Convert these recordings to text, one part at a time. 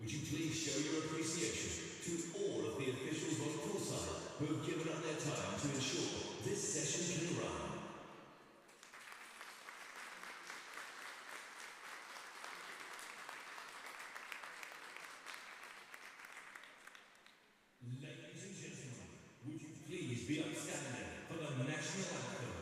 Would you please show your appreciation to all of the officials on poolside who have given up their time to ensure this session can run. Ladies and gentlemen, would you please be upstanding for the national anthem?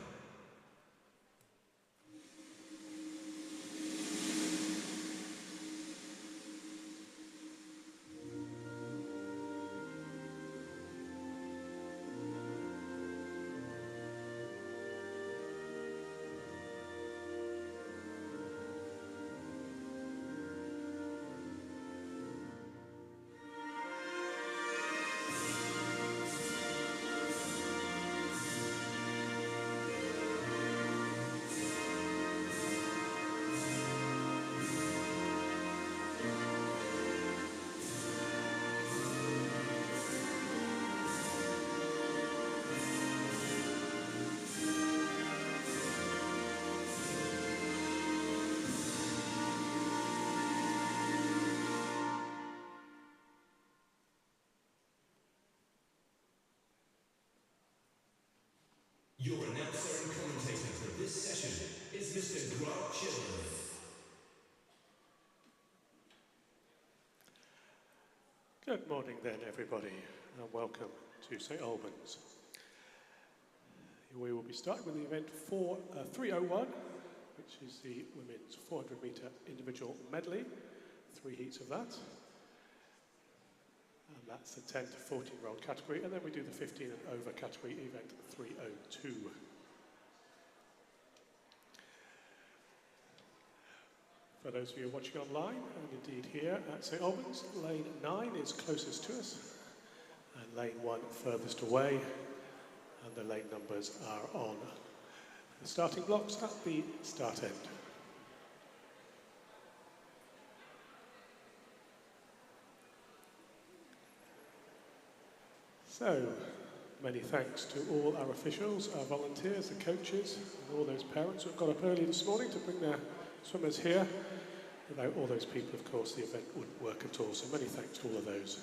Your announcer and commentator for this session is Mr. Grant Chilton. Good morning then, everybody, and welcome to St Albans. We will be starting with the event 301, which is the women's 400 metre individual medley, 3 heats of that. And that's the 10 to 14-year-old category, and then we do the 15 and over category, event 302. For those of you watching online, and indeed here at St Albans, lane 9 is closest to us, and lane 1 furthest away, and the lane numbers are on the starting blocks at the start end. So, many thanks to all our officials, our volunteers, the coaches, and all those parents who have got up early this morning to bring their swimmers here. Without all those people, of course, the event wouldn't work at all, so many thanks to all of those.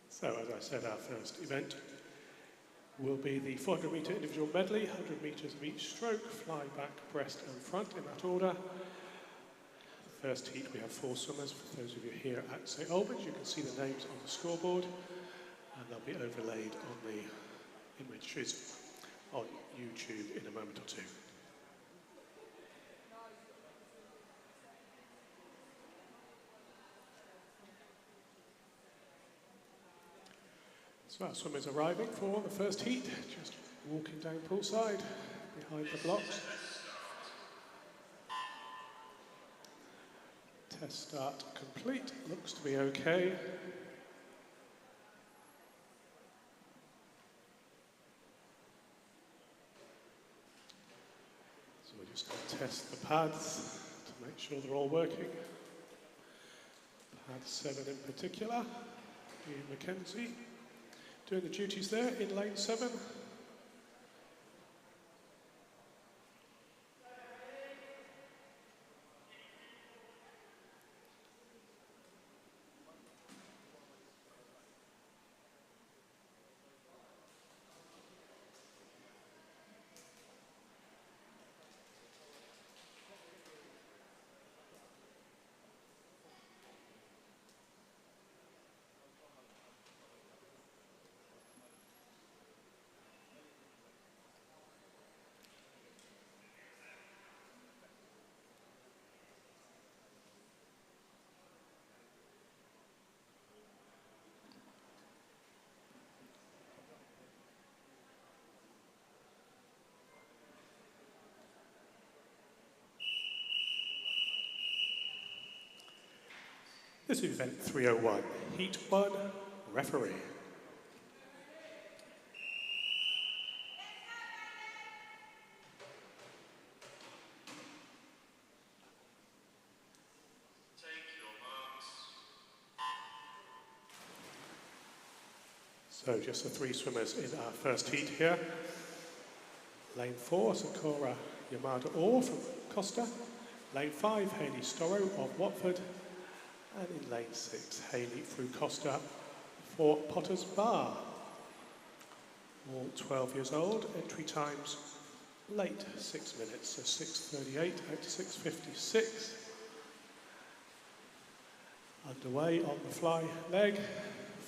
So, as I said, our first event will be the 400 metre individual medley, 100 metres of each stroke, fly back, breast and front in that order. The first heat we have 4 swimmers. For those of you here at St Albans, you can see the names on the scoreboard, and they'll be overlaid on the images on YouTube in a moment or two. So our swimmers arriving for the first heat, just walking down poolside, behind the blocks. Test start complete, looks to be okay. So we're just going to test the pads to make sure they're all working. Pad 7 in particular, Ian Mackenzie. Doing the duties there in lane 7. This is event 301, Heat 1, referee. So just the three swimmers in our first heat here. Lane 4, Sakura Yamada Orr from Costa. Lane 5, Hayley Storrow of Watford. And in lane 6, Hayley through Costa for Potter's Bar. All 12 years old, entry times late 6 minutes, so 6:38 out to 6:56. Underway on the fly leg,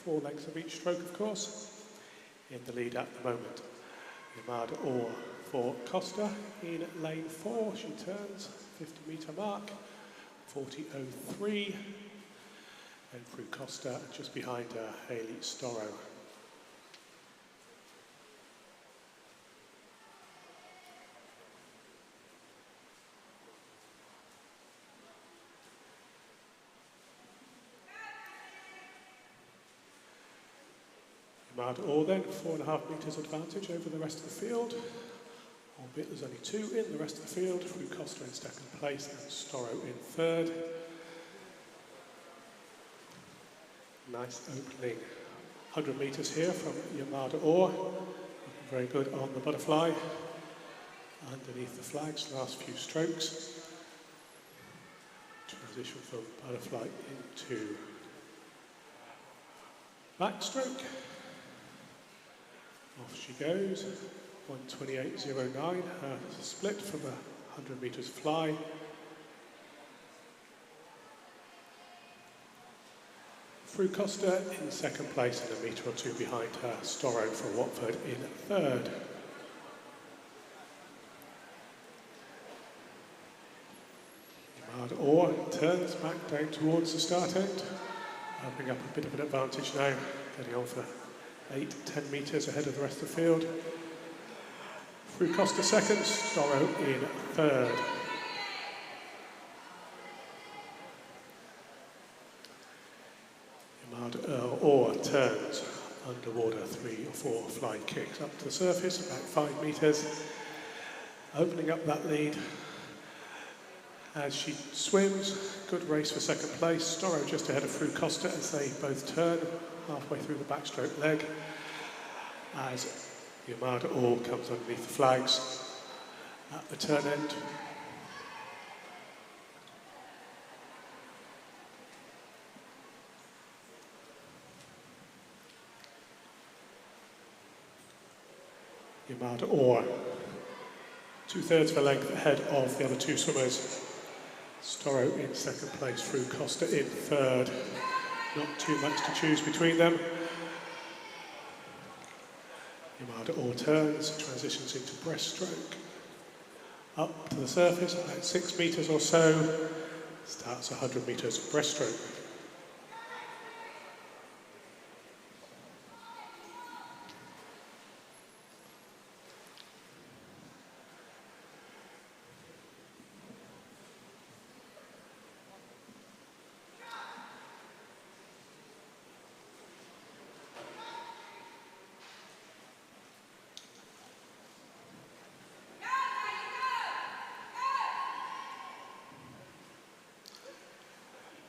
4 lengths of each stroke of course. In the lead at the moment, Yamada Orr for Costa. In lane 4, she turns 50-metre mark, 40:03. And through Costa, just behind her, Hayley Storrow. Yamada Orr then, 4.5 metres advantage over the rest of the field. Albeit there's only 2 in the rest of the field. Through Costa in second place and Storrow in third. Nice opening 100 metres here from Yamada Orr. Looking very good on the butterfly. Underneath the flags, last few strokes. Transition from butterfly into backstroke. Off she goes. 1:28.09, her split from the 100 metres fly. Through Costa in second place and a metre or 2 behind her, Storrow for Watford in third. Yamada Orr turns back down towards the start end, opening up a bit of an advantage now, getting on for 8-10 metres ahead of the rest of the field. Through Costa second, Storrow in third. Yamada Orr turns underwater, 3 or 4 flying kicks up to the surface, about 5 metres, opening up that lead. As she swims, good race for second place. Storrow just ahead of Through Costa as they both turn halfway through the backstroke leg. As Yamada Orr comes underneath the flags at the turn end. Yamada Orr, 2/3 of a length ahead of the other 2 swimmers. Storrow in second place, Through Costa in third. Not too much to choose between them. Yamada Orr turns, transitions into breaststroke. Up to the surface, about 6 metres or so. Starts 100 metres breaststroke.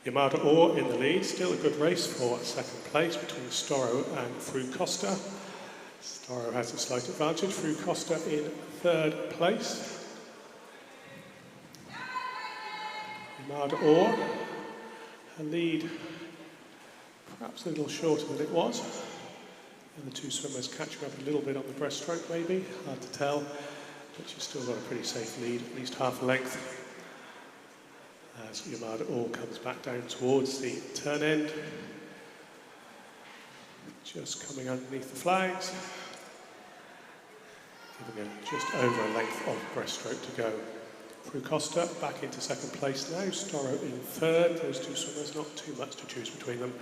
Yamada Orr in the lead, still a good race for second place between Storrow and Through Costa. Storrow has a slight advantage, Through Costa in third place. Yamada Orr, her lead perhaps a little shorter than it was. And the 2 swimmers catching up a little bit on the breaststroke maybe, hard to tell. But she's still got a pretty safe lead, at least half a length. As Yamada Orr comes back down towards the turn end. Just coming underneath the flags. Giving her just over a length of breaststroke to go. Through Costa back into second place now. Storrow in third. Those 2 swimmers, not too much to choose between them.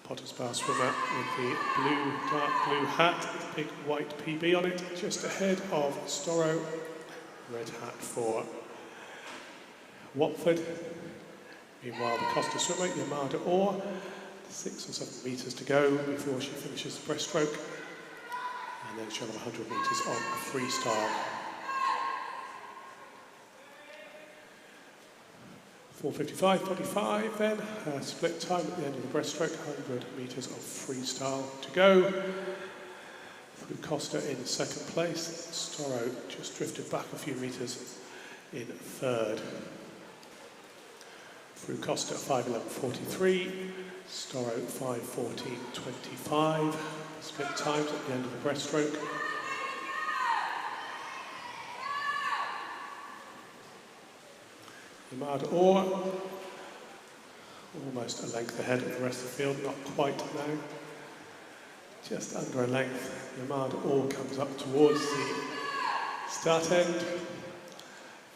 Potter's Bar swimmer with the blue, dark blue hat, with a big white PB on it, just ahead of Storrow. Red hat for Watford. Meanwhile, the Costa swimmer, Yamada Orr, 6 or 7 metres to go before she finishes the breaststroke. And then she'll have 100 metres on freestyle. 4:55.45 then, split time at the end of the breaststroke, 100 metres of freestyle to go. Through Costa in second place, Storrow just drifted back a few metres in third. Through Costa 5:11.43, Storrow 5:14.25, split times at the end of the breaststroke. Yamada Orr, almost a length ahead of the rest of the field, not quite now. Just under a length. Yamada Orr comes up towards the start end.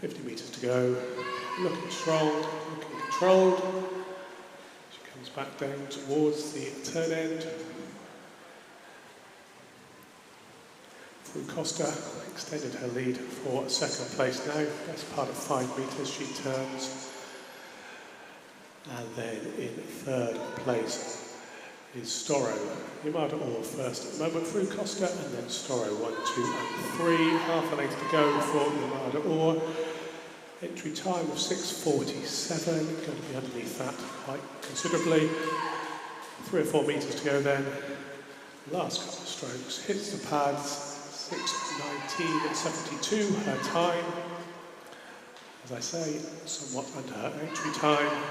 50 metres to go. Looking strong, looking controlled. She comes back down towards the turn end. Through Costa, extended her lead for second place now. Best part of 5 metres she turns. And then in third place is Storrow. Yamada Orr first at the moment through Costa, and then Storrow 1, 2 and 3. Half a length to go for Yamada Orr. Entry time of 6:47, going to be underneath that quite considerably. 3 or 4 metres to go then. Last couple of strokes, hits the pads. 6:19.72 her time. As I say, somewhat under her entry time.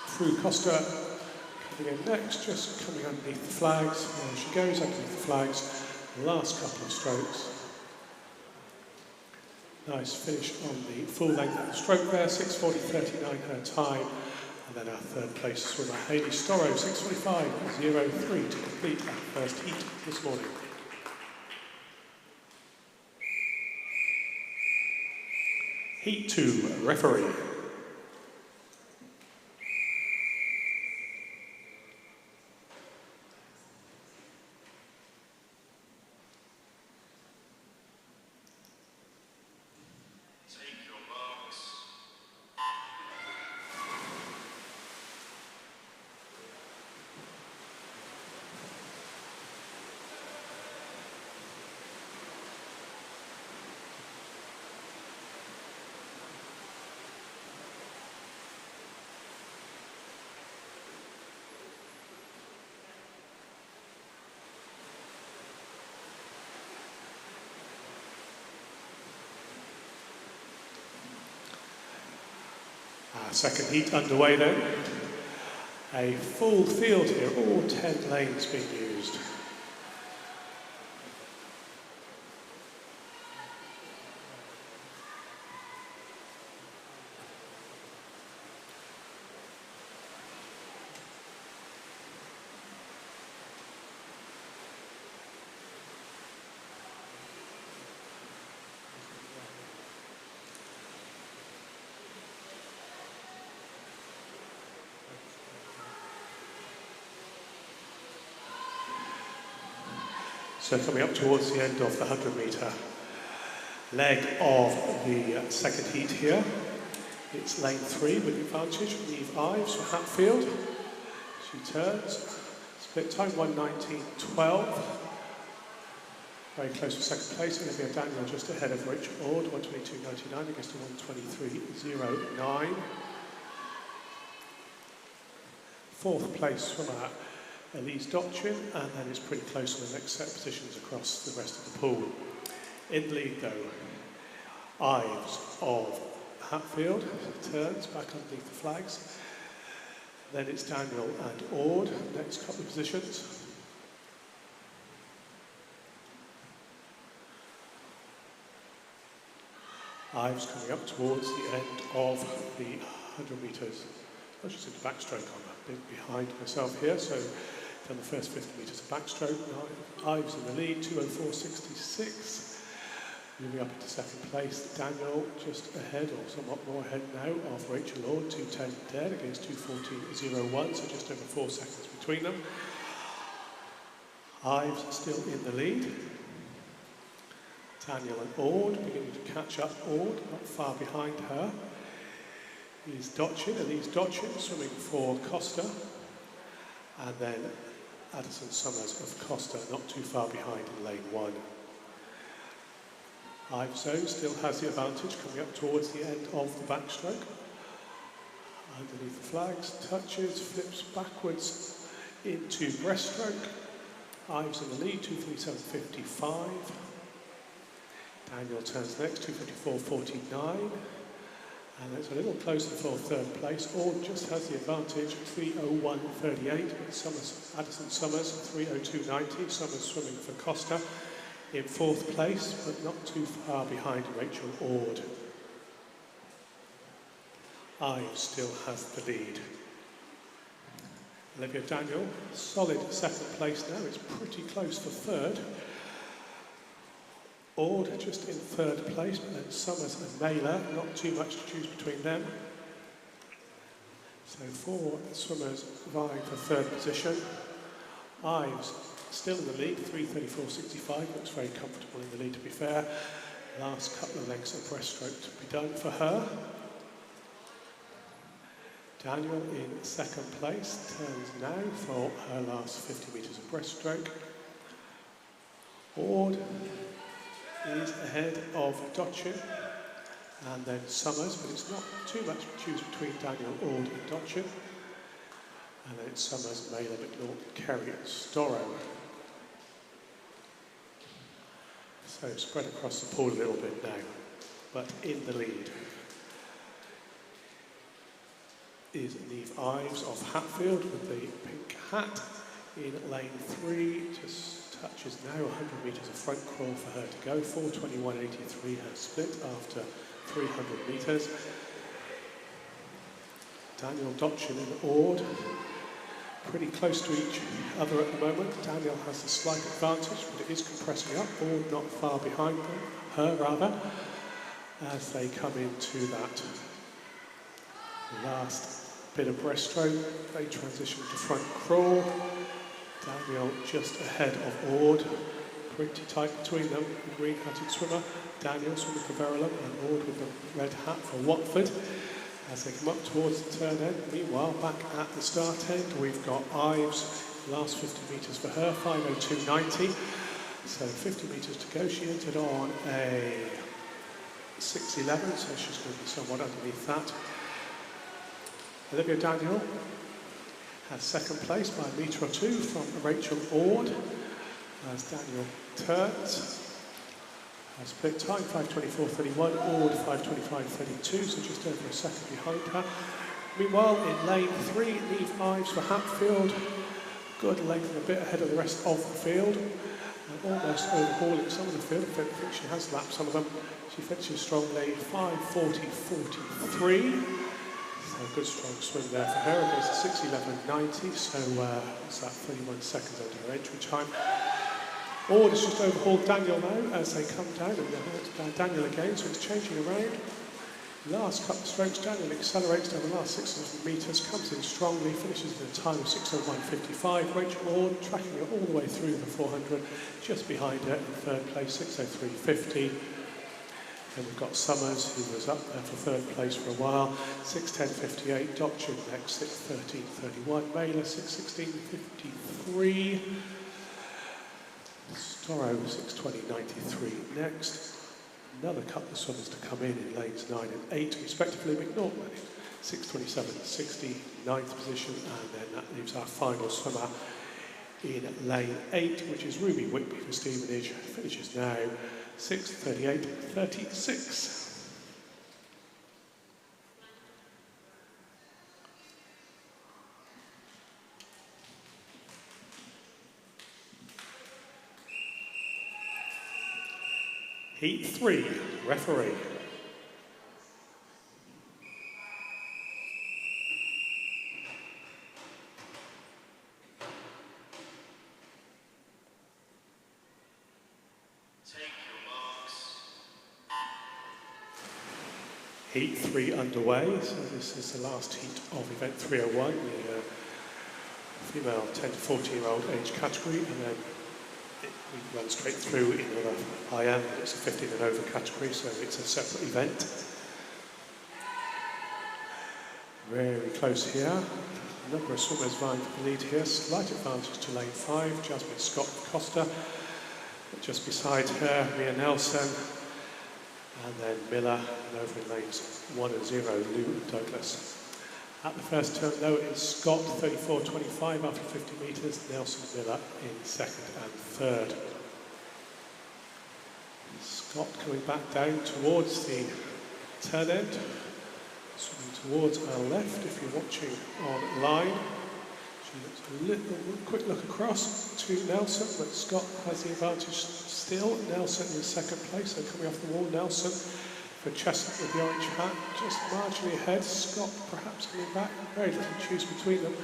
Through Costa, coming in next, just coming underneath the flags. There she goes, underneath the flags. Last couple of strokes. Nice finish on the full length of the stroke there, 6:40.39 her time. And then our third place swimmer, Hayley Storrow, 6:45.03 to complete that first heat this morning. Heat 2, referee. Second heat underway then. A full field here, all 10 lanes being used. So coming up towards the end of the 100-metre leg of the second heat here. It's lane 3 with the advantage, Eve Ives for Hatfield. She turns, split time 1:19.12. Very close for second place, Olivia Daniel just ahead of Rachel Ord, 1:22.99 against a 1:23.09. Fourth place swimmer, Elise Dotchin, and then it's pretty close on the next set of positions across the rest of the pool. In the lead though, Ives of Hatfield turns back underneath the flags. Then it's Daniel and Ord, next couple of positions. Ives coming up towards the end of the 100 metres. I should say the backstroke on a bit behind myself here, so done the first 50 metres of backstroke. Ives in the lead, 2:04.66. Moving up into second place, Daniel just ahead, or somewhat more ahead now, of Rachel Ord, 2:10 dead against 2:14.01, so just over 4 seconds between them. Ives still in the lead. Daniel and Ord beginning to catch up. Ord not far behind her. is Dochin, Elise Dochin, swimming for Costa. And then Addison Summers of Costa, not too far behind in lane 1. Iveso still has the advantage coming up towards the end of the backstroke. Underneath the flags, touches, flips backwards into breaststroke. Ives in the lead, 2:37.55. Daniel turns next, 2:54.49. And it's a little closer for third place. Ord just has the advantage, 3:01.38. Addison Summers, 3:02.90. Summers swimming for Costa in fourth place, but not too far behind Rachel Ord. Ives still has the lead. Olivia Daniel, solid second place now. It's pretty close for third. Ord just in third place, but then Summers and Naylor, not too much to choose between them. So 4 swimmers vying for third position. Ives still in the lead, 3:34.65, looks very comfortable in the lead to be fair. Last couple of lengths of breaststroke to be done for her. Daniel in second place, turns now for her last 50 metres of breaststroke. Ord is ahead of Dochin and then Summers, but it's not too much to choose between Daniel, Ord and Dochin. And then it's Summers, Mailer, McNaught, Kerry and Storrow. So spread across the pool a little bit now, but in the lead is Neve Ives of Hatfield with the pink hat in lane 3, just touches now 100 metres of front crawl for her to go, 4:21.83 her split after 300 metres. Daniel Dochin and Ord, pretty close to each other at the moment. Daniel has the slight advantage, but it is compressing up. Ord not far behind them, her rather, as they come into that last bit of breaststroke. They transition to front crawl. Daniel just ahead of Ord, pretty tight between them, the green-hatted swimmer. Daniel swimming for Verulam and Ord with the red hat for Watford. As they come up towards the turn end, meanwhile, back at the start end, we've got Ives, last 50 metres for her, 5:02.90. So 50 metres to go. She entered on a 6:11, so she's going to be somewhat underneath that. Olivia Daniel has second place by a metre or two from Rachel Ord as Daniel turns. Her split time 5:24.31, Ord 5:25.32, so just over a second behind her. Meanwhile, in lane 3, Neve Ives for Hatfield. Good length and a bit ahead of the rest of the field. And almost overhauling some of the field. I think she has lapped some of them. She finishes strongly, 5:40.43. So a good strong swim there for her against the 6:11.90. So what's that, 31 seconds under her entry time. Ord has just overhauled Daniel now as they come down, and Daniel again, so it's changing around. Last couple of strokes, Daniel accelerates down the last 600 metres, comes in strongly, finishes in a time of 6:01.55. Rachel Ord tracking her all the way through the 400, just behind her in third place, 6:03.50. Then we've got Summers, who was up there for third place for a while, 6:10.58. Dochin next, 6:13.31. Mailer, 6:16.53. Storrow, 6:20.93 next. Another couple of swimmers to come in lanes 9 and 8, respectively. McNaught, 6:27.60, 9th position, and then that leaves our final swimmer in lane 8, which is Ruby Whitby for Stevenage. Finishes now 6:38.36. Heat 3, referee. Heat 3 underway, so this is the last heat of event 301, the female 10 to 14-year-old age category, and then we run straight through in another IM, but it's a 15 and over category, so it's a separate event. Very close here. A number of swimmers vying for the lead here. Slight advantage to lane 5. Jasmine Scott Costa. Just beside her, Mia Nelson. And then Miller. And over in lanes 1 and 0, Lou and Douglas. At the first turn, though, it's Scott 34.25 after 50 metres. Nelson Miller in second and third. Scott coming back down towards the turn end. Swimming towards our left if you're watching online. She looks a little quick look across to Nelson, but Scott has the advantage still. Nelson in second place, so coming off the wall, Nelson for Chestnut with the orange hat, just marginally ahead. Scott perhaps coming back, very little choose between them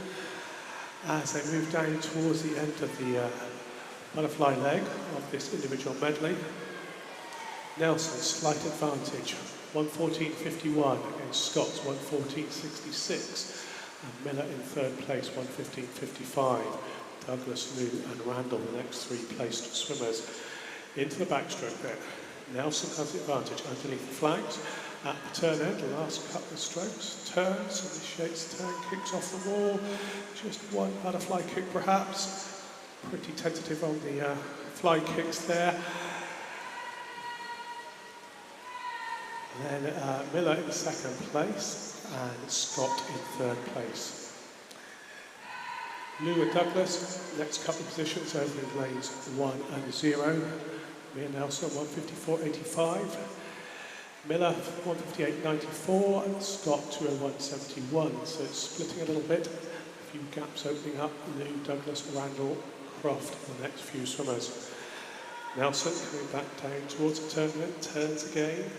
as they move down towards the end of the butterfly leg of this individual medley. Nelson, slight advantage, 1:14.51 against Scott's 1:14.66. And Miller in third place, 1:15.55. Douglas, Liu and Randall, the next three placed swimmers. Into the backstroke there. Nelson has the advantage underneath the flags. At the turn end, the last couple of strokes. Turns, initiates turn, kicks off the wall. Just one butterfly kick perhaps. Pretty tentative on the fly kicks there. And then Miller in second place and Scott in third place. Lou and Douglas, next couple of positions over in lanes 1 and 0. Mia Nelson 1:54.85. Miller 1:58.94 and Scott 2:01.71. So it's splitting a little bit. A few gaps opening up. Lou, Douglas, Randall, Croft, the next few swimmers. Nelson coming back down towards the turn, turns again.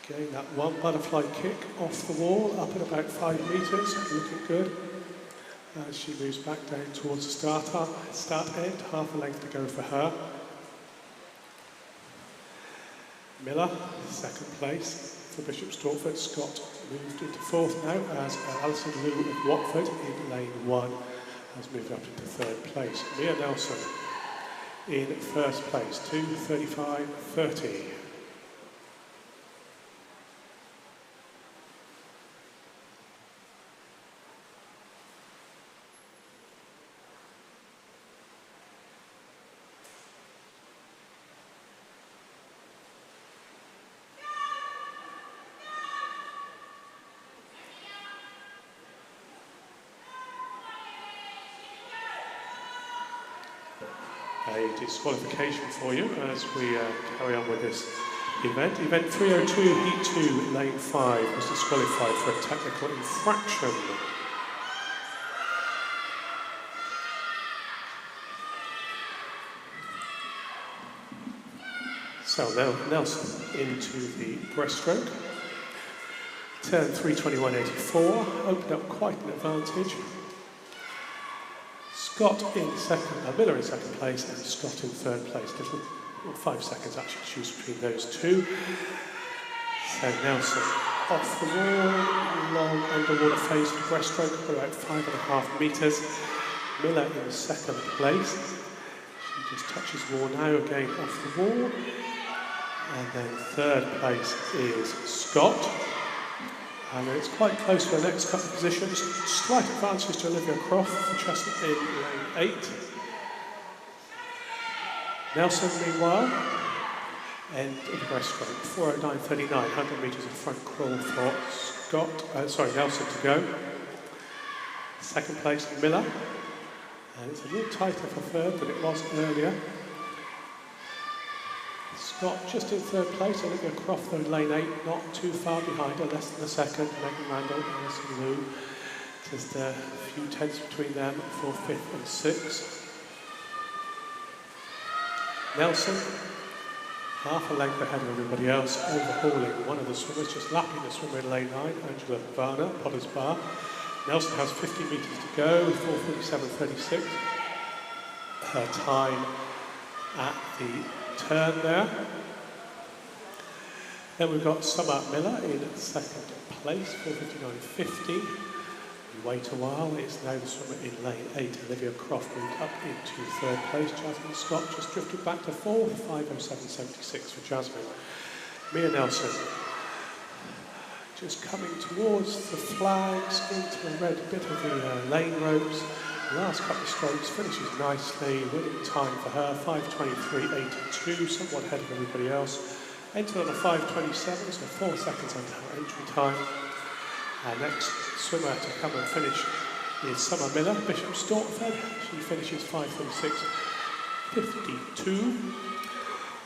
Getting that one butterfly kick off the wall, up at about 5 metres, looking good. As she moves back down towards the start end, half a length to go for her. Miller, second place for Bishop Stortford. Scott moved into fourth now as Alison Liu of Watford in lane 1 has moved up into third place. Mia Nelson in first place, 2:35.30. A disqualification for you as we carry on with this event. Event 302, Heat 2, Lane 5 was disqualified for a technical infraction. So now Nelson into the breaststroke. Turn 3:21.84, opened up quite an advantage. Scott in second, Miller in second place, and Scott in third place. 5 seconds actually to choose between those two. So Nelson off the wall, long underwater phase to breaststroke, about 5.5 metres. Miller in second place. She just touches wall now, again off the wall. And then third place is Scott. And it's quite close for the next couple of positions. Slight advantage to Olivia Croft for Chestnut in lane 8. Nelson, meanwhile, end of the breaststroke, 4:09.39, 100 metres of front crawl for Nelson to go. Second place, Miller. And it's a little tighter for third than it was earlier. Scott just in third place, Olivia Croft though lane 8, not too far behind her, less than a second. Megan Randall, Alison Liu, just a few tenths between them for 5th and 6th. Nelson, half a length ahead of everybody else, overhauling one of the swimmers, just lapping the swimmer in lane 9, Angela Varner, Potter's Bar. Nelson has 50 metres to go, 4:47.36. Her time at the turn there. Then we've got Summer Miller in second place, 4:59.50. We wait a while, it's now the swimmer in lane 8. Olivia Croft moved up into third place. Jasmine Scott just drifted back to fourth, 5:07.76 for Jasmine. Mia Nelson just coming towards the flags into the red bit of the lane ropes. Last couple of strokes, finishes nicely, winning time for her, 5:23.82, somewhat ahead of everybody else. Entered on a 5:27, so 4 seconds under her entry time. Our next swimmer to come and finish is Summer Miller, Bishop Stortford. She finishes 5:36.52.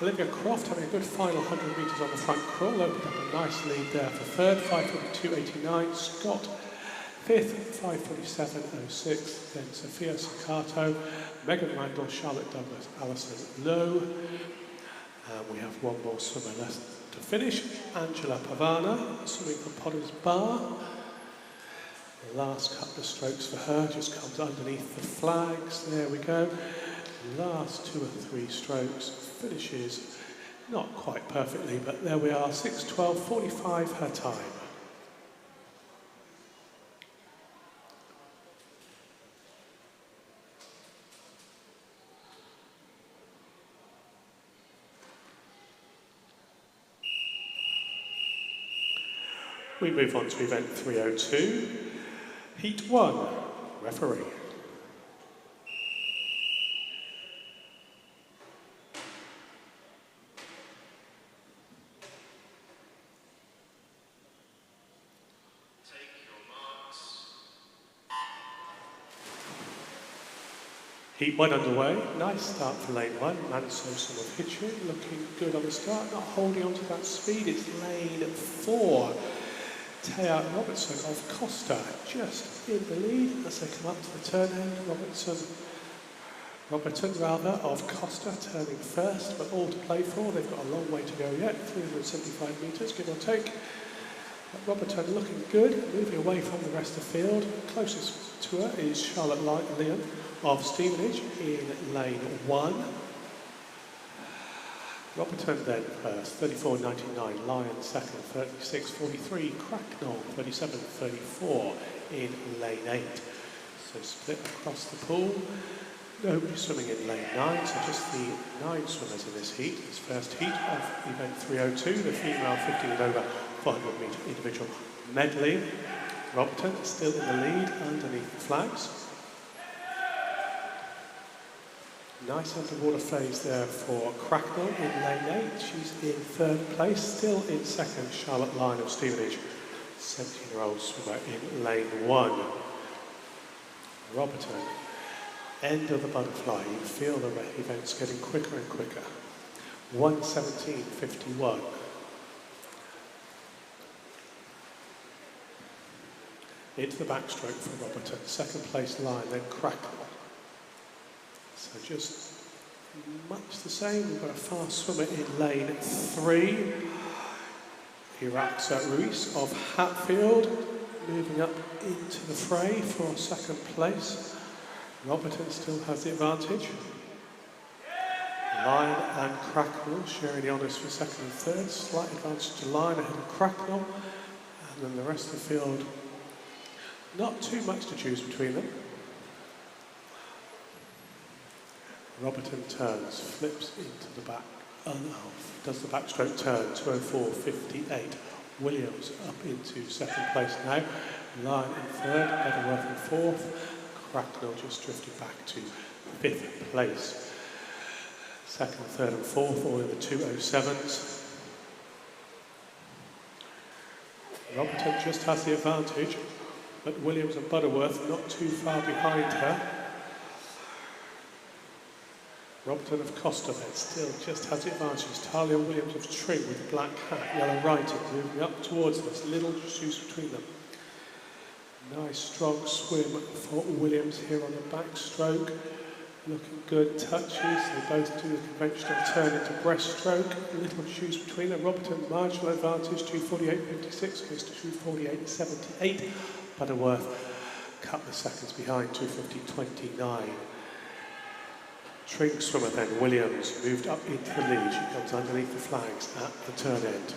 Olivia Croft having a good final 100 metres on the front crawl, opened up a nice lead there for third, 5:42.89. Scott, fifth, 5:47.06. Then Sophia Sakato, Megan Randall, Charlotte Douglas, Alison Lowe. And we have one more swimmer left to finish, Angela Pavana, swimming for Potter's Bar. The last couple of strokes for her just comes underneath the flags. There we go. Last 2 or 3 strokes, finishes not quite perfectly, but there we are, 6:12.45 her time. We move on to event 302, Heat 1, referee. Heat 1 underway, nice start for lane 1, Mansoson of Hitchin, looking good on the start, not holding on to that speed, it's lane 4. Taya Robertson of Costa just in the lead as they come up to the turn end. Robertson of Costa turning first, but all to play for. They've got a long way to go yet, 375 metres, give or take. But Robertson looking good, moving away from the rest of the field. Closest to her is Charlotte Leon of Stevenage in lane 1. Robertson then first, 34.99, Lyon second, 36.43, Cracknell, 37.34 in lane 8. So split across the pool. Nobody swimming in lane 9, so just the 9 swimmers in this heat. This first heat of event 302, the female 15 and over 400 metre individual medley. Robertson is still in the lead underneath the flags. Nice underwater phase there for Cracknell in lane 8. She's in third place. Still in second, Charlotte Lyon of Stevenage, 17-year-old swimmer in lane 1. Robertson, end of the butterfly. You feel the events getting quicker and quicker. 1:17.51. Into the backstroke for Robertson. Second place Lyon, then Cracknell. So just much the same. We've got a fast swimmer in lane 3. Iraxa Ruiz of Hatfield moving up into the fray for second place. Robertson still has the advantage. Lyon and Cracknell sharing the honours for second and third. Slight advantage to Lyon ahead of Cracknell. And then the rest of the field, not too much to choose between them. Robertson turns, flips into the back, does the backstroke turn, 2:04.58. Williams up into second place now. Lyon in third, Butterworth in fourth. Cracknell just drifted back to fifth place. Second, third and fourth, all in the 2:07s. Robertson just has the advantage, but Williams and Butterworth not too far behind her. Robertson of Costa then still just has the advantage. Talia Williams of Tring with the black hat, yellow writing, moving up towards us. Little shoes between them. Nice strong swim for Williams here on the backstroke. Looking good touches. They both do the conventional turn into breaststroke. Little shoes between them. Robertson marginal advantage, 2:48.56 goes to 2:48.78. Butterworth a couple of seconds behind, 2:50.29. Tring swimmer then, Williams, moved up into the lead. She comes underneath the flags at the turn end.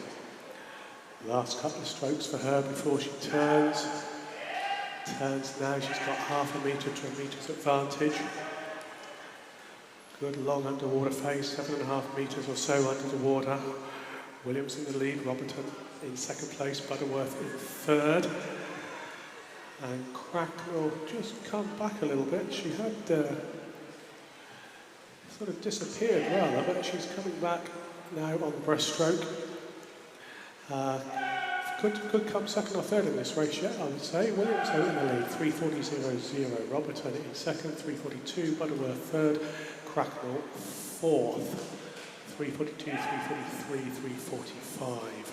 Last couple of strokes for her before she turns. Turns now, she's got half a metre to a metre's advantage. Good long underwater phase, 7.5 metres or so under the water. Williams in the lead, Robertson in second place, Butterworth in third. And Cracknell just come back a little bit. She had sort of disappeared rather, but she's coming back now on the breaststroke. Could come second or third in this race yet, I would say. Williams out in the lead, 3:40.00. Robertson in second, 3:42. Butterworth third. Cracknell fourth, 3:42, 3:43, 3:45.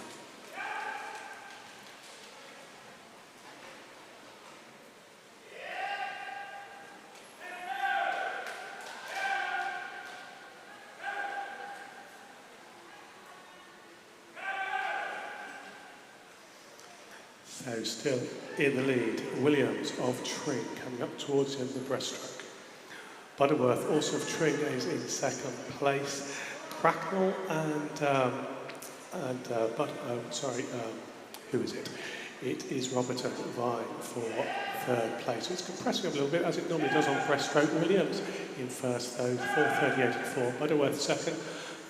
So still in the lead, Williams of Tring coming up towards the end of the breaststroke. Butterworth also of Tring is in second place. Cracknell who is it? It is Robertson vying for third place. It's compressing up a little bit as it normally does on breaststroke. Williams in first though, 4:30.84. Butterworth second,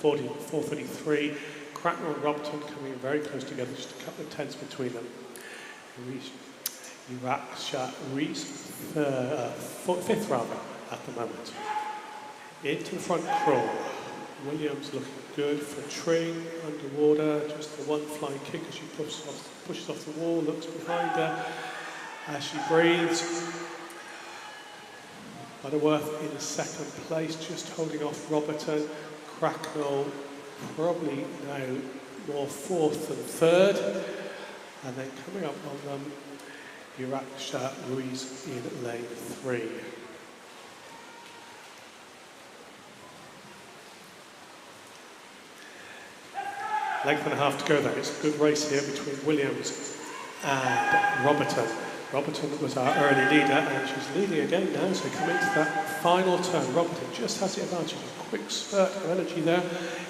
4:33. Cracknell and Robertson coming in very close together, just a couple of tenths between them. Reese fifth rather at the moment. Into the front crawl. Williams looking good for Tring, underwater, just the one flying kick as she pushes off the wall, looks behind her as she breathes. Butterworth in second place, just holding off Robertson. Cracknell probably now more fourth than third. And then coming up on them, Iraksha Ruiz in lane 3. Length and a half to go then. It's a good race here between Williams and Robertson. Robertson was our early leader and she's leading again now, so coming into that final turn. Robertson just has the advantage, a quick spurt of energy there.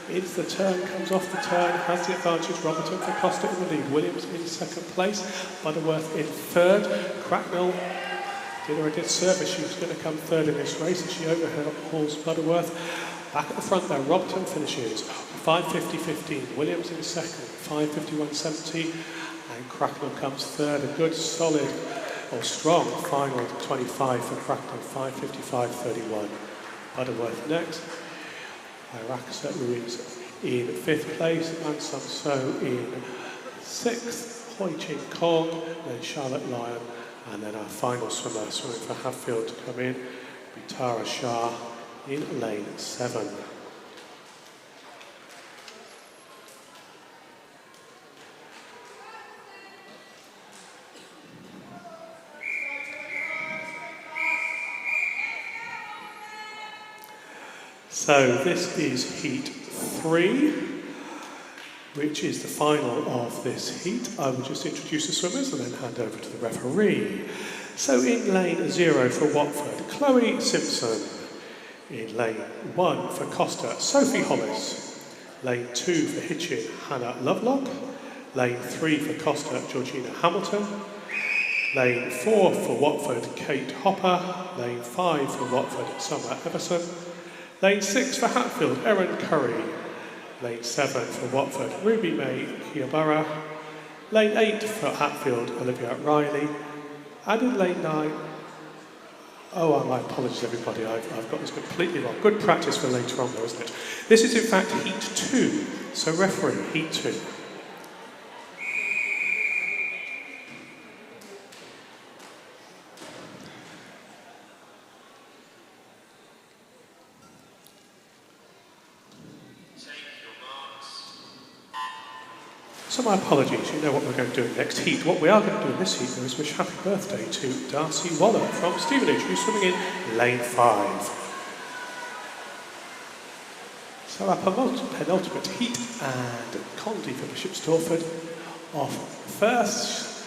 Into the turn, comes off the turn, has the advantage. Robertson for Costa in the lead. Williams in second place, Butterworth in third. Cracknell did her a good service. She was going to come third in this race and she overhauls Butterworth. Back at the front there, Robertson finishes 5:50.15. Williams in second, 5:51.70. And Cracknell comes third, a good, solid, or strong final 25 for Cracknell, 5:55.31. Butterworth next. Iraksha Ruiz in fifth place, and So in sixth. Hoi Ching Kong, then Charlotte Lyon, and then our final swimmer swimming for Hatfield to come in, Tara Shah in lane 7. So this is heat 3, which is the final of this heat. I will just introduce the swimmers and then hand over to the referee. So in lane 0 for Watford, Chloe Simpson. In lane 1 for Costa, Sophie Hollis. Lane 2 for Hitchin, Hannah Lovelock. Lane 3 for Costa, Georgina Hamilton. Lane 4 for Watford, Kate Hopper. Lane 5 for Watford, Summer Everson. Lane 6 for Hatfield, Erin Curry. Lane 7 for Watford, Ruby May Kiyabara. Lane 8 for Hatfield, Olivia Riley. And in lane 9, my apologies everybody, I've got this completely wrong. Good practice for later on though, isn't it? This is in fact heat 2, so referee, heat 2. So my apologies, you know what we're going to do in the next heat. What we are going to do in this heat though is wish happy birthday to Darcy Waller from Stevenage, who's swimming in lane 5. So our penultimate heat, and Condi for Bishop Stortford off first.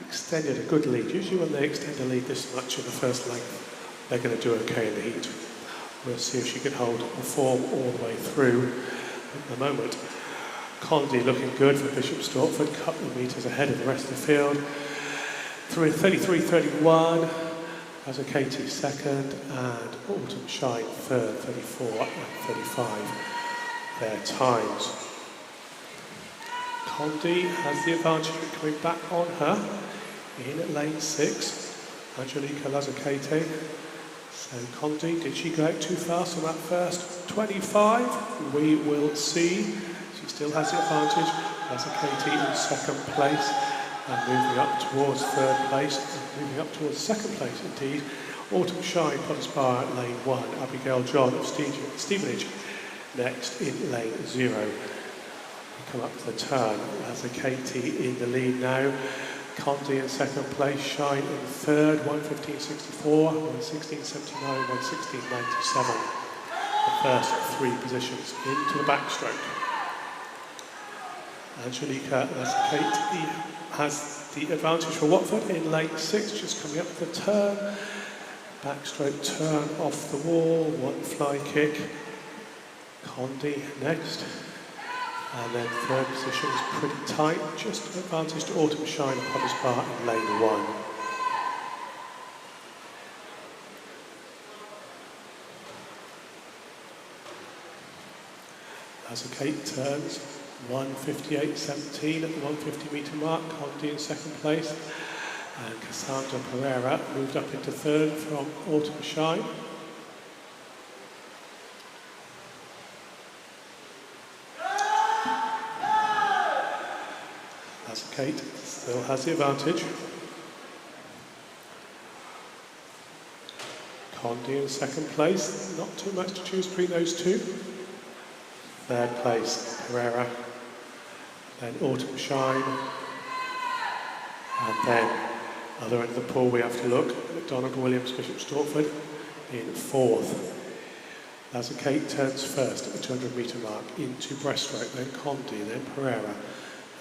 Extended a good lead. Usually when they extend a lead this much in the first length, they're going to do okay in the heat. We'll see if she can hold the form all the way through. At the moment, Condi looking good for Bishop Stortford, a couple of metres ahead of the rest of the field. Through 33.31, as a Katie second, and Autumn Shine third, 34 and 35, their times. Condi has the advantage coming back on her in lane 6. Angelica Lazzacate. So Condi, did she go out too fast on that first 25? We will see. She still has the advantage. Lazzacate in second place and moving up towards third place, and moving up towards second place indeed. Autumn Shine, Potter's Bar, lane 1. Abigail John of Stevenage next in lane 0. We come up to the turn. Lazzacate in the lead now. Condi in second place, Shine in third, 1:15.64, 1:16.79, 1:16.97. The first 3 positions into the backstroke. Angelica Lazzacate has the advantage for Watford in lane 6, just coming up the turn. Backstroke turn off the wall, 1 fly kick. Condi next. And then third position is pretty tight, just an advantage to Autumn Shine and Potter's Bar in lane 1. Lazzacate turns 1:58.17 at the 150 metre mark. Condi in second place. And Cassandra Pereira moved up into third from Autumn Shine. Lazzacate still has the advantage. Condi in second place, not too much to choose between those two. Third place, Pereira. Then Autumn Shine. And then, other end of the pool, we have to look. McDonald, Williams, Bishop Stortford in fourth. Lazzacate turns first at the 200 metre mark into breaststroke, then Condi, then Pereira.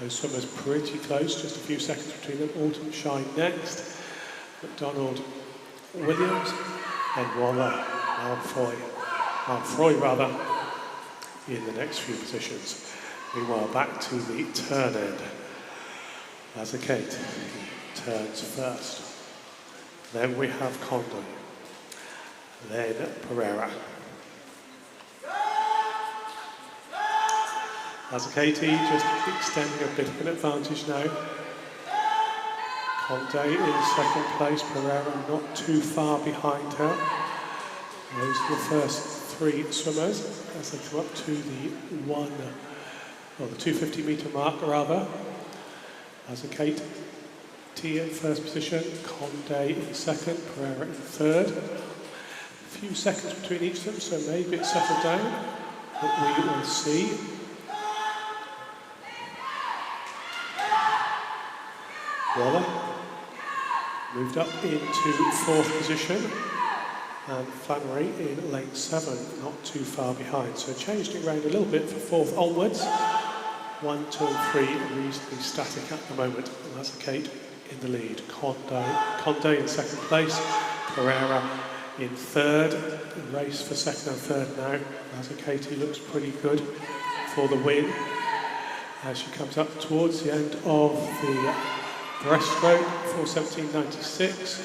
Those swimmers pretty close, just a few seconds between them. Autumn Shine next. McDonald, Williams, and Waller, Malfroy rather, in the next few positions. Meanwhile, back to the turn end. Lazzacate turns first. Then we have Condi. Then Pereira. Lazzacate just extending a bit of an advantage now. Condi in second place, Pereira not too far behind her. Those are the first 3 swimmers as they come up to the 250 metre mark rather. Lazzacate in first position, Condi in second, Pereira in third. A few seconds between each of them, so maybe it's settled down, but we will see. Waller moved up into fourth position, and Flannery in lane 7, not too far behind. So changed it around a little bit for fourth onwards. 1, 2 and 3 reasonably static at the moment. Lazzacate in the lead. Condi in second place, Pereira in third. The race for second and third now. Lazzacate looks pretty good for the win as she comes up towards the end of the breaststroke, 4:17.96.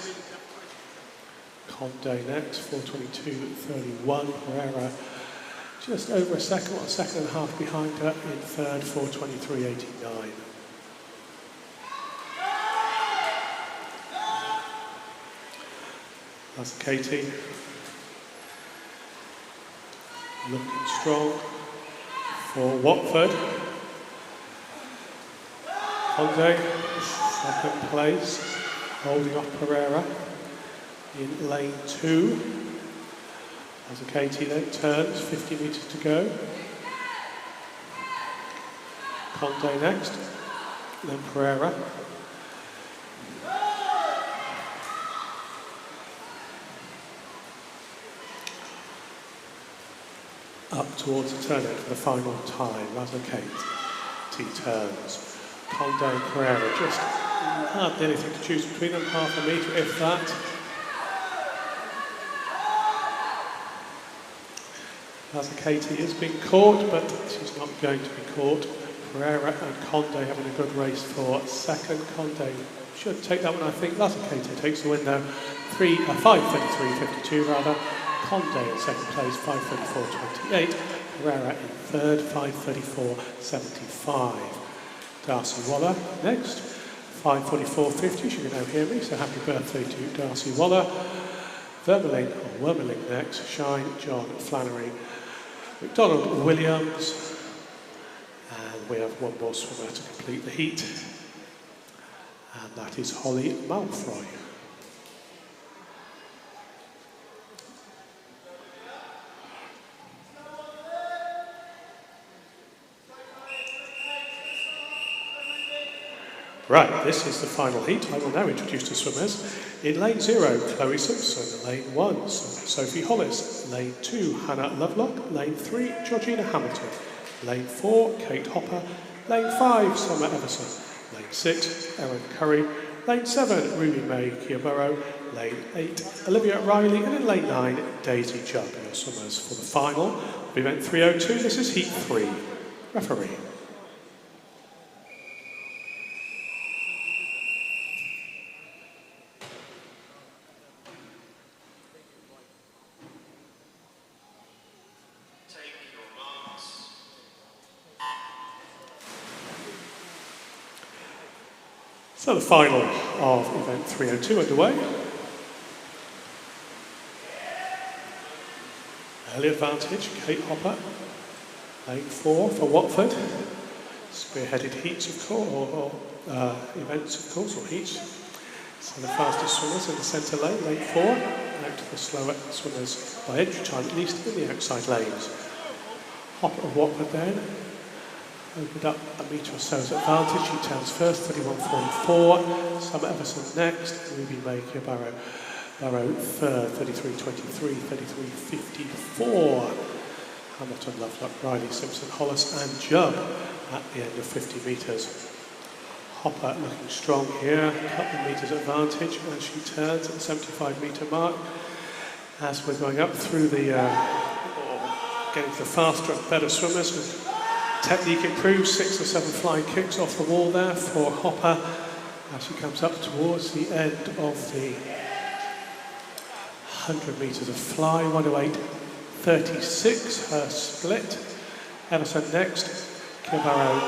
Condi next, 4:22.31. Pereira just over a second and a half behind her in third, 4:23.89. Lazzacate looking strong for Watford. Condi, second place, holding off Pereira in lane 2. Lazzacate then turns, 50 metres to go. Condi next, then Pereira. Up towards the turn end for the final time. Lazzacate turns. Condi and Pereira just hardly anything to choose between them, half a metre if that. Lazzacate is being caught, but she's not going to be caught. Pereira and Condi having a good race for second. Condi should take that one, I think. Lazzacate takes the win though. 5:33.52 rather. Condi in second place, 5:34.28. Pereira in third, 5:34.75. Darcy Waller next. 5:44.50, she can now hear me, so happy birthday to Darcy Waller. Wormeling next. Shine, John Flannery. McDonald Williams. And we have one more swimmer to complete the heat. And that is Holly Malfroy. Right, this is the final heat. I will now introduce the swimmers. In lane 0, Chloe Simpson. Lane 1, Sophie Hollis. Lane 2, Hannah Lovelock. Lane 3, Georgina Hamilton. Lane 4, Kate Hopper. Lane 5, Summer Everson. Lane 6, Erin Curry. Lane 7, Ruby May Kiyoboro. Lane 8, Olivia Riley. And in lane 9, Daisy Jubb. Your swimmers for the final of event 302. This is heat 3. Referee. So the final of event 302 underway. Early advantage, Kate Hopper. Lane 4 for Watford. Spearheaded heats, of course, or events, of course, or heats. So the fastest swimmers in the centre lane, lane 4. Out to the slower swimmers by entry time, at least in the outside lanes. Hopper of Watford then. Opened up a metre or so's advantage. She turns first, 31.44. Summer Everson next. Ruby May Barrow third, 33.23, 33.54. Hamilton, Lovelock, Riley, Simpson, Hollis and Jubb at the end of 50 metres. Hopper looking strong here, a couple of metres advantage as she turns at the 75 metre mark. As we're going up through the, getting to the faster and better swimmers with technique improves, 6 or 7 flying kicks off the wall there for Hopper as she comes up towards the end of the 100 metres of fly. 1:08.36 her split. Everson next, Kibaro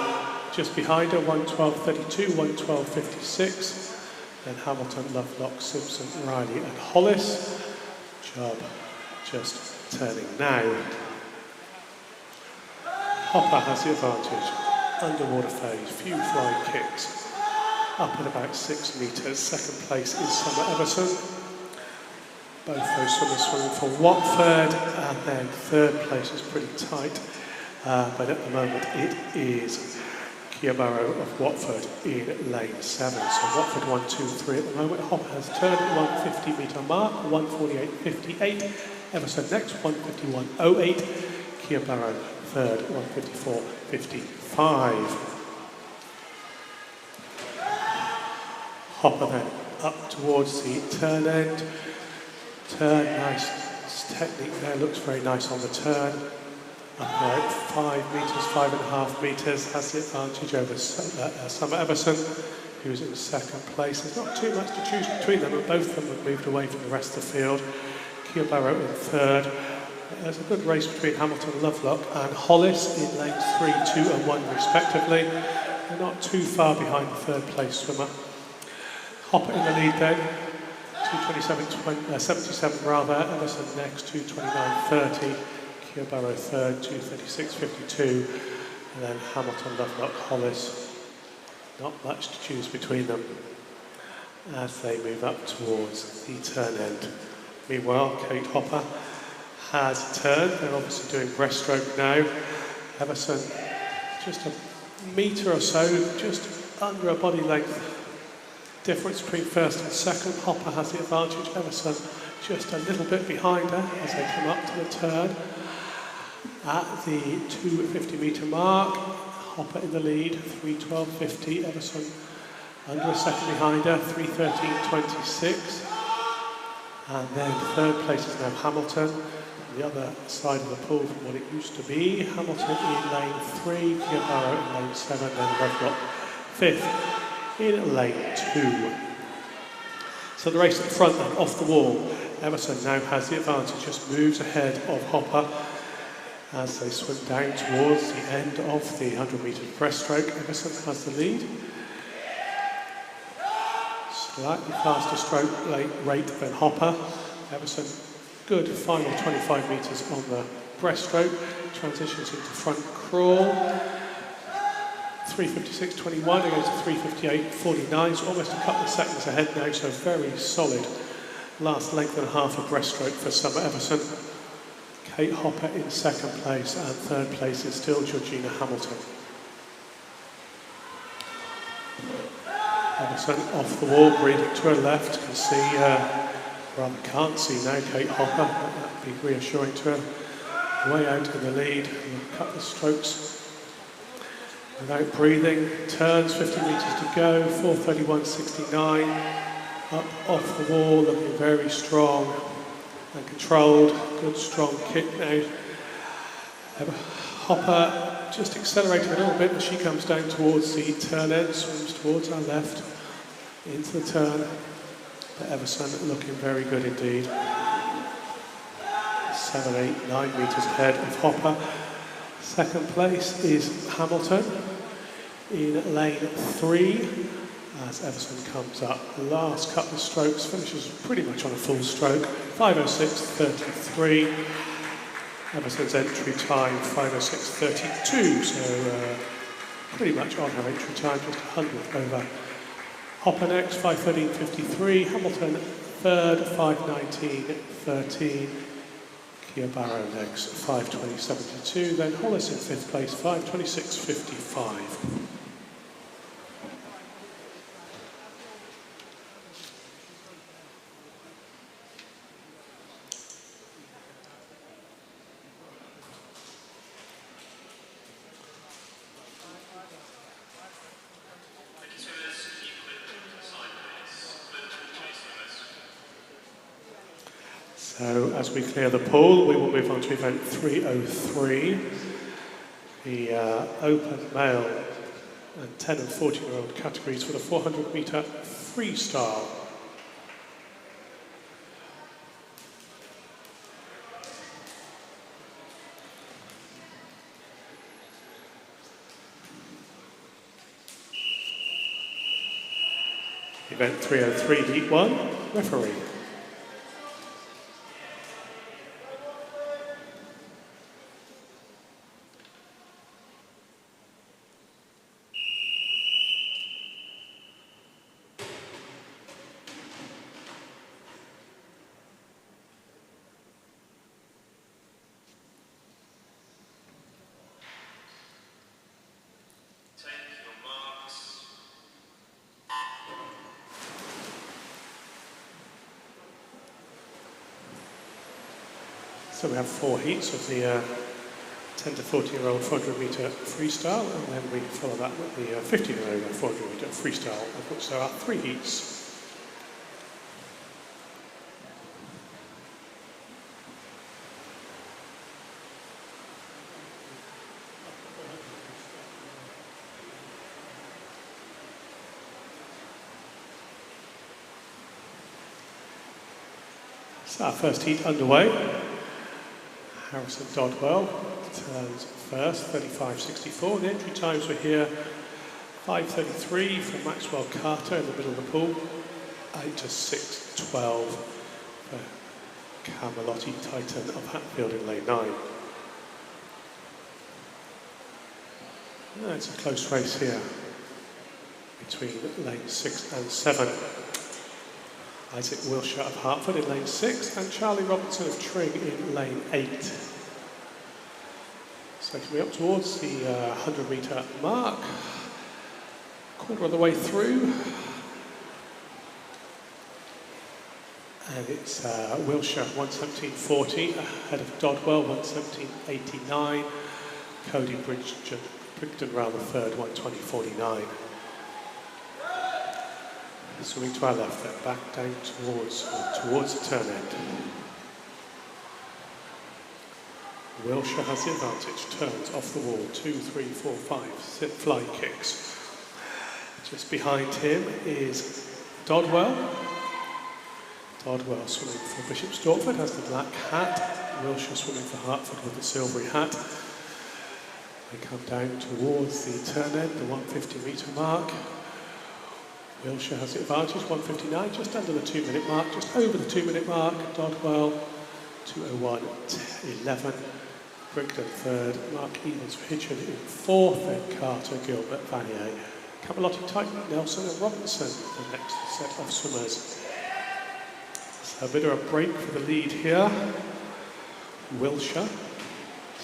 just behind her, 1:12.32, 1:12.56. Then Hamilton, Lovelock, Simpson, Riley and Hollis. Jubb just turning now. Hopper has the advantage. Underwater phase, few flying kicks. Up at about 6 metres. Second place is Summer Everson. Both those swimmers swimming for Watford. And then third place is pretty tight. But at the moment it is Kiyoboro of Watford in lane 7. So Watford 1, 2, 3 at the moment. Hopper has turned at 150 metre mark, 1:48.58. Everson next, 1:51.08. Kiyoboro third, 1:54.55. Hopper then up towards the turn end. Turn, nice technique there, looks very nice on the turn. Up about 5 metres, 5.5 metres, has the advantage over Summer Everson, who's in second place. There's not too much to choose between them, and both of them have moved away from the rest of the field. Kiyoboro in third. There's a good race between Hamilton, Lovelock and Hollis in lanes 3, 2 and 1 respectively. They're not too far behind the third place swimmer. Hopper in the lead then, 2:27.77 rather. Everson next, 2:29.30. Kiyoboro third, 2:36.52. And then Hamilton, Lovelock, Hollis. Not much to choose between them as they move up towards the turn end. Meanwhile, Kate Hopper has turned. They're obviously doing breaststroke now. Everson just a metre or so, just under a body length difference between first and second. Hopper has the advantage. Everson just a little bit behind her as they come up to the turn. At the 250 metre mark, Hopper in the lead, 3:12.50. Everson under a second behind her, 3:13.26. And then third place is now Hamilton. The other side of the pool from what it used to be. Hamilton in lane 3, Kiyoboro in lane 7, then Lovelock fifth in lane 2. So the race at the front then, off the wall. Everson now has the advantage, just moves ahead of Hopper. As they swim down towards the end of the 100-metre breaststroke, Everson has the lead. Slightly faster stroke rate than Hopper. Everson, good final 25 metres on the breaststroke. Transitions into front crawl. 3:56.21 against 3:58.49, so almost a couple of seconds ahead now, so very solid last length and a half of breaststroke for Summer Everson. Kate Hopper in second place, and third place is still Georgina Hamilton. Everson off the wall, breathing to her left. Can see, rather can't see now, Kate Hopper. That would be reassuring to her. Way out in the lead, a couple of strokes without breathing. Turns, 50 metres to go, 4:31.69. Up off the wall, looking very strong and controlled. Good strong kick now. Hopper just accelerating a little bit as she comes down towards the turn end, swims towards our left into the turn. But Everson looking very good indeed. 7, 8, 9 metres ahead of Hopper. Second place is Hamilton in lane 3 as Everson comes up. The last couple of strokes, finishes pretty much on a full stroke. 5:06.33. Everson's entry time 5:06.32, so pretty much on her entry time, just 100th over. Hopper next, 5:13.53. Hamilton third, 5:19.13. Kia Barrow next, 5:20.72. Then Hollis in fifth place, 5:26.55. So as we clear the pool, we will move on to event 303, the open male and 10 and 14-year-old categories for the 400-metre freestyle. Event 303, Heat 1, referee. So we have 4 heats of the 10 to 14-year-old 400-metre freestyle, and then we follow that with the 15-year-old 400-metre freestyle, of which there are 3 heats. So our first heat underway. Harrison Dodwell turns first, 35.64. The entry times were here, 5:33 for Maxwell Carter in the middle of the pool, 8 to 6:12 for Camelotti Titan of Hatfield in lane 9. It's a close race here between lane 6 and 7. Isaac Wilshire of Hertford in lane 6 and Charlie Robinson of Tring in lane 8. So coming up towards the 100-metre mark, quarter of the way through. And it's Wilshire 1:17.40 ahead of Dodwell 1:17.89. Cody Brigden rather third 1:20.49. Swimming to our left, then back down towards the turn end. Wilshire has the advantage, turns off the wall, 2, 3, 4, 5, sit fly kicks. Just behind him is Dodwell. Dodwell swimming for Bishop Stortford, has the black hat. Wilshire swimming for Hertford with the silvery hat. They come down towards the turn end, the 150 metre mark. Wilshire has the advantage, 1:59, just under the 2 minute mark, just over the 2 minute mark. Dodwell, 2:01.11. Brigden third, Mark Evans for Hitchin in fourth, then Carter, Gilbert, Vanier, Camalotti, Titan, Nelson and Robinson, the next set of swimmers. So a bit of a break for the lead here. Wilshire,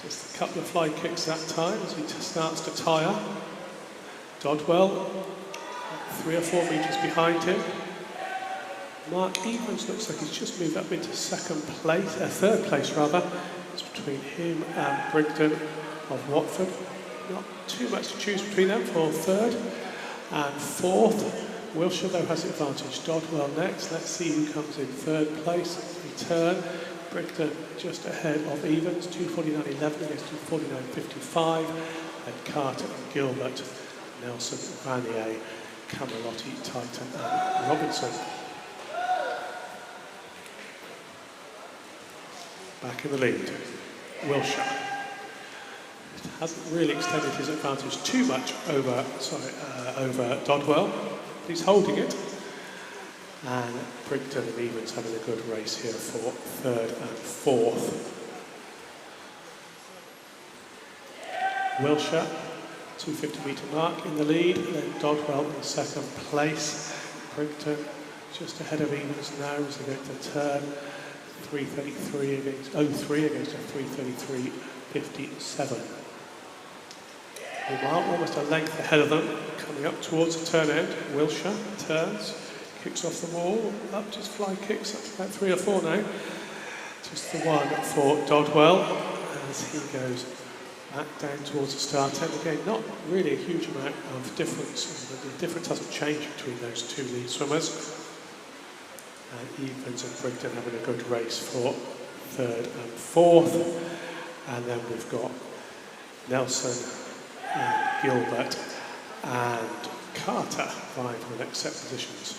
just a couple of fly kicks that time as he starts to tire. Dodwell, 3 or 4 metres behind him. Mark Evans looks like he's just moved up into third place rather. It's between him and Brigden of Watford. Not too much to choose between them for third and fourth. Wilshire though has the advantage. Dodwell next. Let's see who comes in third place. Return. Brigden just ahead of Evans, 2:49.11 against 2:49.55. And Carter and Gilbert, Nelson, Vanier, Camalotti, Titan and Robinson. Back in the lead, Wilshire. Hasn't really extended his advantage too much over Dodwell. He's holding it. And Brigden and Evans having a good race here for third and fourth. Wilshire, 250 metre mark in the lead, then Dodwell in second place. Brigden just ahead of Evans now as they go to turn. 3:33 against 03 against a 3:33.57. Meanwhile, almost a length ahead of them, coming up towards the turn end. Wilshire turns, kicks off the wall, up just fly kicks, up to about 3 or 4 now. Just the one for Dodwell as he goes back down towards the start end. Again, not really a huge amount of difference. The difference hasn't changed between those two lead swimmers. And Evans and Brigden having a good race for third and fourth. And then we've got Nelson and Gilbert and Carter vying for the next set positions.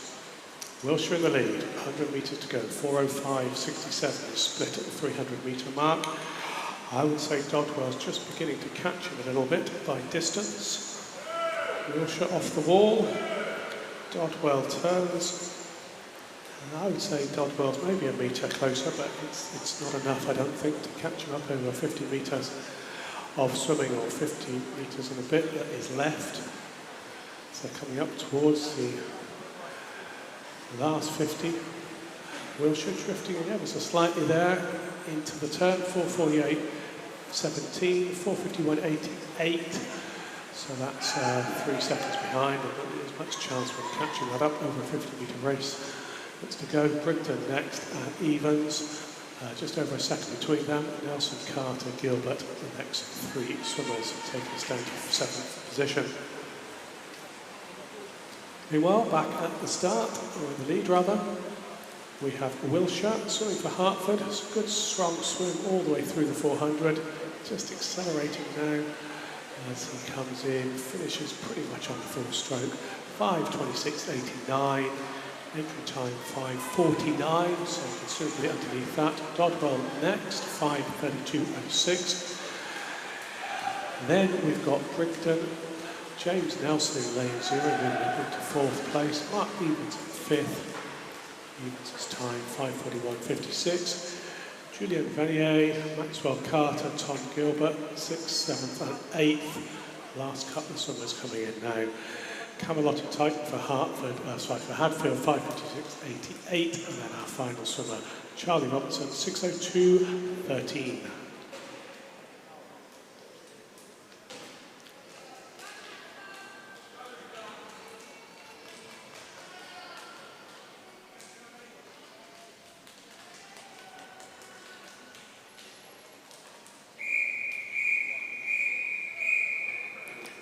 Wilshire in the lead, 100 metres to go, 4:05.67, split at the 300 metre mark. I would say Dodwell's just beginning to catch him a little bit by distance. Wilshire off the wall, Dodwell turns. I would say Dodwell's maybe a metre closer, but it's not enough, I don't think, to catch him up over 50 metres of swimming, or 50 metres and a bit that is left. So coming up towards the last 50. Wilshire drifting ever so slightly there into the turn, 4:48.17, 4:51.88. So that's 3 seconds behind, and there's much chance of catching that up over a 50 metre race. That's to go. Brigden next, Evans, just over a second between them. Nelson, Carter, Gilbert, the next 3 swimmers taking us down to 7th position. Meanwhile, back at the start, or in the lead rather, we have Wilshire swimming for Hertford. It's a good strong swim all the way through the 400, just accelerating now as he comes in, finishes pretty much on the full stroke, 5:26.89. Entry time 5:49, so considerably underneath that. Dodwell next, 5:32.06. Then we've got Brigden, James Nelson in lane 0, moving into 4th place. Mark Evans in 5th. Evans' time 5:41.56. Julian Vanier, Maxwell Carter, Tom Gilbert, 6th, 7th and 8th. Last couple of swimmers coming in now. Camalotti Titan for Hadfield, 5:56.88, and then our final swimmer, Charlie Robinson, 6:02.13.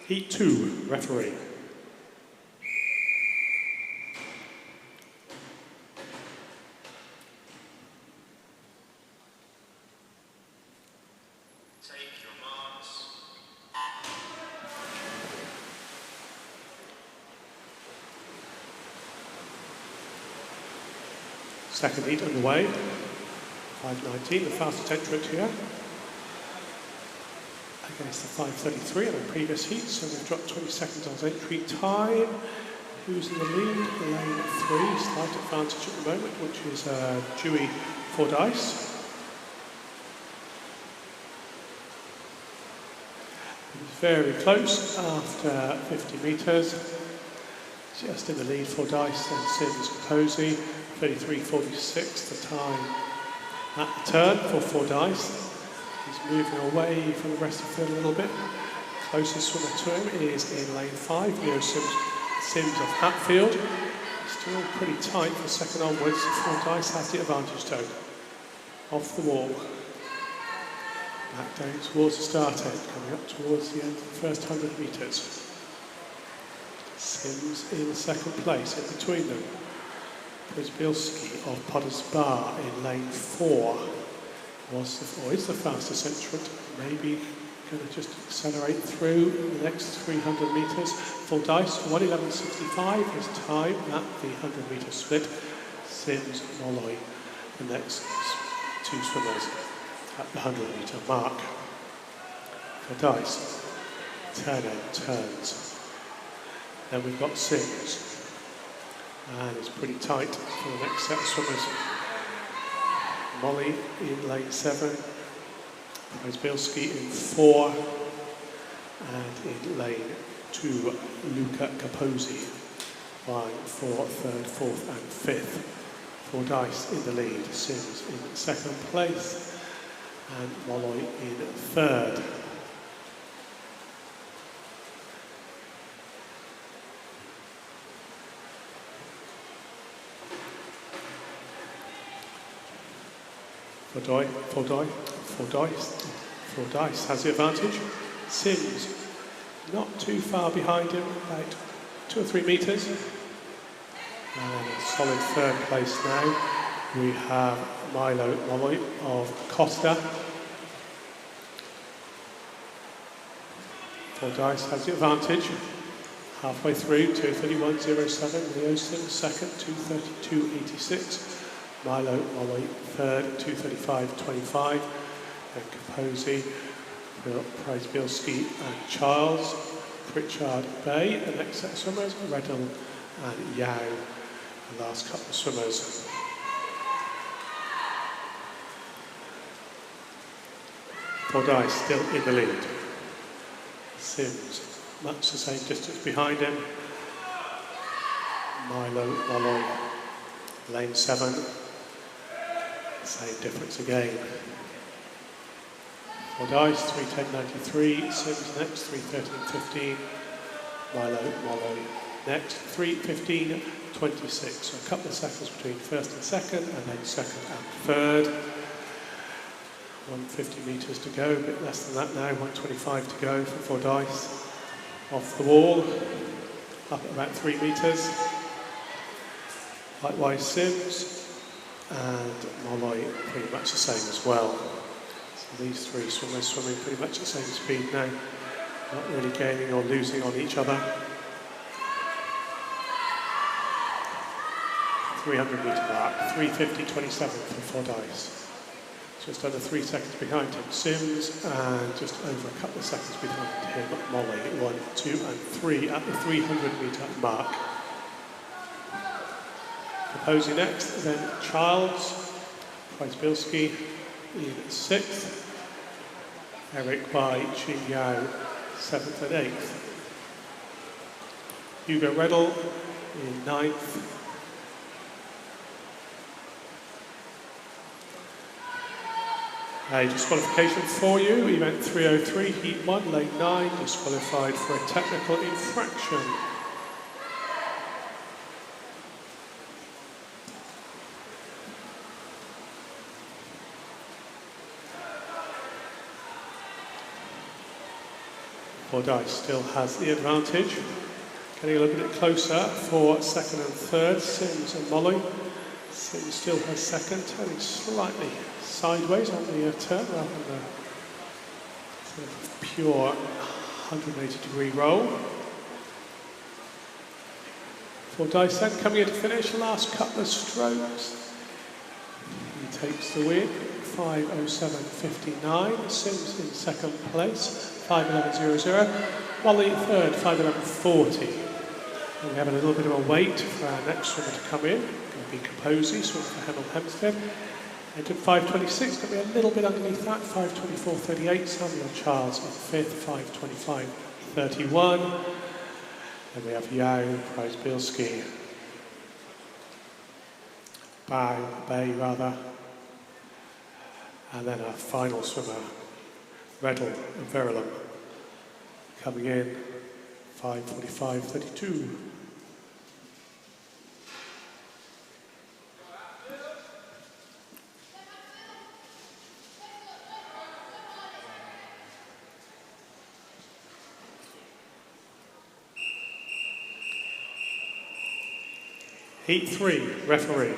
Heat 2, referee. Second heat underway. 5:19, the fastest entrant here, against the 5:33 in the previous heat, so we've dropped 20 seconds on entry time. Who's in the lead? Lane 3, slight advantage at the moment, which is Dewey Fordyce. Very close after 50 metres. Just in the lead, Fordyce, then Sims Posey, 33.46 the time at the turn for Fordyce. He's moving away from the rest of the field a little bit. Closest swimmer to him is in lane 5, Leo Sims of Hatfield. Still pretty tight for second onwards. Fordyce has the advantage though. Off the wall. Back down towards the start end, coming up towards the end of the first 100 metres. Sims in second place, in between them. Przybylski of Potters Bar in lane 4 is the fastest entrant. Maybe going to just accelerate through the next 300 metres. Fordyce, 1:11.65 his time at the 100 metre split. Sims Molloy, the next two swimmers at the 100 metre mark. Fordyce, turns. Then we've got Sims, and it's pretty tight for the next set of swimmers. Molly in lane 7, Przybylski in 4, and in lane 2, Luca Capozzi, vying for 3rd, 4th and 5th. Fordyce in the lead, Sims in 2nd place, and Molloy in 3rd. Fordyce has the advantage. Sims not too far behind him, about 2 or 3 metres. And a solid 3rd place now. We have Milo Molloy of Costa. Fordyce has the advantage. Halfway through, 2:31.07. Leo Sims 2nd, 2:32.86. Milo Molloy 3rd, 2:35.25. And Capozzi, Przybylski and Charles. Pritchard Bay, the next set of swimmers. Reddell and Yao, the last couple of swimmers. Fordyce still in the lead. Sims, much the same distance behind him. Milo Molloy, lane 7. Same difference again. Fordyce, 3:10.93. Sims next, 3:13.15. Milo Molloy next, 3:15.26. So a couple of seconds between 1st and 2nd, and then 2nd and 3rd. 150 metres to go, a bit less than that now, 125 to go for Fordyce. Off the wall, up at about 3 metres. Likewise Sims, and Molloy pretty much the same as well. So these 3 swimmers swimming pretty much the same speed now, not really gaining or losing on each other. 300 metre mark, 3:50.27 for Fordyce. Just under 3 seconds behind him, Sims, and just over a couple of seconds behind him, Molly, 1, 2 and 3 at the 300 metre mark. Capozzi next, then Charles, Przybylski in 6th, Eric by Chin Yao 7th and 8th. Hugo Reddell in 9th. A disqualification for you, event 303, heat 1, lane 9, disqualified for a technical infraction. Fordyce still has the advantage. Getting a little bit closer for 2nd and 3rd, Sims and Molly. Sims still has 2nd, turning slightly sideways on the turn rather than a sort of pure 180-degree roll. Fordyce then coming in to finish, last couple of strokes. He takes the win. 5:07.59. Sims in second place, 5:11.00. Wally third, 5:11.40. And we have a little bit of a wait for our next swimmer to come in. Going to be Kaposi, swimming for Hemel Hempstead. Entered 5:26, going to be a little bit underneath that, 5:24.38. Samuel Charles in fifth, 5:25.31. Then we have Yao Price-Bilski. Bay rather. And then our final swimmer, Redall and Verulam, coming in 5:45.32. Heat 3, referee.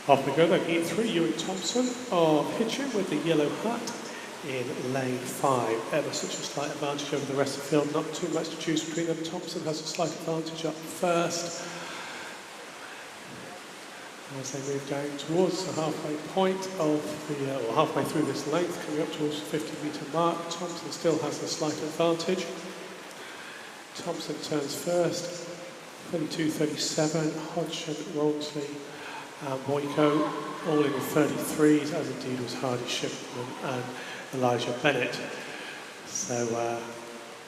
Off we go then, Heat 3, Ewan Thompson of Hitchin with the yellow hat in lane 5. Ever such a slight advantage over the rest of the field, not too much to choose between them. Thompson has a slight advantage up first as they move down towards the halfway point of the, or halfway through this length, coming up towards the 50-metre mark. Thompson still has a slight advantage. Thompson turns first, 32.37, Hodgson, Rawnsley and Boyko, all in the 33s, as indeed was Hardy Shipman and Elijah Bennett. So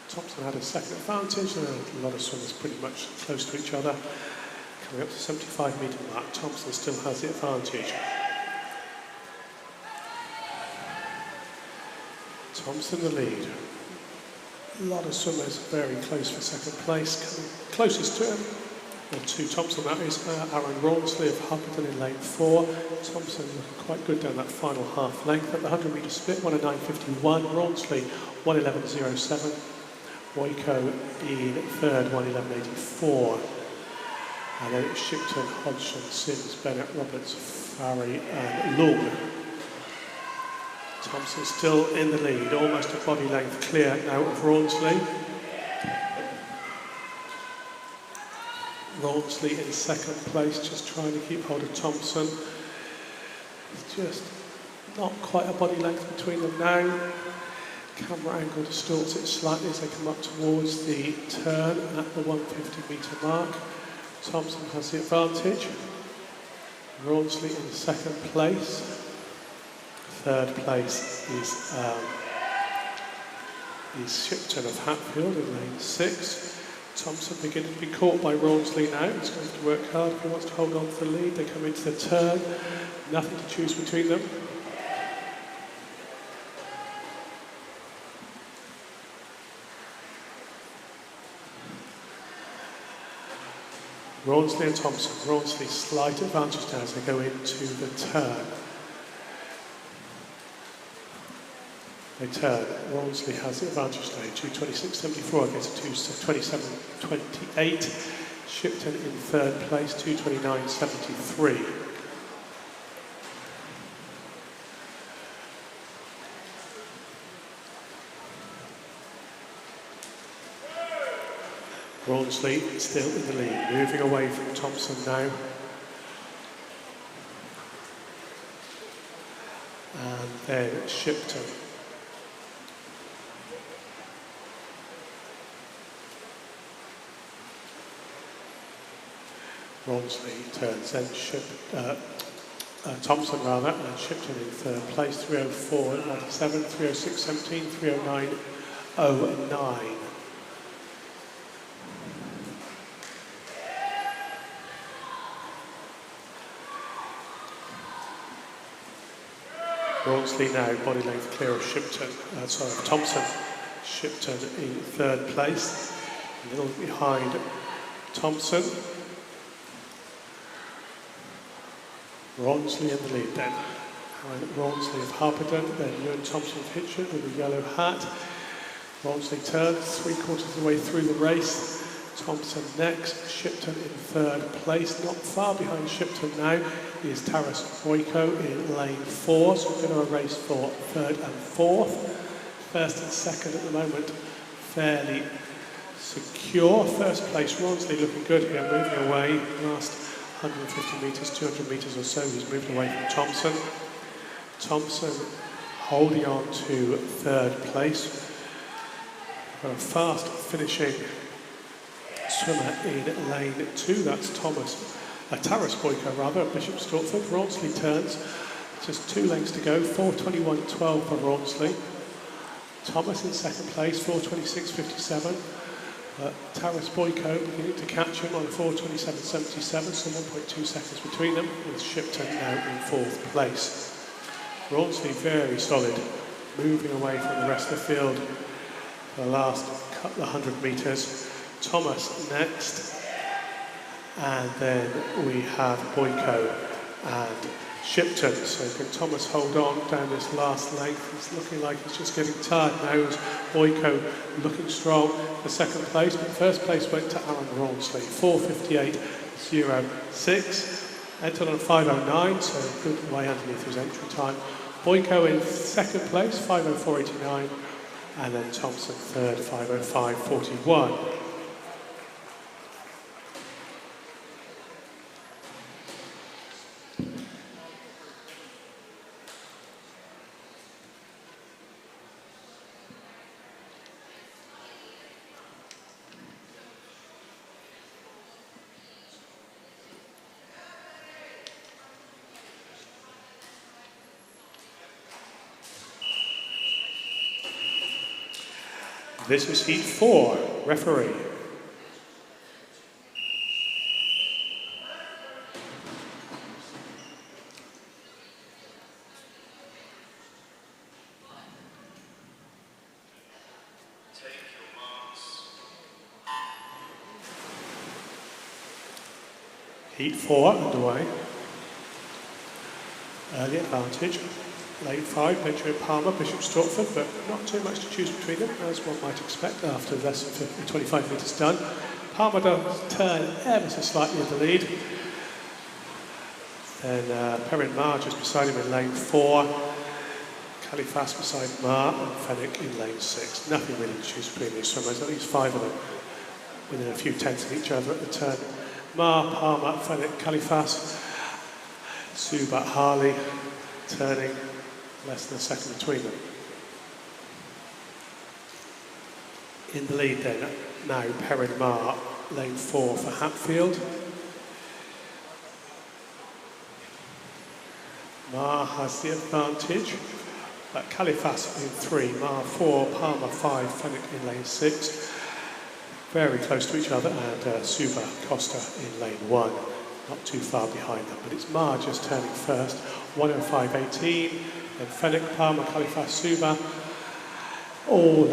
Thompson had a second advantage, and a lot of swimmers pretty much close to each other. Coming up to 75-metre mark, Thompson still has the advantage. Thompson the lead. A lot of swimmers very close for second place. Coming closest to him, to Thompson, that is Aaron Rawnsley of Hubbardton in lane 4. Thompson looking quite good down that final half length. At the 100-metre split, 1:09.51. Rawnsley, 1:11.07. Boyko in third, 1:11.84. And then it's Shipton, Hodgson, Sims, Bennett, Roberts, Farry and Long. Thompson still in the lead, almost a body length clear now of Rawnsley. Rawnsley in second place, just trying to keep hold of Thompson. Just not quite a body length between them now. Camera angle distorts it slightly as they come up towards the turn at the 150-metre mark. Thompson has the advantage. Rawnsley in second place. Third place is Shipton of Hatfield in lane 6. Thompson beginning to be caught by Rawnsley now. He's going to work hard if he wants to hold on to the lead. They come into the turn. Nothing to choose between them. Rawnsley and Thompson. Rawnsley slight advantage now as they go into the turn. They turn. Rawnsley has the advantage now. 2:26.74 against 2:27.28. Shipton in third place, 2:29.73. Rawnsley still in the lead, moving away from Thompson now. And then Shipton. Rawnsley turns, then Thompson rather, and Shipton in third place, 3:04.17, 3:06.17, 3:09.09. Rawnsley now, body length clear of Thompson. Shipton in third place, a little behind Thompson. Rawnsley in the lead then. Rawnsley of Harpenden, then Ewan Thompson of Hitchin with a yellow hat. Rawnsley turns 3/4 of the way through the race, Thompson next, Shipton in third place. Not far behind Shipton now is Taras Boyko in lane 4, so we're going to race for third and fourth. First and second at the moment, fairly secure. First place, Ronsley looking good here, moving away. Last 150 metres, 200 metres or so, he's moved away from Thompson. Thompson holding on to third place. A fast finishing swimmer in lane 2, that's Taras Boyko rather, Bishop Stortford. Ronsley turns, just 2 lengths to go, 4:21.12 for Ronsley. Thomas in second place, 4:26.57. Taras Boyko beginning to catch him on 4:27.77, so 1.2 seconds between them, with Shipton now in fourth place. Ronsley very solid, moving away from the rest of the field for the last couple of 100 metres. Thomas next, and then we have Boyko and Shipton. So can Thomas hold on down this last length? It's looking like he's just getting tired now, as Boyko looking strong for second place, but first place went to Alan Ronsley, 4:58.06. Entered on 5:09, so good way underneath his entry time. Boyko in second place, 5:04.89, and then Thompson third, 5:05.41. This is heat 4, referee. Heat 4 underway. Early advantage. Lane 5, Benjamin Palmer, Bishop Stortford, but not too much to choose between them, as one might expect after less than 25 metres done. Palmer does turn ever so slightly in the lead. Then Perrin Marr just beside him in lane 4. Califas beside Marr, and Fenwick in lane 6. Nothing really to choose between these swimmers, at least 5 of them within a few tenths of each other at the turn. Marr, Palmer, Fenwick, Califas, Subat, Harley, turning. Less than a second between them. In the lead then, now Perrin Marr, lane 4 for Hatfield. Marr has the advantage, but Califas in 3, Marr 4, Palmer 5, Fenwick in lane 6. Very close to each other, and Suba Costa in lane 1. Not too far behind them, but it's Marr just turning first, 1:05.18. Then Fenwick, Palmer, Califas, Suba, all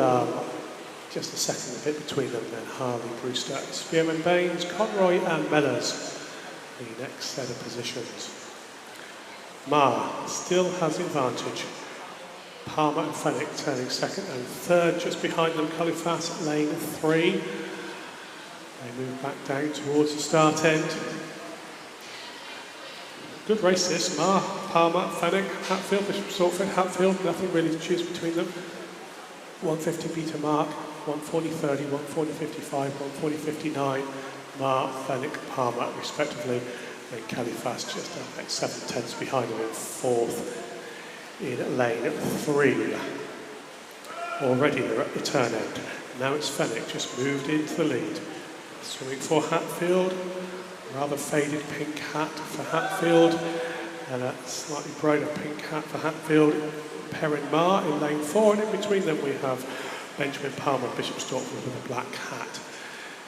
just a second a bit between them. Then Harley, Brewster, Spearman, Baines, Conroy and Mellors, the next set of positions. Marr still has the advantage. Palmer and Fenwick turning second and third, just behind them Califas, lane 3. They move back down towards the start end. Good race this, Marr, Palmer, Fenwick, Hatfield, Bishop Stortford, Hatfield, nothing really to choose between them. 150 metre mark, 140.30, 140.55, 140.59, Marr, Fenwick, Palmer respectively, and Califas just about 7 tenths behind them in fourth in lane 3. Already they're at the turn end. Now it's Fenwick just moved into the lead. Swimming for Hatfield. Rather faded pink hat for Hatfield, and a slightly brighter pink hat for Hatfield. Perrin Marr in lane 4, and in between them we have Benjamin Palmer, Bishop Stortford with a black hat.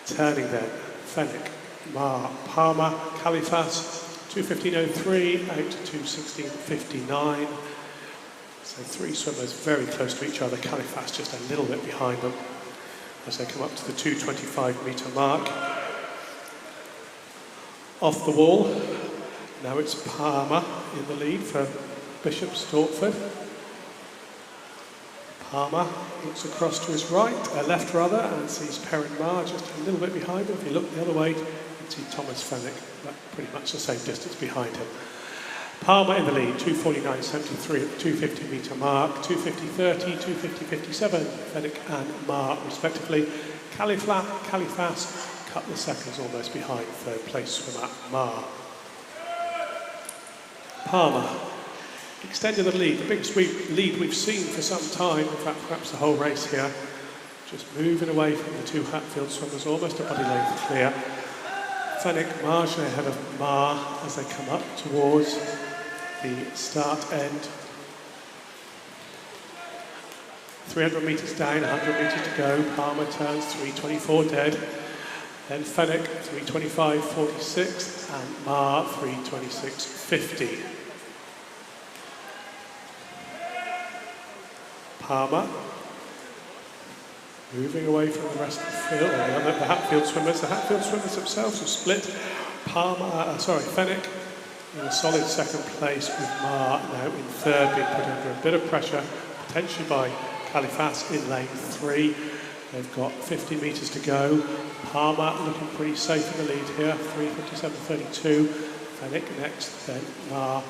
Turning then, Fenwick, Marr, Palmer, Califas, 2:15.03 out to 2:16.59. So 3 swimmers very close to each other. Califas just a little bit behind them as they come up to the 2:25 metre mark. Off the wall, now it's Palmer in the lead for Bishop Stortford. Palmer looks across to his right, left rather, and sees Perrin Marr just a little bit behind him. If you look the other way, you can see Thomas Fenwick, pretty much the same distance behind him. Palmer in the lead, 2:49.73 at the 250 metre mark, 2:50.30, 2:50.57, Fenwick and Marr respectively. Califas, a couple of seconds almost behind third place swimmer Marr. Palmer extended the lead, the biggest lead we've seen for some time, in fact perhaps the whole race here. Just moving away from the two Hatfield swimmers, almost a body length clear. Fenwick marginally ahead of Marr as they come up towards the start end. 300 metres down, 100 metres to go. Palmer turns 3:24 dead. Then Fenwick 3:25.46 and Marr 3:26.50. Palmer moving away from the rest of the field, the Hatfield swimmers. The Hatfield swimmers themselves have split. Fenwick in a solid second place with Marr now in third, being put under a bit of pressure, potentially by Califas in lane 3. They've got 50 metres to go. Palmer looking pretty safe in the lead here, 3:57.32. Fenwick next, then Marr,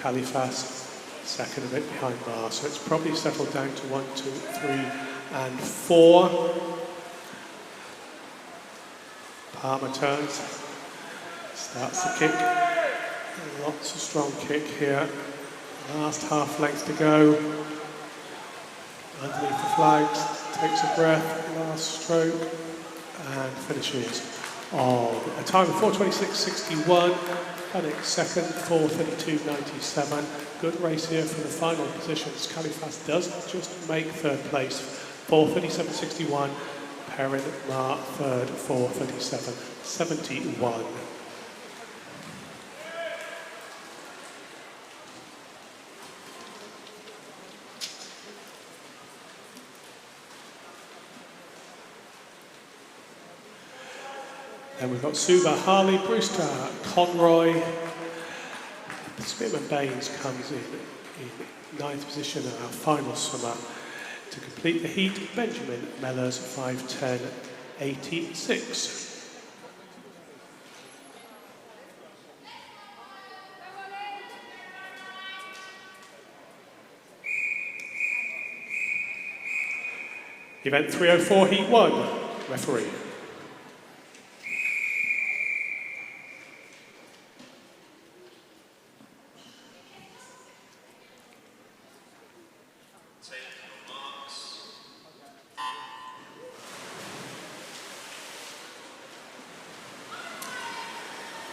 Califas second, a bit behind Marr. So it's probably settled down to 1, 2, 3 and 4. Palmer turns, starts the kick. Lots of strong kick here. Last half length to go. Underneath the flags, takes a breath, last stroke, and finishes on a time of 4:26.61. Fenwick second, 4:32.97. Good race here for the final positions. Califas does just make third place, 4:37.61. Perrin Marr third, 4:37.71. Then we've got Suba, Harley, Brewster, Conroy. Spearman Baines comes in 9th position, our final swimmer. To complete the heat, Benjamin Mellors, 5:10.86. Event 304, Heat 1, referee.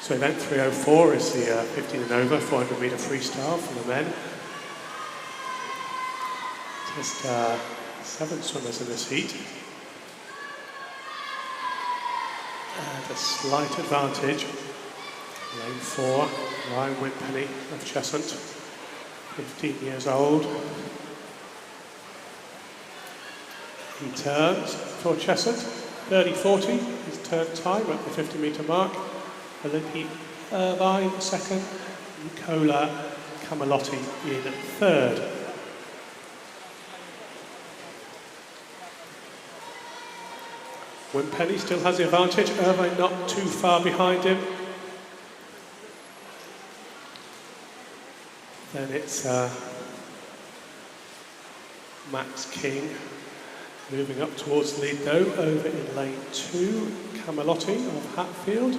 So event 304 is the 15 and over 400 metre freestyle for the men. Just 7 swimmers in this heat. And a slight advantage. Lane 4, Ryan Winpenny of Cheshunt, 15 years old. He turns for Cheshunt, 30:40, his turn time at the 50 metre mark. Olympi Irvine second, Nicola Camalotti in third. Winpenny still has the advantage, Irvine not too far behind him. Then it's Max King moving up towards the lead though, over in lane 2, Camalotti of Hatfield.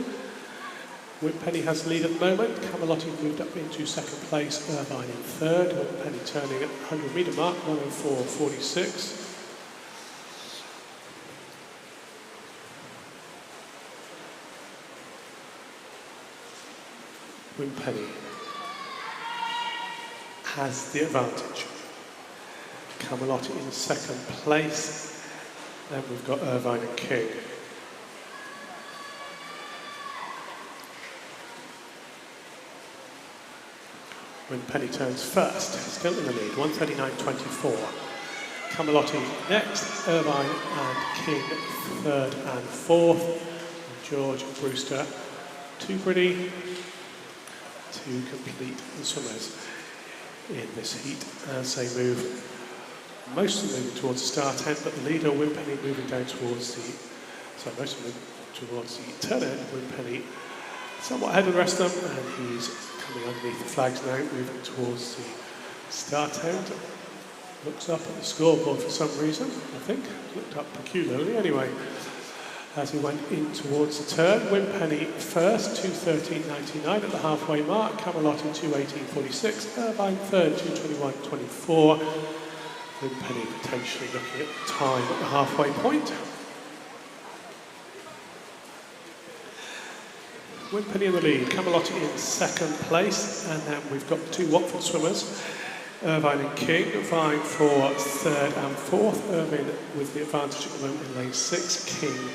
Winpenny has the lead at the moment. Camalotti moved up into second place, Irvine in third. Winpenny turning at the 100 metre mark, 1:04.46. Winpenny has the advantage. Camalotti in second place. Then we've got Irvine and King. Winpenny turns first, still in the lead, 1:39.24. Camalotti next, Irvine and King third and fourth. And George Brewster, too pretty to complete the swimmers in this heat as they move Most of them moving towards the start end, but the leader, Wimpenny, moving down towards the, most of them moving towards the turn end. Wimpenny somewhat ahead of the rest of them, and he's coming underneath the flags now, moving towards the start end. Looks up at the scoreboard for some reason, I think. Looked up peculiarly anyway. As he went in towards the turn, Wimpenny first, 2:13.99 at the halfway mark. Camelotti 2:18.46. Irvine third, 2:21.24. Wimpenny potentially looking at time at the halfway point. Wimpenny in the lead, Camelotti in second place, and then we've got the two Watford swimmers, Irvine and King, vying for third and fourth. Irvine with the advantage at the moment in lane 6, King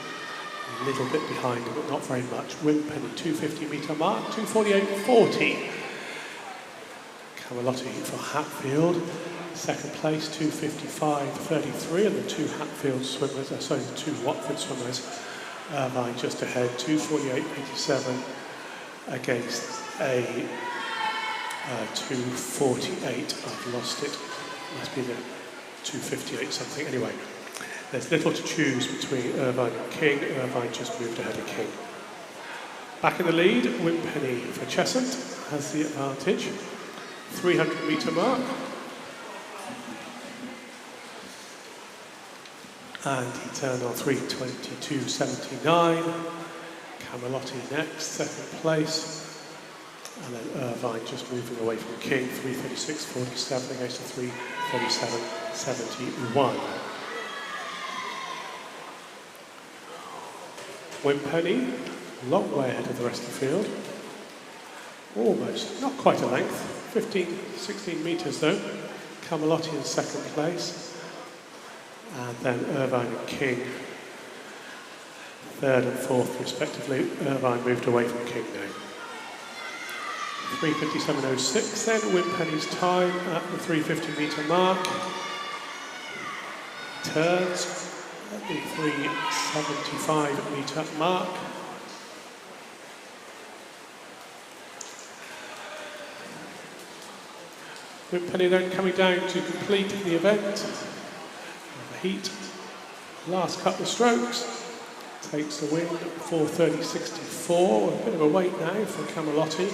a little bit behind him, but not very much. Wimpenny 250 metre mark, 2:48.40. Camelotti for Hatfield, second place, 2:55.33, and the two Hatfield swimmers, the two Watford swimmers, Irvine just ahead, 2:48.87 against a 2:48. I've lost it. Must be the 2:58 something. Anyway, there's little to choose between Irvine and King. Irvine just moved ahead of King. Back in the lead, Wimpenny for Cheshunt has the advantage. 300 metre mark. And he turned on 3:22.79. Camelotti next, second place. And then Irvine just moving away from King, 3:36.47 against a 3:37.71. Wimpenny, long way ahead of the rest of the field. Almost, not quite a length, 16 metres though. Camelotti in second place. And then Irvine and King, third and fourth respectively. Irvine moved away from King now. 3:57.06 then, Wimpenny's time at the 350 metre mark. Turns at the 375 metre mark. Wimpenny then coming down to complete the event. The heat, last couple of strokes, takes the win, 4:30.64. A bit of a wait now for Camelotti.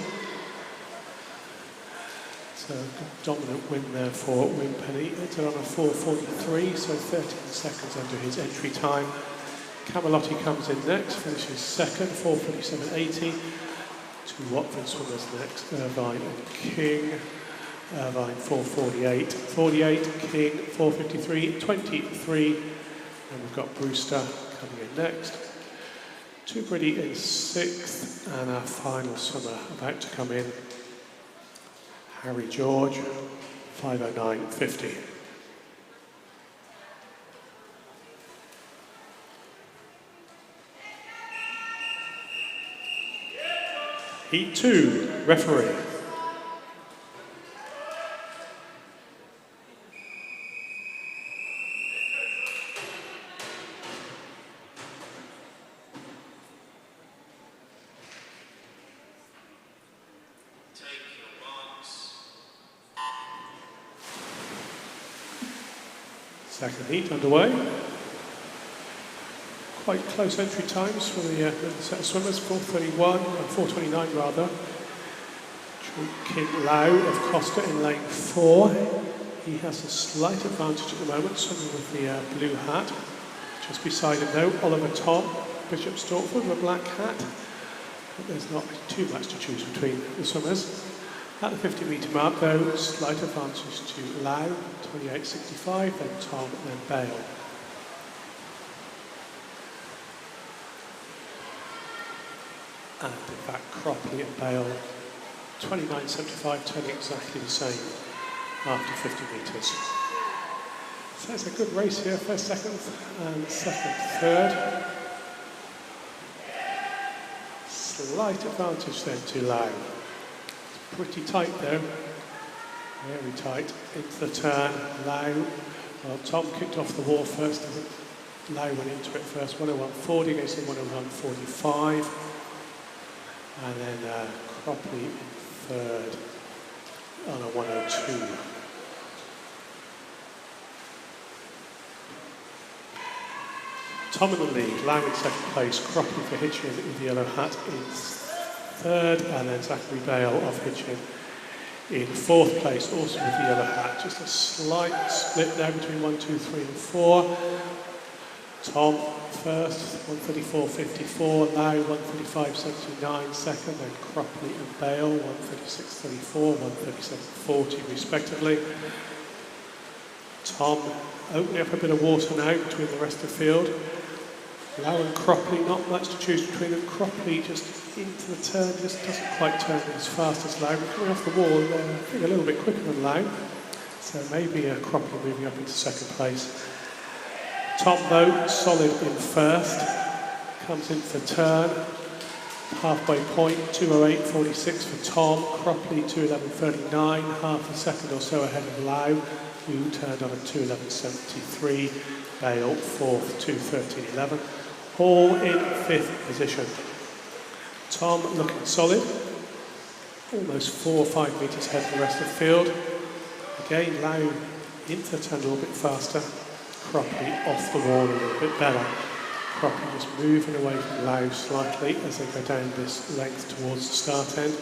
So a dominant win there for Wimpenny. Entered on a 4:43, so 13 seconds under his entry time. Camelotti comes in next, finishes second, 4:47.80. Two Watford swimmers next, Irvine and King. Irvine 4:48.48, King 4:53.23. And we've got Brewster coming in next. Tubridy in sixth, and our final swimmer about to come in, Harry George, 5:09.50. Heat 2, referee. Second heat underway. Quite close entry times for the set of swimmers, 4:31 and 4:29 rather. King Lau of Costa in lane 4. He has a slight advantage at the moment, swimming with the blue hat. Just beside him though, Oliver Tom, Bishop Stortford with a black hat. But there's not too much to choose between the swimmers. At the 50 metre mark though, slight advantage to Lau, 28.65, then Tom, then Bale. And in fact, Cropley and Bale, 29.75, turning exactly the same after 50 metres. So it's a good race here, first, second, and second, third. Slight advantage then to Lau. Pretty tight though, very tight, into the turn, Lau, well Tom kicked off the wall first, Lau went into it first, 1:01.40 against the 1:01.45, and then Cropley in third on a 1:02. Tom in the lead, Lau in second place, Cropley for Hitchin with the yellow hat in third, and then Zachary Bale of Hitchin in fourth place, also with the yellow hat. Just a slight split there between 1, 2, 3 and 4. Tom first, 134.54, Lau 135.79 second, then Cropley and Bale 136.34, 137.40 respectively. Tom opening up a bit of water now between the rest of the field. Lau and Cropley, not much to choose between them. Cropley just into the turn, just doesn't quite turn as fast as Lau. But coming off the wall, I think a little bit quicker than Lau. So maybe Cropley moving up into second place. Tom though, solid in first. Comes in for turn. Halfway point, 2:08.46 for Tom. Cropley 2:11.39, half a second or so ahead of Lau, who turned on at 2:11.73. Bale fourth, 2:13.11. Hall in fifth position. Tom looking solid, almost 4 or 5 metres ahead of the rest of the field. Again, Lau into the turn a little bit faster. Cropley off the wall a little bit better. Cropley just moving away from Lau slightly as they go down this length towards the start end.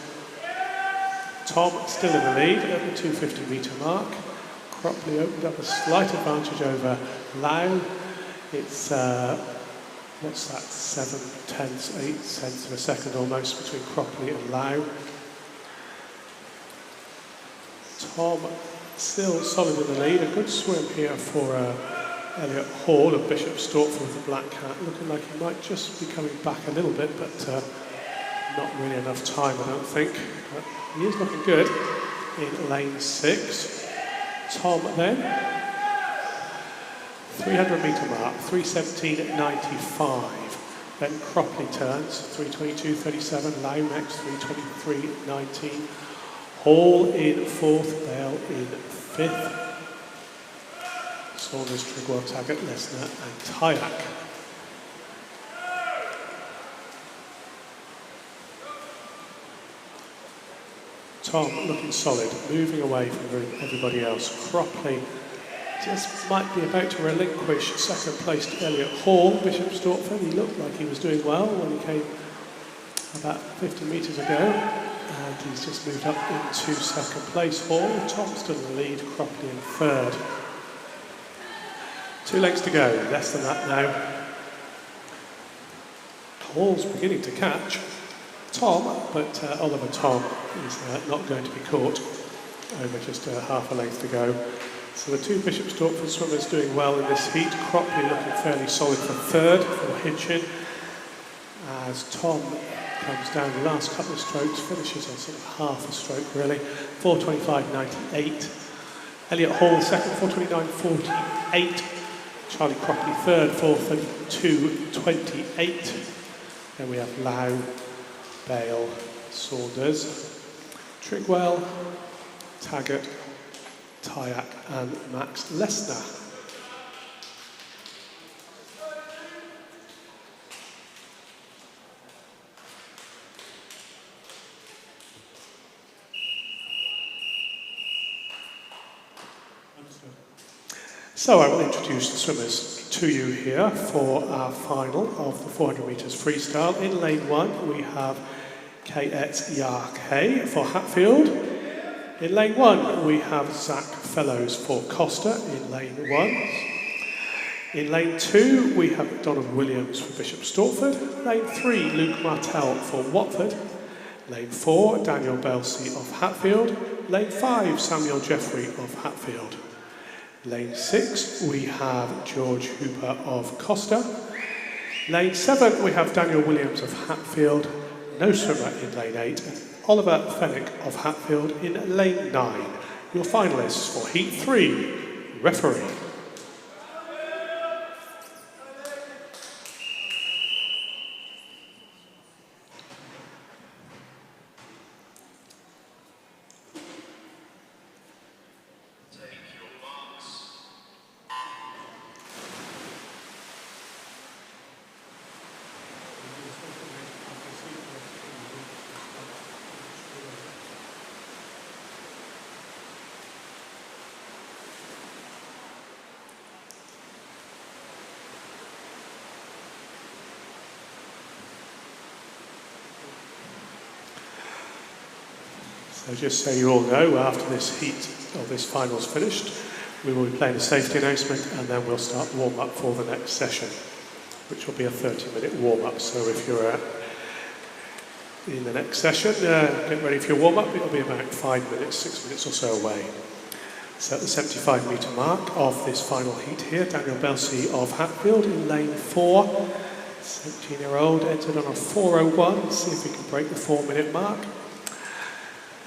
Tom still in the lead at the 250 metre mark. Cropley opened up a slight advantage over Lau. It's, what's that, 7 tenths, 8 tenths of a second almost between Cropley and Lau. Tom still solid in the lead. A good swim here for Elliot Hall of Bishop Stortford with the black hat, looking like he might just be coming back a little bit, but not really enough time, I don't think. But he is looking good in lane 6. Tom then, 300 metre mark, 3:17.95. Then Cropley turns, 3:22.37. Lau next, 3:23.19. Hall in fourth, Bale in fifth. Saunders, Trigwell, Taggart, Lesnar and Tyack. Tom looking solid, moving away from everybody else. Cropley just might be about to relinquish second place to Elliot Hall. Bishop Stortford, he looked like he was doing well when he came about 50 metres ago. And he's just moved up into second place. Hall, Tom still in the lead, Cropley in third. 2 lengths to go, less than that now. Hall's beginning to catch Tom, but Oliver Tom is not going to be caught over just half a length to go. So the 2 Bishop Stortford swimmers doing well in this heat. Cropley looking fairly solid for third for Hitchin, as Tom comes down the last couple of strokes, finishes on sort of half a stroke really, 4:25.98. Elliot Hall second, 4:29.48. Charlie Cropley third, 4:32.28. Then we have Lau, Bale, Saunders, Trigwell, Taggart, Tyack and Max Lesnar. So I will introduce the swimmers to you here for our final of the 400 metres freestyle. In lane 1 we have K.S. Yarkay for Hatfield. In lane 1 we have Zach Fellows for Costa in lane 1. In lane 2 we have Donald Williams for Bishop Stortford. Lane 3 Luke Martell for Watford. Lane 4 Daniel Belsey of Hatfield. Lane 5 Samuel Jeffrey of Hatfield. Lane 6, we have George Hooper of Costa. Lane 7, we have Daniel Williams of Hatfield. No swimmer in lane 8. And Oliver Fenwick of Hatfield in lane 9. Your finalists for Heat 3, referee. So just so you all know, after this heat, or this final's finished, we will be playing a safety announcement and then we'll start the warm-up for the next session, which will be a 30-minute warm-up. So if you're in the next session, get ready for your warm-up. It'll be about 5 minutes, 6 minutes or so away. So at the 75-metre mark of this final heat here, Daniel Belsey of Hatfield in lane 4. 17-year-old entered on a 4:01. See if he can break the 4-minute mark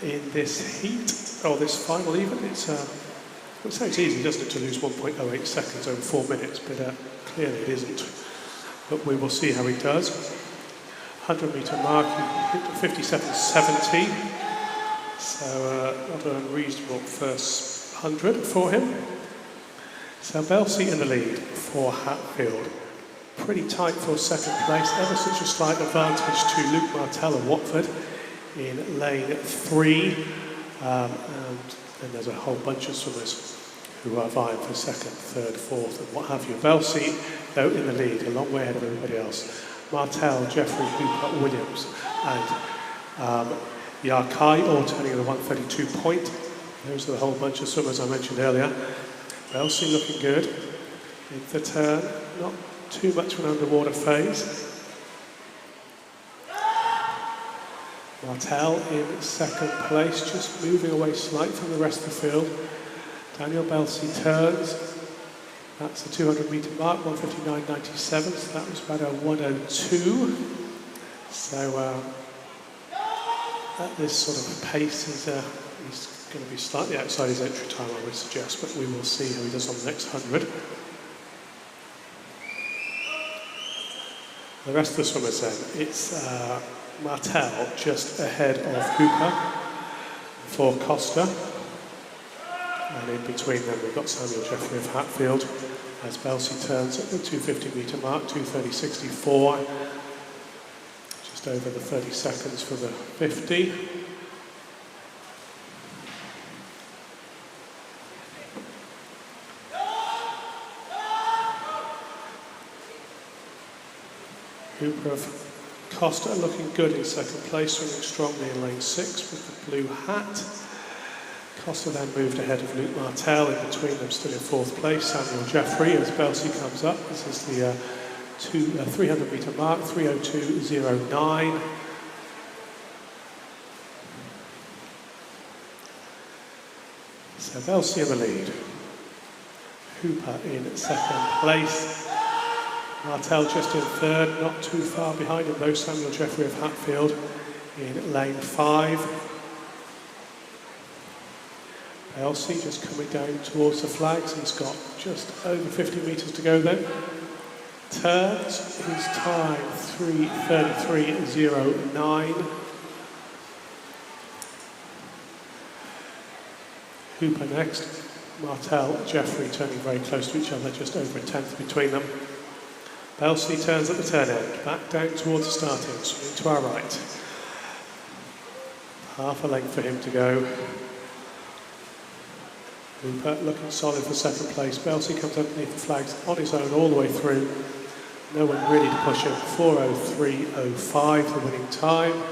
in this heat, or this final even. It sounds easy, doesn't it, to lose 1.08 seconds over 4 minutes, but clearly it isn't. But we will see how he does. 100-metre mark, he hit 57.70. So not an unreasonable first 100 for him. So Belsey in the lead for Hatfield. Pretty tight for second place, ever such a slight advantage to Luke Martell of Watford in lane 3. And then there's a whole bunch of swimmers who are vying for second, third, fourth, and what have you. Belsey, though, in the lead, a long way ahead of everybody else. Martell, Jeffrey, Hooper, Williams, and Yarkai all turning at a 132 point. Those are the whole bunch of swimmers I mentioned earlier. Belsey looking good. In the turn, not too much of an underwater phase. Martell in second place, just moving away slightly from the rest of the field. Daniel Belsey turns. That's the 200-metre mark, 159.97, so that was about a 102. So at this sort of pace, he's going to be slightly outside his entry time, I would suggest, but we will see how he does on the next 100. The rest of the swimmers then, it's Martell just ahead of Hooper for Costa. And in between them we've got Samuel Jeffrey of Hatfield as Belsey turns at the 250-metre mark, 2:30.64. Just over the 30 seconds for the 50. Hooper of Costa looking good in second place, swimming strongly in lane 6 with the blue hat. Costa then moved ahead of Luke Martell, in between them still in fourth place, Samuel Jeffrey as Belsey comes up. This is the 300-metre mark, 3:02.09. So Belsey in the lead. Hooper in second place. Martell just in third, not too far behind him though, Samuel Jeffrey of Hatfield in lane 5. Belsey just coming down towards the flags, he's got just over 50 metres to go then. Turns his time, 3:33.09. Hooper next, Martell, Jeffrey turning very close to each other, just over a tenth between them. Belsey turns at the turn end, back down towards the starting, swinging to our right. Half a length for him to go. Hooper looking solid for second place. Belsey comes underneath the flags on his own all the way through. No one really to push him. 4:03.05 the winning time.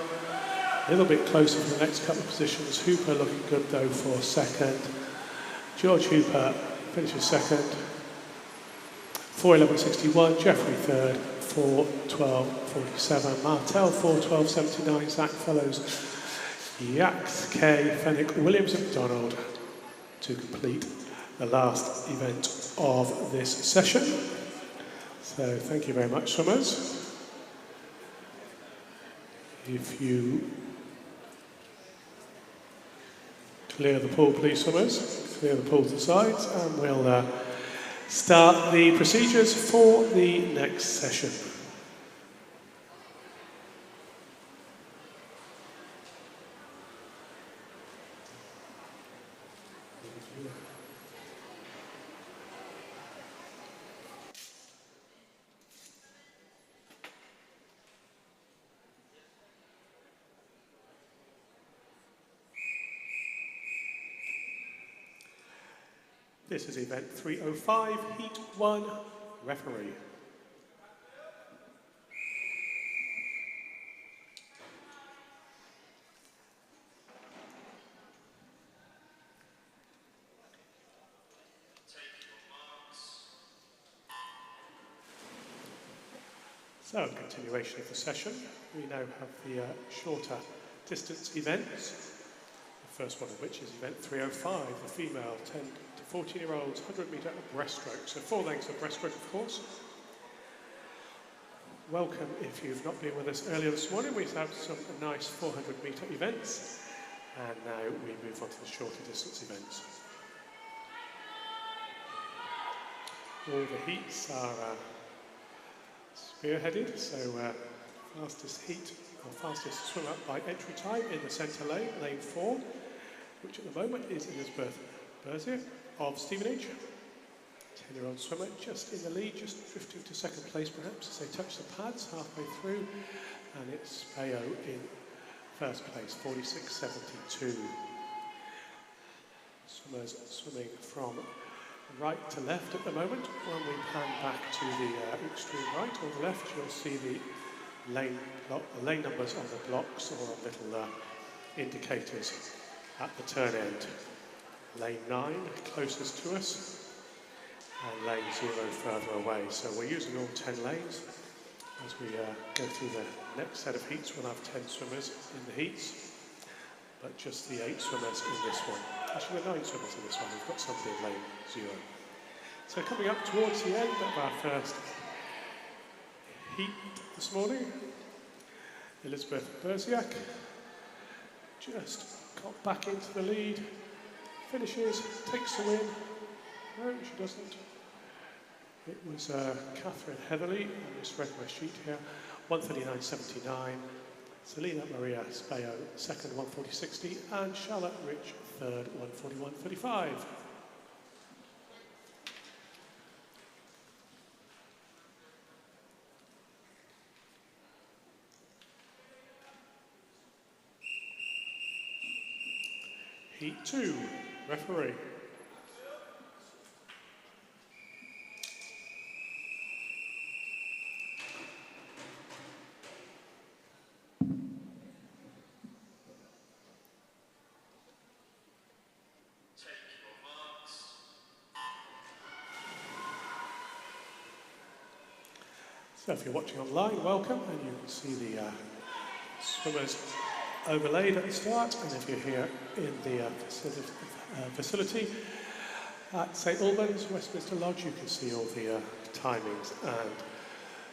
A little bit closer for the next couple of positions. Hooper looking good though for second. George Hooper finishes second. 4:11.61, Jeffrey third, 4:12.47, Martell 4:12.79, Zach Fellows, Yax, Kay, Fenwick, Williams and McDonald to complete the last event of this session. So thank you very much, swimmers. If you clear the pool, please, swimmers, clear the pool to the sides, and we'll start the procedures for the next session. This is event 305, heat 1, referee. So, a continuation of the session. We now have the shorter distance events. The first one of which is event 305, the female 10 to 14-year-olds 100-metre breaststroke. So 4 lengths of breaststroke, of course. Welcome if you've not been with us earlier this morning. We have some nice 400-metre events. And now we move on to the shorter distance events. All the heats are spearheaded, so fastest heat, or fastest swim up by entry time in the centre lane, lane 4, which at the moment is Elizabeth Berzier of Stevenage. 10-year-old swimmer just in the lead, just drifting to second place perhaps as they touch the pads halfway through, and it's Bayo in first place, 46.72. Swimmers swimming from right to left at the moment. When we pan back to the extreme right or the left, you'll see the lane numbers on the blocks or on little indicators at the turn end. Lane 9 closest to us, and lane 0 further away. So we're using all 10 lanes. As we go through the next set of heats, we'll have 10 swimmers in the heats, but just the 8 swimmers in this one. Actually, we're 9 swimmers in this one. We've got somebody in lane 0. So coming up towards the end of our first heat this morning, Elizabeth Berziak just got back into the lead, finishes, takes the win. No, she doesn't. It was Catherine Heatherly, I misread my sheet here, 139.79. Selena Maria Spayo, second, 140.60, and Charlotte Rich, third, 141.35. Heat 2, referee. So if you're watching online, welcome, and you can see the swimmers overlaid at the start, and if you're here in the facility at St Albans, Westminster Lodge, you can see all the timings and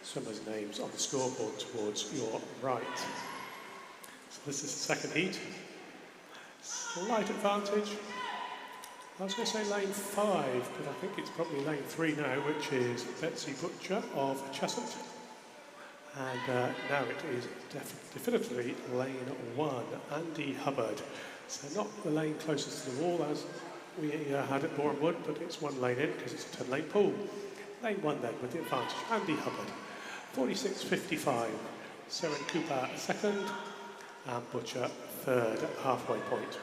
swimmers' names on the scoreboard towards your right. So this is the second heat. Slight advantage. I was going to say lane 5, but I think it's probably lane 3 now, which is Betsy Butcher of Cheshunt. And now it is definitively lane 1, Andy Hubbard. So not the lane closest to the wall as we had at Boreham Wood, but it's one lane in because it's a 10-lane pool. Lane 1 then with the advantage, Andy Hubbard, 46.55. Seren Cooper second, and Butcher third at halfway point.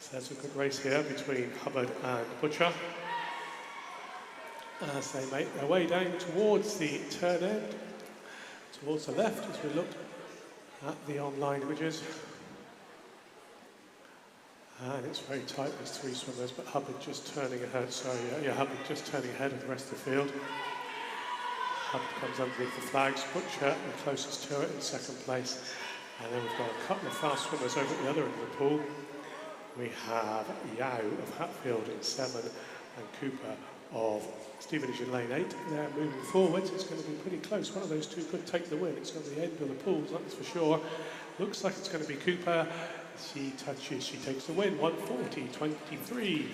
So there's a good race here between Hubbard and Butcher as they make their way down towards the turn end, towards the left as we look at the online images. And it's very tight, there's 3 swimmers, but Hubbard just turning ahead, Hubbard just turning ahead of the rest of the field. Hubbard comes underneath the flags, Butcher the closest to it in second place. And then we've got a couple of fast swimmers over at the other end of the pool. We have Yao of Hatfield in 7 and Cooper of Stevenage in lane 8. They're moving forwards. It's going to be pretty close. One of those two could take the win. It's on the end of the pools, that's for sure. Looks like it's going to be Cooper. She touches, she takes the win, 140.23.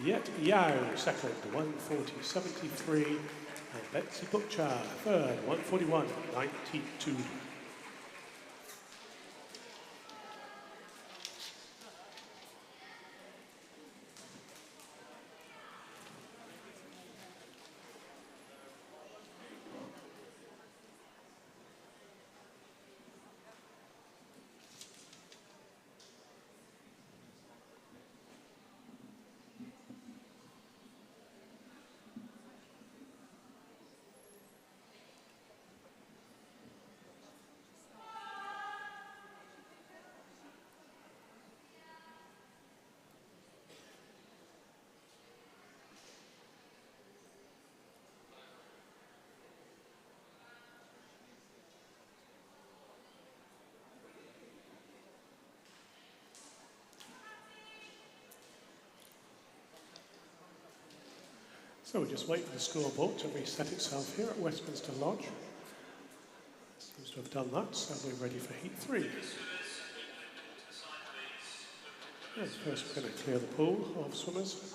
Yet Yao second, 140.73. And Betsy Butcher third, 141.92. So we'll just wait for the scoreboard to reset itself here at Westminster Lodge. Seems to have done that, so we're ready for heat 3. And first we're going to clear the pool of swimmers.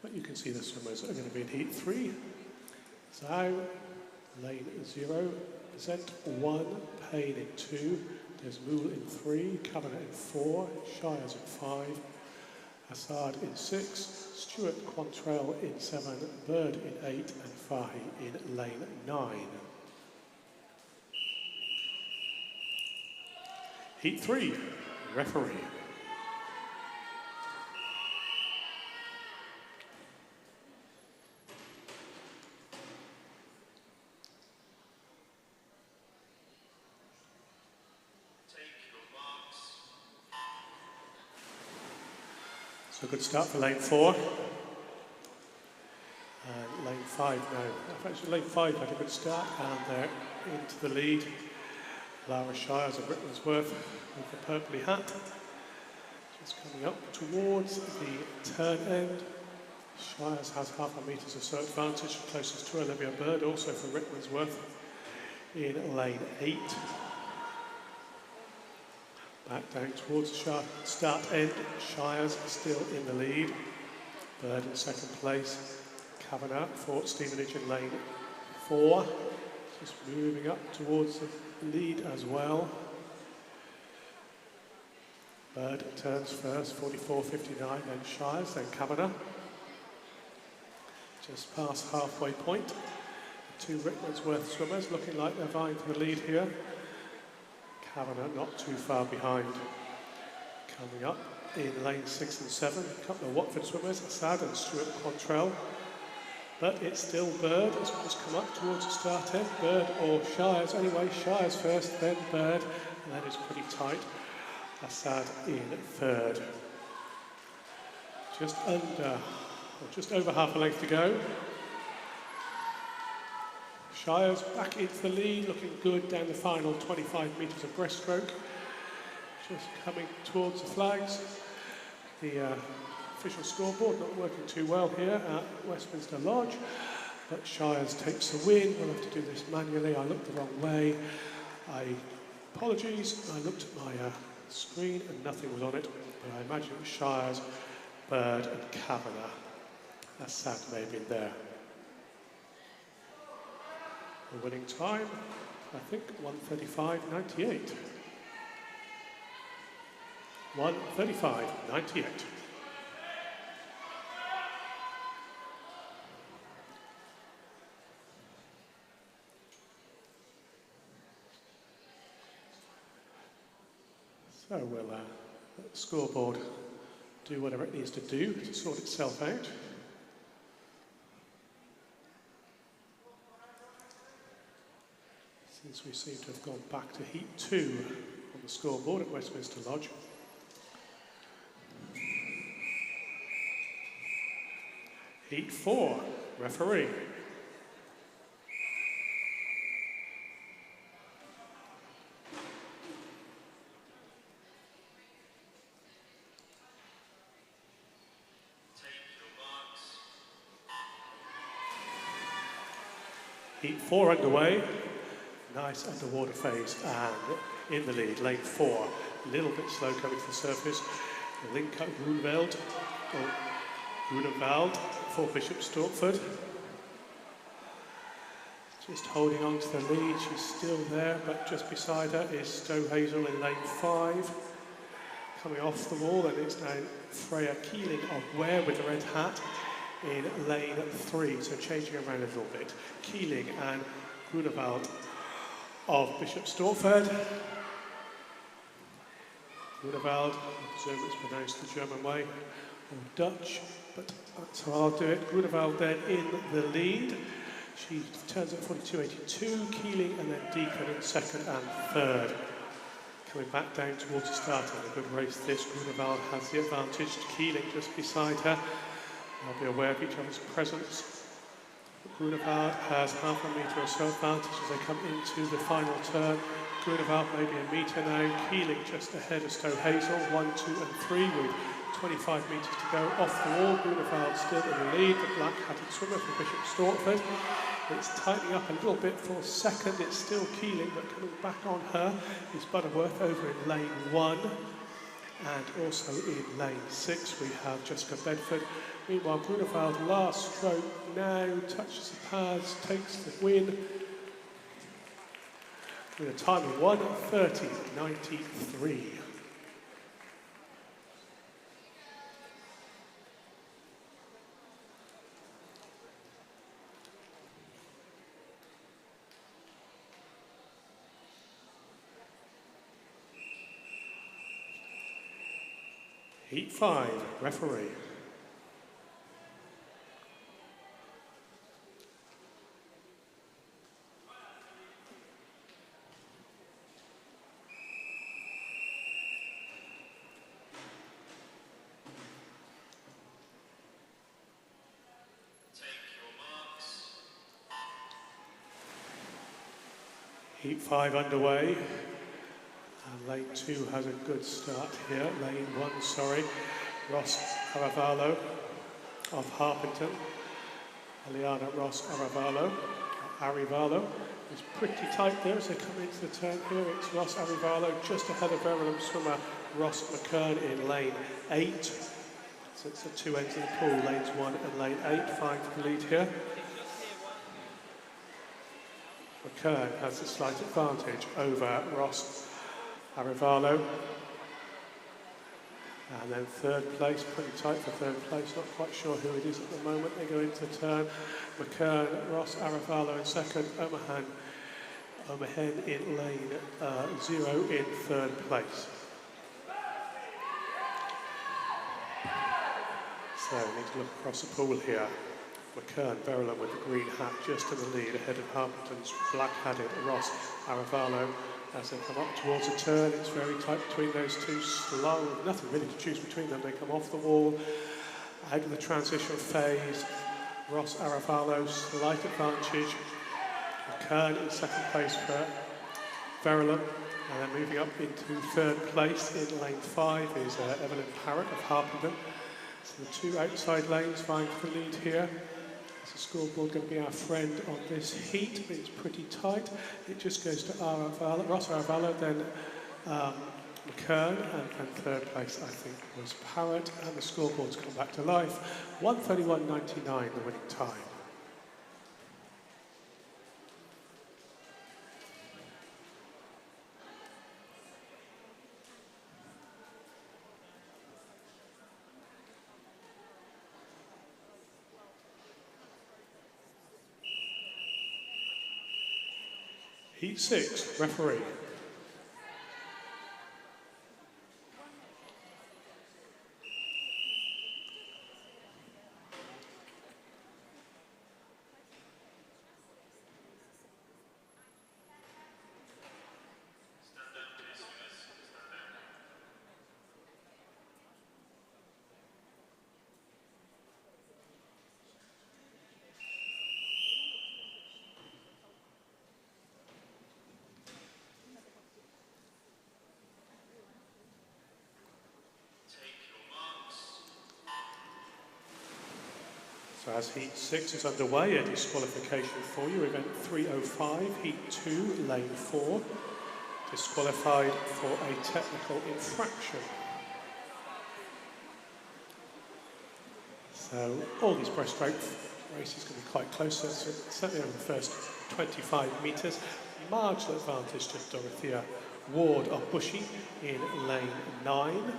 But you can see the swimmers that are going to be in heat 3. Zhao, lane 0, Zent 1, Payne in 2, there's Mool in 3, Kavanagh in 4, Shires in 5, Assad in 6, Stewart Quantrell in 7, Bird in 8, and Fahy in lane 9. Heat 3, referee. So a good start for lane 4. And lane 5 now. Actually, lane 5 had a good start, and they're into the lead. Lara Shires of Rickmansworth with the purpley hat. Just coming up towards the turn end. Shires has half a metres or so advantage, closest to Olivia Bird, also for Rickmansworth in lane 8. Back down towards the start end. Shires still in the lead. Bird in second place. Kavanagh for Stevenage in lane 4. Just moving up towards the lead as well. Bird turns first, 44.59, then Shires, then Kavanagh. Just past halfway point. Two Rickmansworth swimmers looking like they're vying for the lead here. Kavanagh not too far behind. Coming up in lane 6 and 7, a couple of Watford swimmers, Assad and Stewart Quantrell. But it's still Bird as we just come up towards the start end. Bird or Shires, anyway, Shires first, then Bird, and that is pretty tight. Assad in third. Just over half a length to go. Shires back into the lead, looking good down the final 25 metres of breaststroke. Just coming towards the flags. The official scoreboard not working too well here at Westminster Lodge, but Shires takes the win. We'll have to do this manually. I looked the wrong way. Apologies. I looked at my screen and nothing was on it, but I imagine it was Shires, Bird and Kavanagh. Assad may have been there. The winning time, I think, 1:35.98. 1:35.98. So we'll let the scoreboard do whatever it needs to do to sort itself out. Since we seem to have gone back to heat 2 on the scoreboard at Westminster Lodge. Heat 4, referee. Heat 4 underway. Nice underwater phase, and in the lead, lane 4, a little bit slow coming to the surface. Linka Grunewald for Bishop Stortford. Just holding on to the lead, she's still there, but just beside her is Stowe Hazel in lane 5. Coming off the wall, and it's now Freya Keeling of Ware with the red hat in lane 3, so changing around a little bit. Keeling and Grunewald of Bishop Stortford. Grunewald, I presume it's pronounced the German way, or Dutch, but that's how I'll do it. Grunewald then in the lead. She turns at 42.82, Keeling and then Deacon in second and third. Coming back down towards the start of a good race this, Grunewald has the advantage, Keeling just beside her. They'll be aware of each other's presence. Grunewald has half a metre or so advantage as they come into the final turn. Grunewald maybe a metre now. Keeling just ahead of Stowe Hazel, 1, 2 and 3 with 25 metres to go. Off the wall, Grunewald still in the lead. The black-hatted swimmer from Bishop Stortford. It's tightening up a little bit for second. It's still Keeling, but coming back on her is Butterworth over in lane 1. And also in lane 6 we have Jessica Bedford. Meanwhile, Grunewald, last stroke now, touches the pads, takes the win with a time of 1:30.93. Heat 5, referee. Heat 5 underway. And lane 2 has a good start here. Lane 1, Ross Aravallo of Harpington. Eliana Ross Arivalo is pretty tight there as they come into the turn here. It's Ross Arivalo just ahead of Verulam swimmer Ross McKern in lane 8. So it's the two ends of the pool, lanes 1 and lane 8, vying for the lead here. McKern has a slight advantage over Ross Arivalo. And then third place, pretty tight for third place, not quite sure who it is at the moment. They go into turn. McKern, Ross Arivalo in second, Omahen in lane 0 in third place. So we need to look across the pool here. McKern, Verulam with the green hat just in the lead ahead of Harpington's black-hatted Ross Arivalo. As they come up towards a turn, it's very tight between those two. Slow, nothing really to choose between them. They come off the wall, out of the transition phase. Ross Arivalo, slight advantage. McKern in second place for Verulam. And then moving up into third place in lane 5 is Evelyn Parrott of Harpington. So the two outside lanes vying for the lead here. The scoreboard going to be our friend on this heat. It's pretty tight. It just goes to Ross Arivalo, then McKern, and third place I think was Parrott, and the scoreboard's come back to life. 1:31.99 the winning time. Heat 6, referee. So as Heat 6 is underway, a disqualification for you, event 305, Heat 2, lane 4, disqualified for a technical infraction. So all these breaststroke races can be quite close, so certainly over the first 25 metres. Marginal advantage to Dorothea Ward of Bushy in lane 9,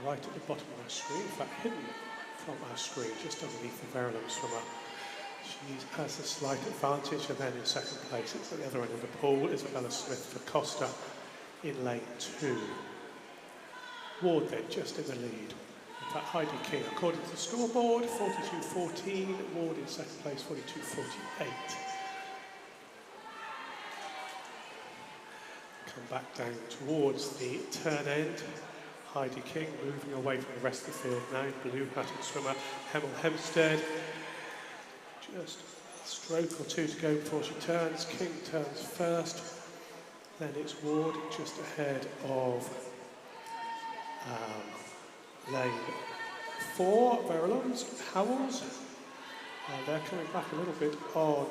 right at the bottom of our screen, in fact hidden from our screen, just underneath the Verulam swimmer. She has a slight advantage, and then in second place, it's at the other end of the pool, Isabella Smith for Costa in lane 2. Ward then just in the lead. In fact, Heidi King, according to the scoreboard, 42.14, Ward in second place, 42.48. Come back down towards the turn end. Heidi King moving away from the rest of the field now. Blue-hatted swimmer Hemel Hempstead. Just a stroke or two to go before she turns. King turns first. Then it's Ward just ahead of Lane 4, Verulam's, Howells. They're coming back a little bit on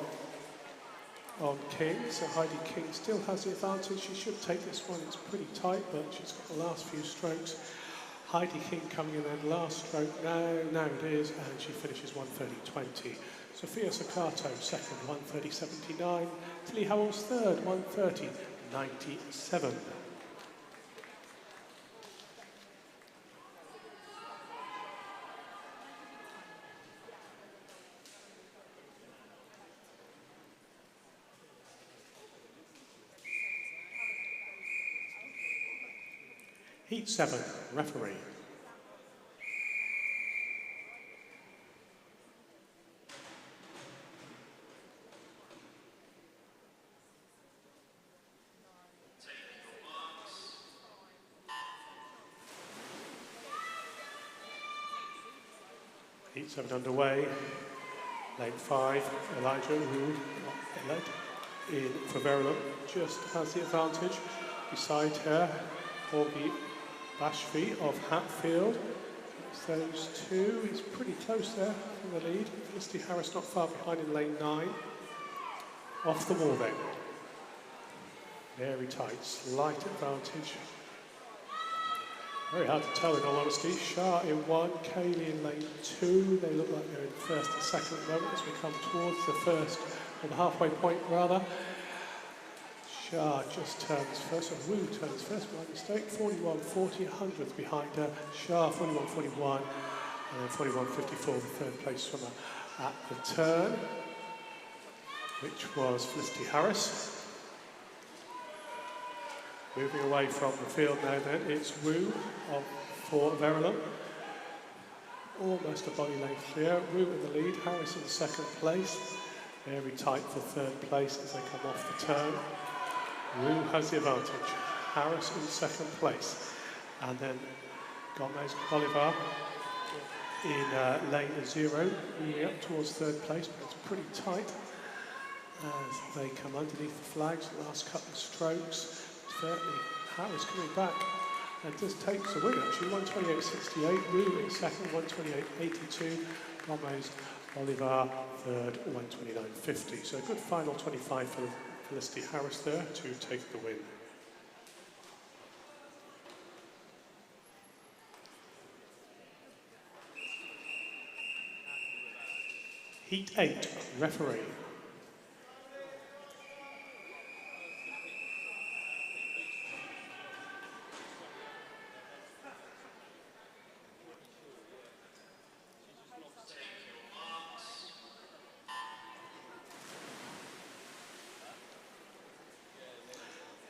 King, so Heidi King still has the advantage. She should take this one, it's pretty tight, but she's got the last few strokes. Heidi King coming in then, last stroke, now it is, and she finishes 1:30.20. Sophia Sakato second, 1:30.79. Tilly Howells third, 1:30.97. Heat 7, referee. Heat 7 underway. Lane 5, Elijah, who led in for Verulam, just has the advantage. Beside her, Augie Bashfi of Hatfield. It's those two. He's pretty close there in the lead. Felicity Harris not far behind in lane 9. Off the wall then. Very tight, slight advantage. Very hard to tell in all honesty. Shah in 1, Kaylee in lane 2. They look like they're in first and second at the moment as we come towards the first, or the halfway point rather. Shah just turns first, and Wu turns first by mistake. 41.40, 100th behind her. Shah 41.41, and then 41.54, the third place swimmer at the turn, which was Felicity Harris. Moving away from the field now then, it's Wu for Verulam. Almost a body length clear. Wu in the lead, Harris in second place. Very tight for third place as they come off the turn. Wu has the advantage. Harris in second place. And then Gomez Bolivar in lane 0, moving up towards third place, but it's pretty tight as they come underneath the flags. Last couple of strokes. Certainly Harris coming back and just takes the win actually. 1:28.68. Wu in second, 1:28.82. Gomez Bolivar third, 1:29.50. So a good final 25 for Felicity Harris there to take the win. Heat 8, referee.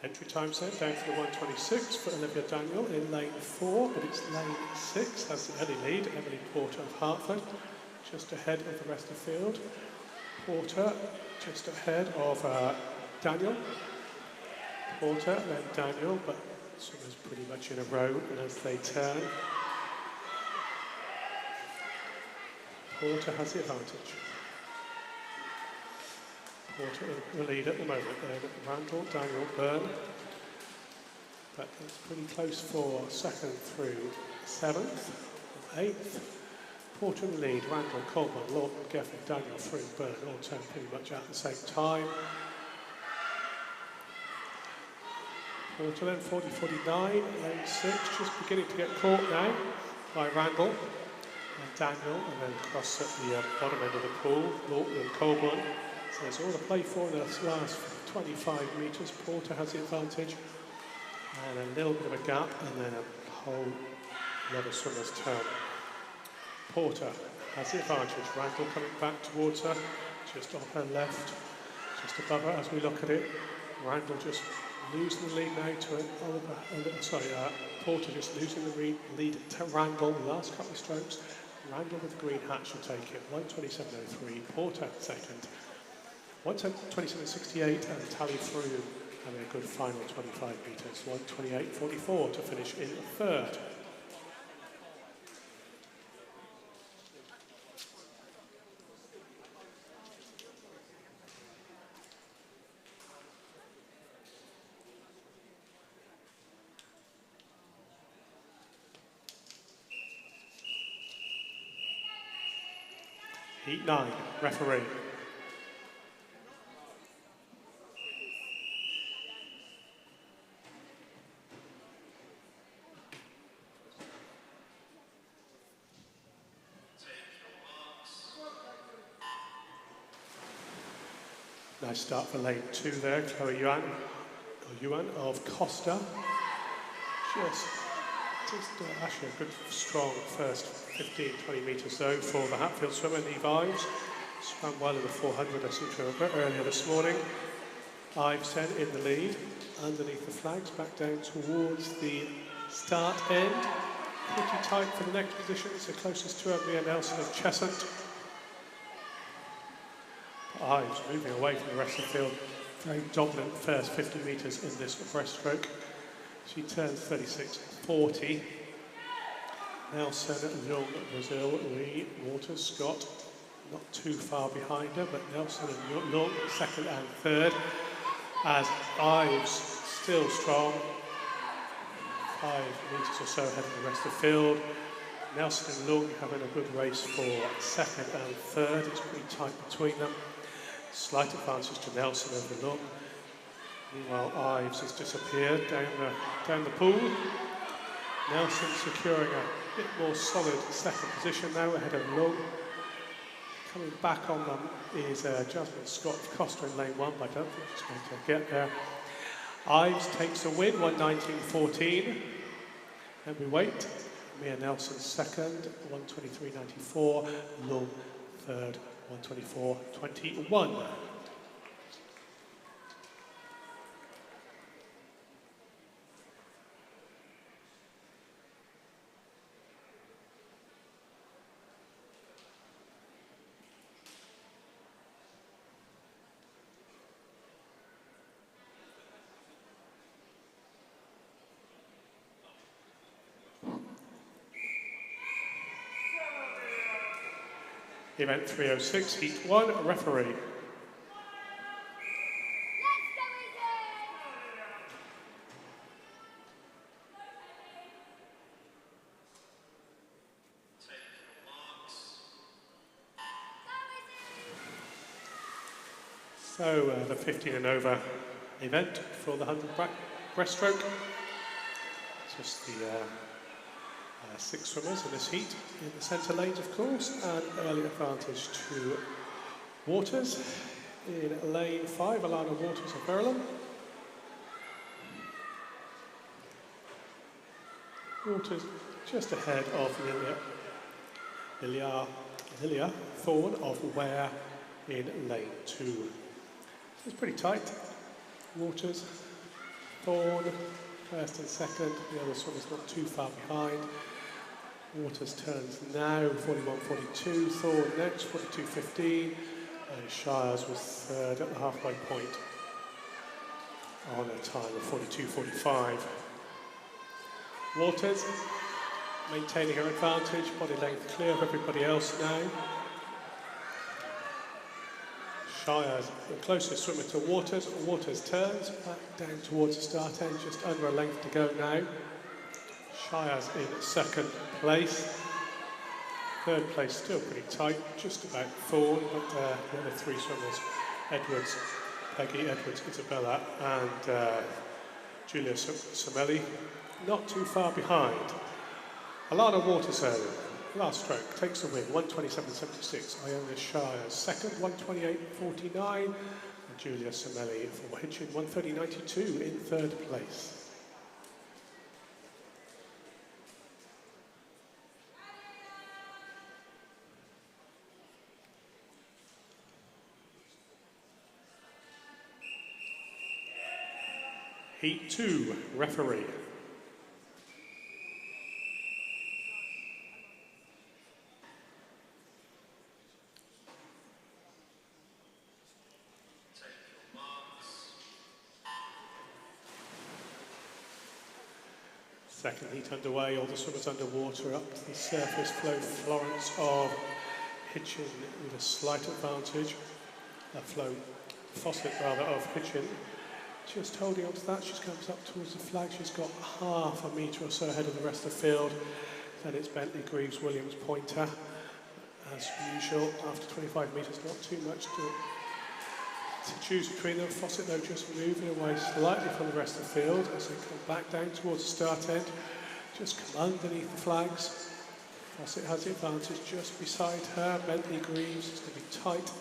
Entry time set down for the 1:26 for Olivia Daniel in lane 4, but it's lane 6 has the early lead. Emily Porter of Hertford, just ahead of the rest of the field. Porter just ahead of Daniel. Porter, then Daniel, but swimmers pretty much in a row, and as they turn, Porter has the advantage. Porter in the lead at the moment. Then Randall, Daniel, Byrne. But it's pretty close for second through 7th, 8th. Porter in the lead, Randall, Colburn, Lawton, Geffen, Daniel, through Byrne, all turn pretty much at the same time. Porter then 40.49, lane 6, just beginning to get caught now by Randall and Daniel, and then across at the bottom end of the pool, Lawton and Colburn. So there's all to play for in the last 25 metres. Porter has the advantage, and a little bit of a gap, and then a whole lot of swimmers turn. Porter has the advantage. Randall coming back towards her, just off her left, just above her as we look at it. Randall just losing the lead now to Porter just losing the lead to Randall. The last couple of strokes, Randall with the green hat should take it. 1:27.03. Porter second. 1:27.68, and tally through having a good final 25 metres. 1:28.44 to finish in third. Heat 9, referee. Nice start for lane 2 there, Chloe Yuan of Costa. Actually a good, strong first 15, 20 metres though for the Hatfield swimmer, Eve Ives. Swam well in the 400, I seem to remember, earlier this morning. Ives then in the lead, underneath the flags, back down towards the start end. Pretty tight for the next positions, the closest to her, Mia Nelson of Cheshunt. Ives moving away from the rest of the field. Very dominant first 50 metres in this breaststroke. She turns 36.40. Nelson, Young, Brazil, Lee, Waters, Scott, not too far behind her, but Nelson and Young, second and third. As Ives still strong, 5 metres or so ahead of the rest of the field. Nelson and Young having a good race for second and third. It's pretty tight between them. Slight advantage to Nelson over Young. Meanwhile, Ives has disappeared down the pool. Nelson securing a bit more solid second position now ahead of Young. Coming back on them is Jasmine Scott of Costa in lane 1, but I don't think she's going to get there. Ives takes the win, 1:19.14. And we wait. Mia Nelson second, 1:23.94. Young third, 1:24.21. Event 306, Heat 1, referee. So the 15 and over event for the 100 breaststroke. Just the 6 swimmers in this heat in the centre lanes, of course, and early advantage to Waters. In lane 5, Alana Waters of Verulam. Waters just ahead of Lilia Thorne of Ware in lane 2. It's pretty tight. Waters, Thorne, first and second. The other swimmers not too far behind. Waters turns now, 41.42. Thorne next, 42.15. And Shires was third at the halfway point on a time of 42.45. Waters maintaining her advantage, body length clear of everybody else now. Shires the closest swimmer to Waters. Waters turns back down towards the start end, just under a length to go now. Shires in second place. Third place still pretty tight, just about Thorne, but the other 3 swimmers, Edwards, Peggy, Edwards, Isabella and Julia Samelli, not too far behind. Alana Waters, last stroke, takes the win, 1:27.76. Iona Shires second, 1:28.49. And Julia Samelli for Hitchin, 1:30.92 in third place. Heat 2, referee. Second heat underway, all the swimmers underwater up to the surface. Flo Florence of Hitchin with a slight advantage. Flo Fawcett rather of Hitchin. Just holding on to that, she comes up towards the flag. She's got half a metre or so ahead of the rest of the field. Then it's Bentley, Greaves, Williams, Pointer. As usual, after 25 metres, not too much to choose between them. Fawcett, though, just moving away slightly from the rest of the field as they come back down towards the start end. Just come underneath the flags. Fawcett has the advantage just beside her. Bentley Greaves is going to be tight.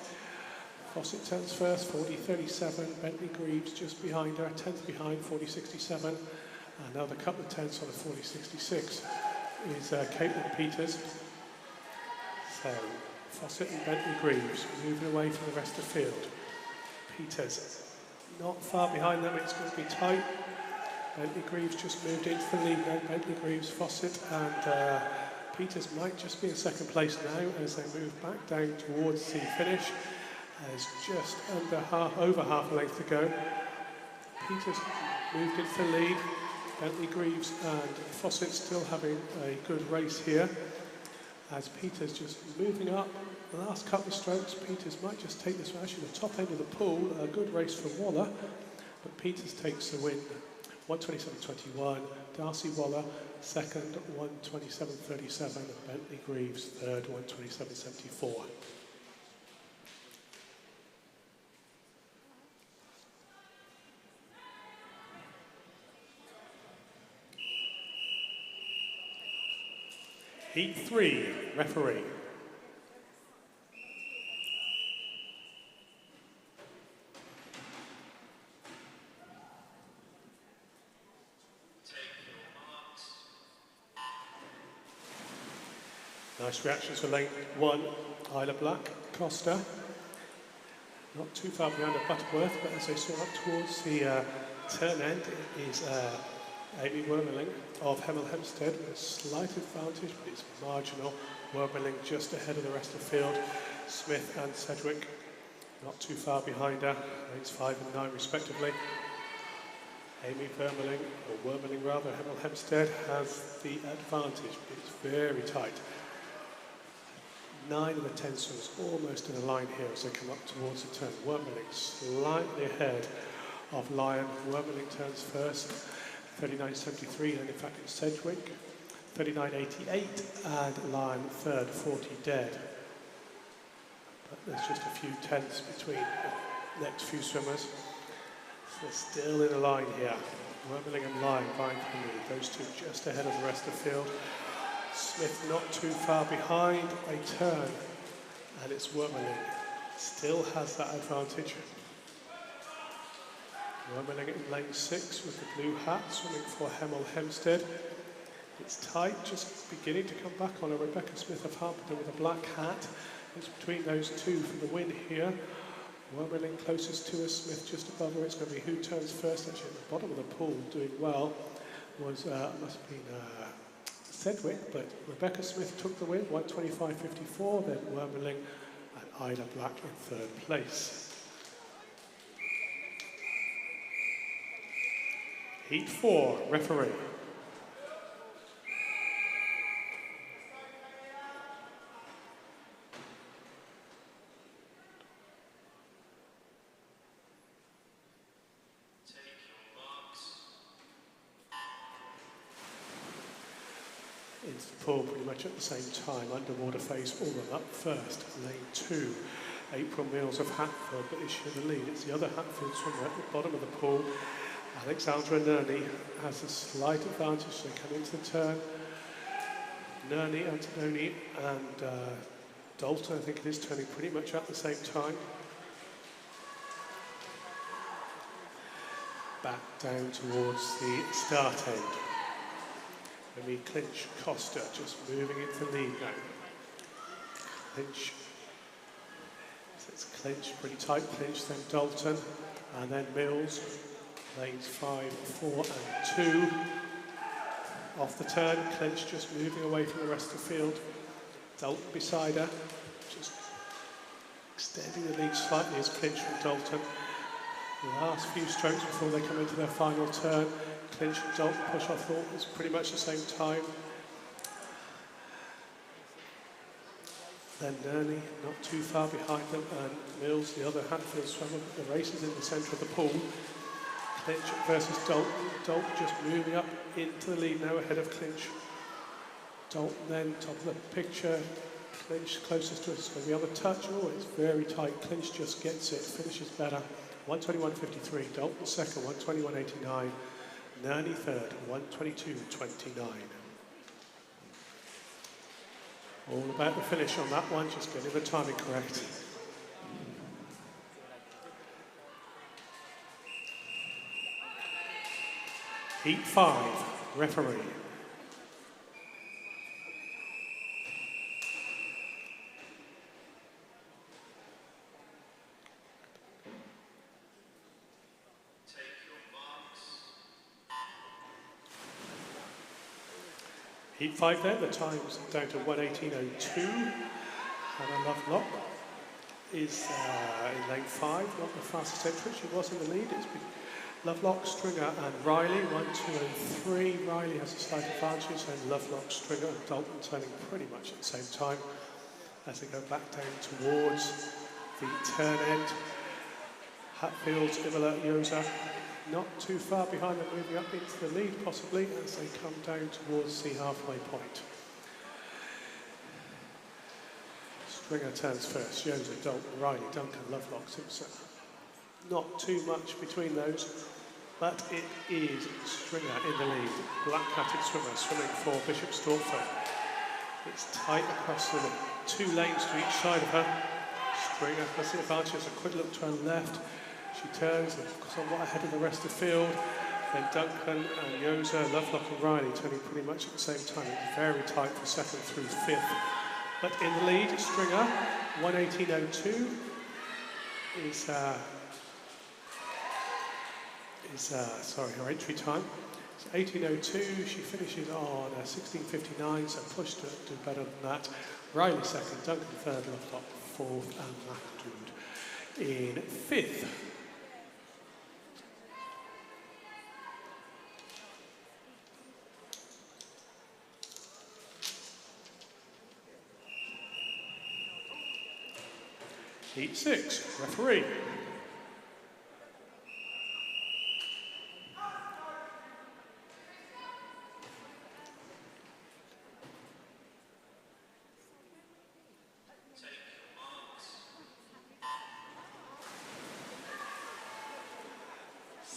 Fawcett turns first, 40.37. Bentley Greaves just behind her, 10th behind, 40.67. Another couple of tenths on a 40.66 is Caitlin Peters. So Fawcett and Bentley Greaves moving away from the rest of the field. Peters not far behind them, it's going to be tight. Bentley Greaves just moved into the lead now. Bentley Greaves, Fawcett and Peters might just be in second place now as they move back down towards the finish. There's just over half a length to go. Peters moved into the lead. Bentley Greaves and Fawcett still having a good race here. As Peters just moving up, the last couple of strokes, Peters might just take this one. Actually, the top end of the pool, a good race for Waller, but Peters takes the win. 127.21. Darcy Waller, second, 127.37. And Bentley Greaves, third, 127.74. Heat 3, referee. Nice reactions for lane 1, Isla Black, Costa. Not too far behind at Butterworth, but as they saw up towards the turn end, it is Amy Wormeling of Hemel Hempstead with a slight advantage, but it's marginal. Wormeling just ahead of the rest of the field. Smith and Sedgwick not too far behind her, lanes 5 and 9 respectively. Amy Wormeling, or Wormeling rather, Hemel Hempstead has the advantage, but it's very tight. 9 of the 10 swims almost in a line here as they come up towards the turn. Wormeling slightly ahead of Lyon. Wormeling turns first. 39.73, and in fact it's Sedgwick, 39.88, and Lyon third, 40 dead. But there's just a few tenths between the next few swimmers. So they're still in a line here. Wormeling and Lyon vying for the lead, those two just ahead of the rest of the field. Smith not too far behind, they turn, and it's Wormeling. Still has that advantage. Wormeling in lane 6 with the blue hat, swimming for Hemel Hempstead. It's tight, just beginning to come back on a Rebecca Smith of Harpenden with a black hat. It's between those two for the win here. Wormeling closest to us, Smith just above her. It's going to be who turns first. Actually, at the bottom of the pool, doing well, was must have been Sedgwick, but Rebecca Smith took the win, 125.54. Then Wormeling and Ida Black in third place. Heat 4, referee. Into the pool pretty much at the same time. Underwater phase, all of them up first. Lane 2, April Mills of Hatfield, but is she the lead? It's the other Hatfield swimmer at the bottom of the pool. Alexandra Nerney has a slight advantage. They come into the turn. Nerney, Antononi and Dalton, I think it is, turning pretty much at the same time. Back down towards the start end. Remy Clinch Costa just moving into the lead now. Clinch. So it's Clinch, pretty tight Clinch, then Dalton, and then Mills. Lanes 5, 4 and 2. Off the turn, Clinch just moving away from the rest of the field. Dalton beside her, just extending the lead slightly as Clinch and Dalton. The last few strokes before they come into their final turn, Clinch and Dalton push off thought it's pretty much the same time. Then Nerney not too far behind them, and Mills, the other Hatfield swimmer. The race is in the centre of the pool. Clinch versus Dalton. Dalton just moving up into the lead now ahead of Clinch. Dalton then top of the picture. Clinch closest to us is going to be on the touch. Oh, it's very tight. Clinch just gets it, finishes better. 121.53. Dalton second, 121.89. Nerney third, 122.29. All about the finish on that one, just getting the timing correct. Heat 5, referee. Heat 5 there, the time's down to 1:18.02. Hannah Lovelock is in lane 5, not the fastest entry. She was in the lead. It's been Lovelock, Stringer and Riley, 1, 2 and 3. Riley has a slight advantage, and Lovelock, Stringer and Dalton turning pretty much at the same time as they go back down towards the turn end. Hatfield, Imola, Yosa, not too far behind them, moving up into the lead possibly as they come down towards the halfway point. Stringer turns first, Yosa, Dalton, Riley, Duncan, Lovelock, Simpson. Not too much between those, but it is Stringer in the lead. Black-hatted swimmer swimming for Bishop Stortford. It's tight across the 2 lanes to each side of her. Stringer has the advantage, a quick look to her left. She turns and somewhat ahead of the rest of the field. Then Duncan and Yosa, Lovelock and Riley turning pretty much at the same time. It's very tight for second through fifth. But in the lead, Stringer, 1:18.02 is her entry time. It's 18.02, she finishes on 16.59, so pushed to do better than that. Riley second, Duncan third, Lovelock fourth, and Mahmood in fifth. Heat 6, referee.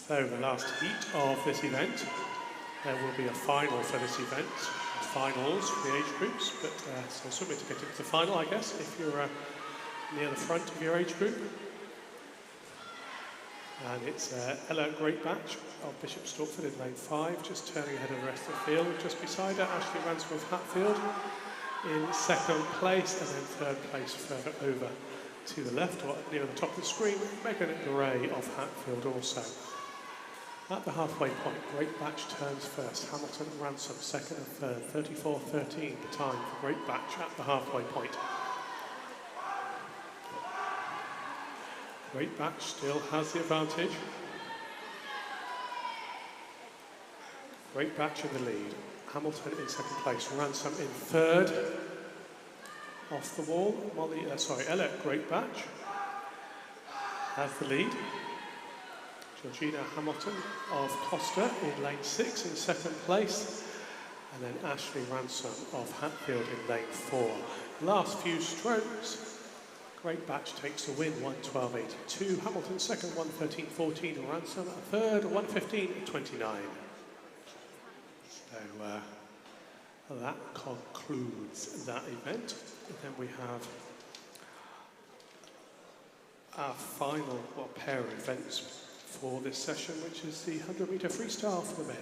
So the last heat of this event, there will be a final for this event, finals for the age groups, but so swimming to get into the final, I guess, if you're near the front of your age group. And it's Ella Greatbatch of Bishop Stortford in lane 5, just turning ahead of the rest of the field. Just beside her, Ashley Ransom of Hatfield in second place, and then third place further over to the left, or near the top of the screen, Megan Gray of Hatfield also. At the halfway point, Greatbatch turns first, Hamilton and Ransom second and third, 34.13 the time for Greatbatch at the halfway point. Greatbatch still has the advantage. Greatbatch in the lead, Hamilton in second place, Ransom in third. Off the wall, Ella Greatbatch has the lead. Georgina Hamilton of Costa in lane 6 in second place, and then Ashley Ransom of Hatfield in lane 4. Last few strokes, Greatbatch takes the win, 1:12.82. Hamilton second, 1:13.14. Ransom third, 1:15.29. So that concludes that event. And then we have our final pair of events for this session, which is the 100-metre freestyle for the men.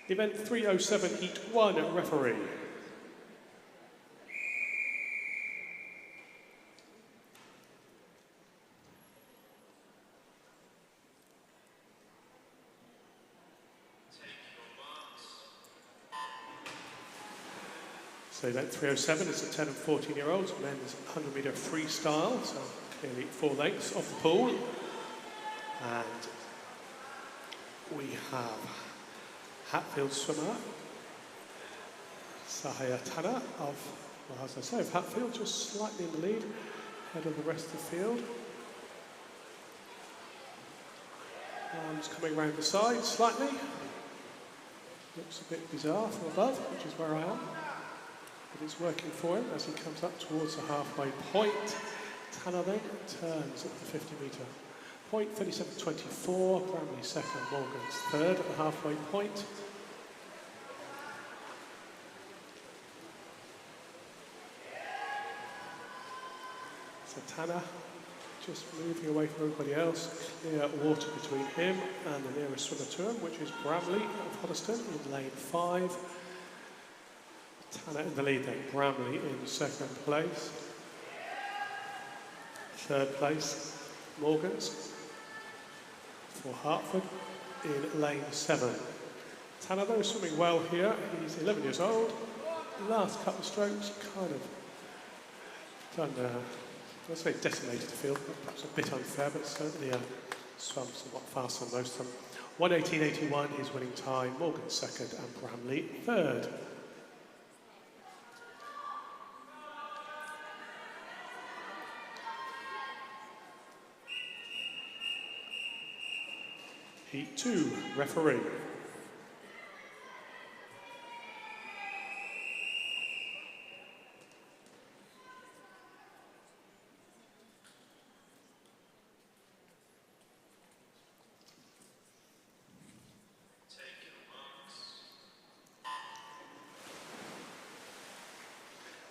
Event 307, Heat 1, referee. So event 307 is the 10 and 14-year-olds, men's 100-metre freestyle, so clearly 4 lengths off the pool. And we have Hatfield swimmer, Sahaya Tana of, well, as I say, of Hatfield, just slightly in the lead, ahead of the rest of the field. Arms coming round the side slightly. Looks a bit bizarre from above, which is where I am. But it's working for him as he comes up towards the halfway point. Tanner then turns at the 50-metre point, 37.24. Bramley second, Morgan's third at the halfway point. So Tanner just moving away from everybody else. Clear water between him and the nearest swimmer to him, which is Bramley of Hoddesdon in lane 5. Tanner in the lead then, Bramley in second place. Third place, Morgans for Hertford in lane 7. Tanner though swimming well here, he's 11 years old. The last couple of strokes kind of done, let's say decimated the field, perhaps a bit unfair, but certainly swum somewhat faster than most of them. 1:18.81 his winning time, Morgan second and Bramley third. Heat 2, referee.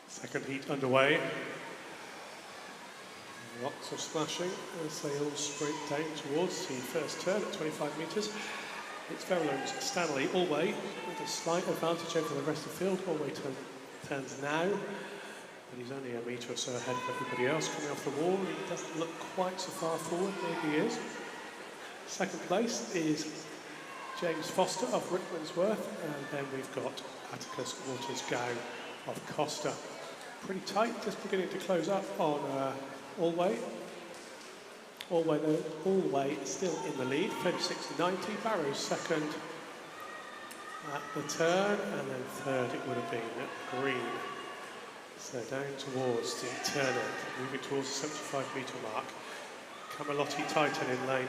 Second heat underway. Lots of splashing as they all sprint down towards the first turn at 25 metres. It's Verulam's Stanley Allway with a slight advantage over the rest of the field. Allway turns now, but he's only a metre or so ahead of everybody else coming off the wall. He doesn't look quite so far forward, maybe he is. Second place is James Foster of Rickmansworth, and then we've got Atticus Waters-Gow of Costa. Pretty tight, just beginning to close up on Allway. Allway still in the lead, 36.90. Barrows second at the turn, and then third it would have been at Green. So down towards the turn end, moving towards the 75-metre mark. Camalotti Titan in lane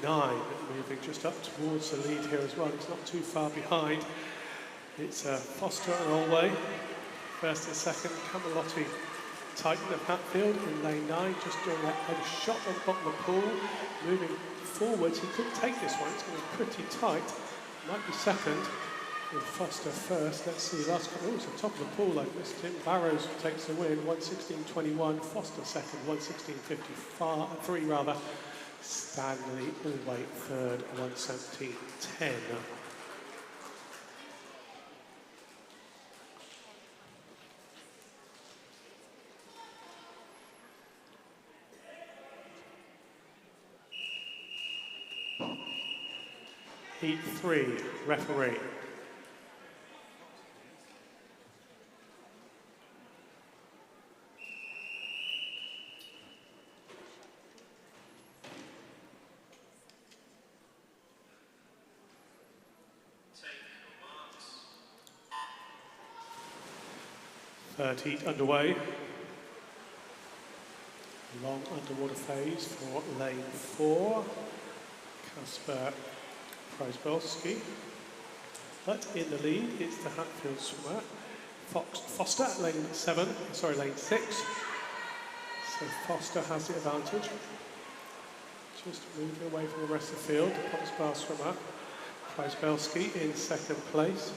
9, moving just up towards the lead here as well. It's not too far behind. It's Foster and Allway. First and second, Camalotti Titan of Hatfield in lane 9, just doing that head shot on the bottom of the pool. Moving forwards, he could take this one, it's going to be pretty tight. Might be second, with Foster first. Let's see, last couple, oh, it's the top of the pool, I've missed him. Barrows takes the win, 1:16.21. Foster second, 1:16.53 rather. Stanley Allway third, 1:17.10. Heat 3, referee. Third heat underway. Long underwater phase for lane 4. Casper Prozbelski. But in the lead, it's the Hatfield swimmer, Foster, lane 6. So Foster has the advantage. Just moving away from the rest of the field, the Pottersbar swimmer, Prozbelski in second place.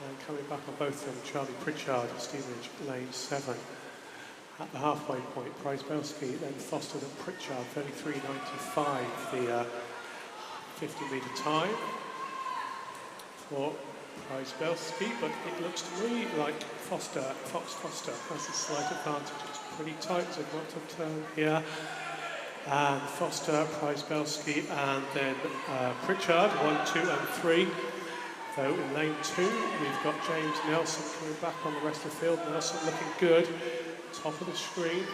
And coming back on both of them, Charlie Pritchard at Stevenage, lane 7. At the halfway point, Prozbelski, then Foster, then Pritchard, 33.95, the 50-metre time for Prozbelski, but it looks to me like Foster has a slight advantage. It's pretty tight, so got to turn here. And Foster, Prozbelski, and then Pritchard, 1, 2, and 3. Though in lane 2, we've got James Nelson coming back on the rest of the field. Nelson looking good, top of the screen,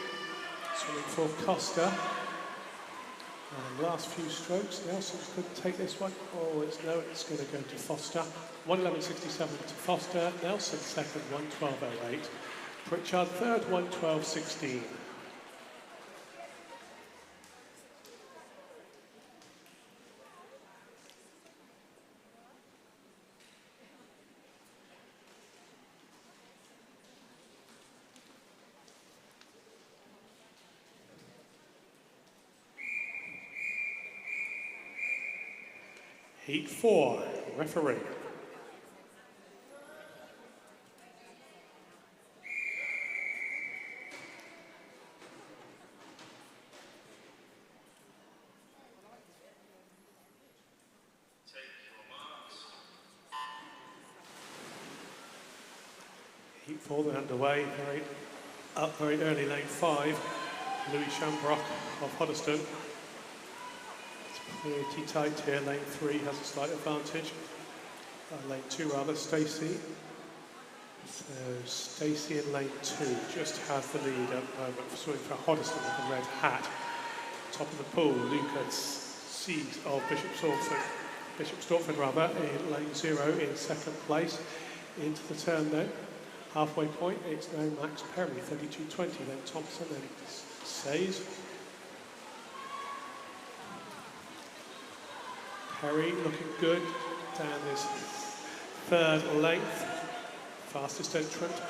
swimming for Costa. And last few strokes, Nelson could take this one. Oh, it's going to go to Foster. 1:11.67 to Foster. Nelson second, 1:12.08. Pritchard third, 1:12.16. Heat 4, referee. Heat 4 then underway, very early, lane 5. Louis Shambrock of Hoddesdon. It's pretty tight here. Lane 3 has a slight advantage. Lane 2 rather, Stacey. So Stacey in lane 2 just has the lead at the moment, swimming for Hoddesdon with a red hat. Top of the pool, Lucas Seeds of Bishop Stortford in lane 0 in second place. Into the turn then. Halfway point, it's now Max Perry, 32.20, then Thompson, then Says. Perry looking good down this third length. Fastest entrant.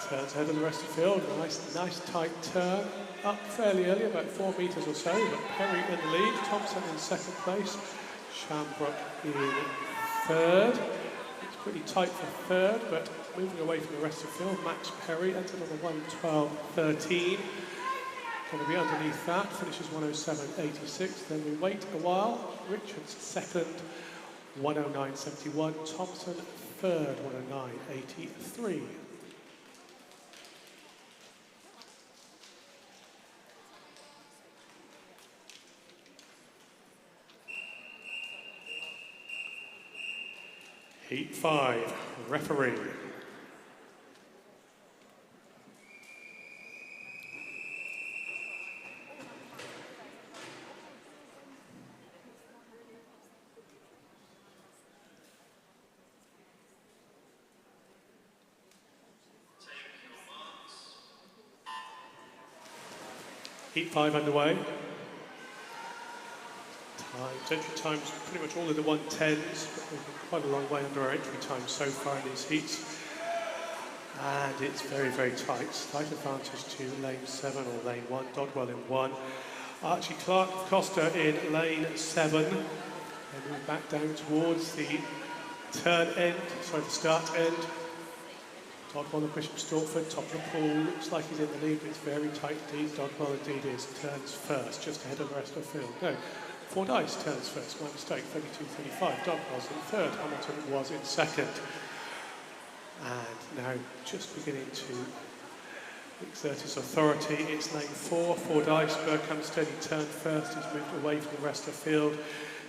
Turns ahead of the rest of the field. Nice tight turn. Up fairly early, about 4 metres or so, but Perry in the lead. Thompson in second place. Shambrook in third. It's pretty tight for third, but moving away from the rest of the field. Max Perry entered on a 1:12.13. Going to be underneath that, finishes 1:07.86. Then we wait a while. Richards second, 1:09.71. Thompson third, 1:09.83. Heat 5, referee. Heat 5 underway. Entry times pretty much all in the 1:10s, but we've been quite a long way under our entry time so far in these heats. And it's very, very tight. Slight advantage to lane 7 or lane 1, Dodwell in 1. Archie Clark Costa in lane 7. And move back down towards the the start end. Dodwell and Bishop Stortford, top of the pool. Looks like he's in the lead, but it's very tight indeed. Dodwell indeed is. Turns first, just ahead of the rest of the field. No. Fordyce turns first, my mistake, 32.35. Dodwell's in third, Hamilton was in second. And now just beginning to exert his authority. It's lane 4, Fordyce, Berkhamsted, he turned first, he's moved away from the rest of the field.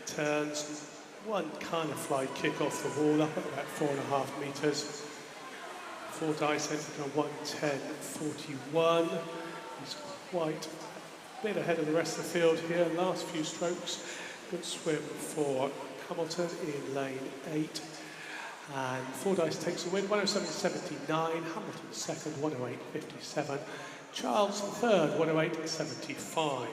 Turns one kind of fly kick off the wall up at about 4.5 metres. Fordyce entered on 1:10.41. He's quite a bit ahead of the rest of the field here. Last few strokes, good swim for Hamilton in lane 8. And Fordyce takes a win, 1:07.79. Hamilton second, 1:08.57. Charles third, 1:08.75.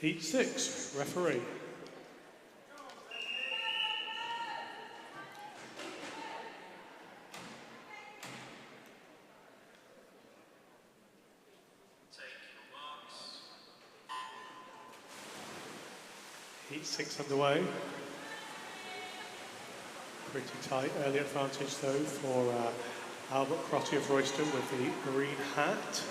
Heat 6, referee. Heat 6 underway. Pretty tight early advantage though for Albert Crotty of Royston with the green hat.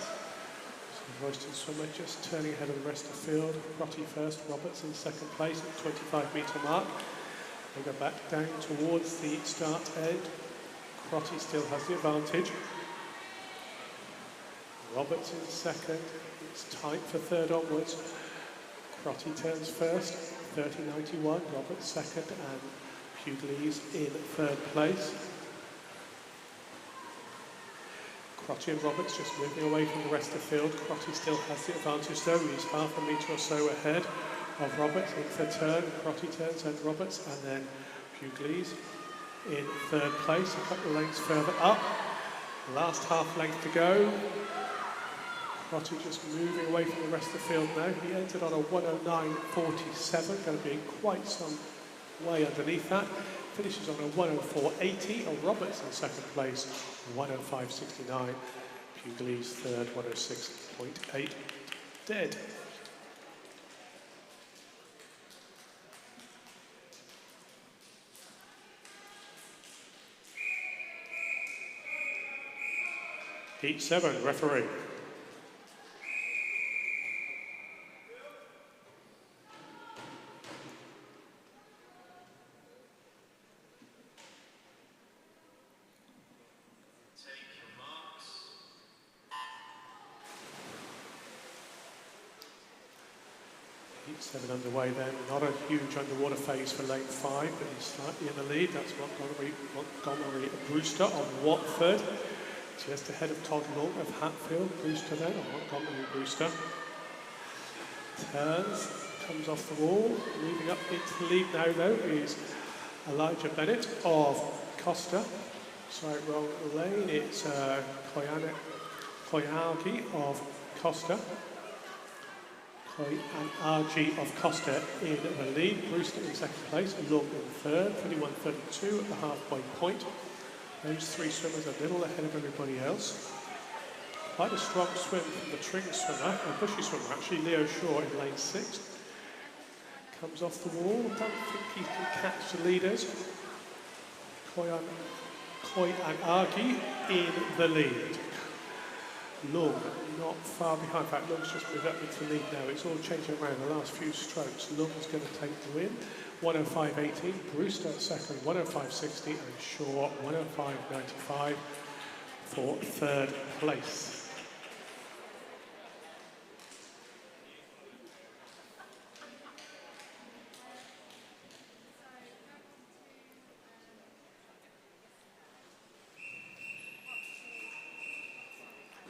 So Royston swimmer just turning ahead of the rest of the field. Crotty first, Roberts in second place at the 25-metre mark. They go back down towards the start end. Crotty still has the advantage. Roberts in second. It's tight for third onwards. Crotty turns first, 30.91. Roberts second, and Pugliese in third place. Crotty and Roberts just moving away from the rest of the field. Crotty still has the advantage though. He's half a metre or so ahead of Roberts in the turn. Crotty turns and Roberts, and then Pugliese in third place, a couple of lengths further up. Last half length to go. Crotty just moving away from the rest of the field now. He entered on a 109.47, going to be quite some way underneath that. Finishes on a 104.80. Roberts in second place, 105.69. Pugliese third, 106.8. Dead. Heat 7, referee. Heat 7 underway then. Not a huge underwater phase for lane 5, but he's slightly in the lead. That's Montgomery Brewster of Watford. Just ahead of Todd Long of Hatfield. Brewster then, or Montgomery Brewster. Turns, comes off the wall. Moving up into the lead now though is Elijah Bennett of Costa. Sorry, wrong lane. It's Koyagi of Costa. Koyagi of Costa in the lead. Brewster in second place. Long in third. 21.32 at the halfway point. Those three swimmers a little ahead of everybody else. Quite a strong swim from the Tring swimmer, a bushy swimmer actually, Leo Shaw in lane 6. Comes off the wall, don't think he can catch the leaders. Koyagi in the lead. Long not far behind, in fact Long's just moved up into the lead now. It's all changing around the last few strokes. Long's going to take the win. 105.18, Brewster second, 105.60, and Shaw 105.95 for third place.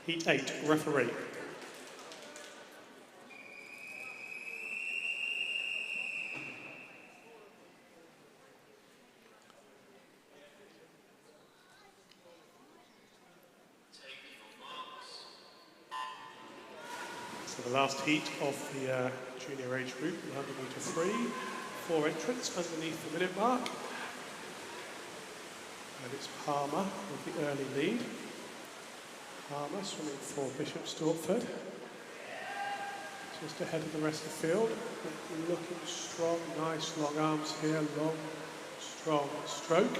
Heat 8, referee. So the last heat of the junior age group, 100 metre free. 4 entrants underneath the minute mark. And it's Palmer with the early lead. Palmer swimming for Bishop Stortford. Just ahead of the rest of the field. Looking strong, nice long arms here, long, strong stroke.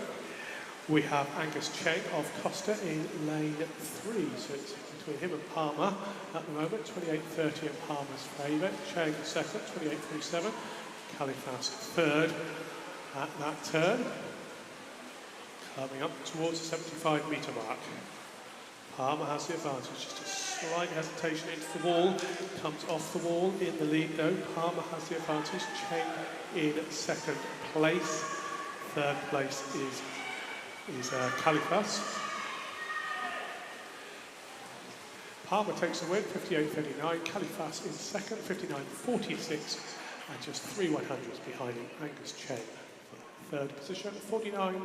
We have Angus Cheng of Costa in lane 3, so it's between him and Palmer at the moment, 28.30 in Palmer's favour. Cheng second, 28.37. Califas third at that turn. Coming up towards the 75 metre mark. Palmer has the advantage, just a slight hesitation into the wall, comes off the wall in the lead though. Palmer has the advantage, Cheng in second place. Third place is Califas. Palmer takes the win, 58.39. Califas in second, 59.46, and just 3 100s behind him. Angus Cheng for third position, 59.49.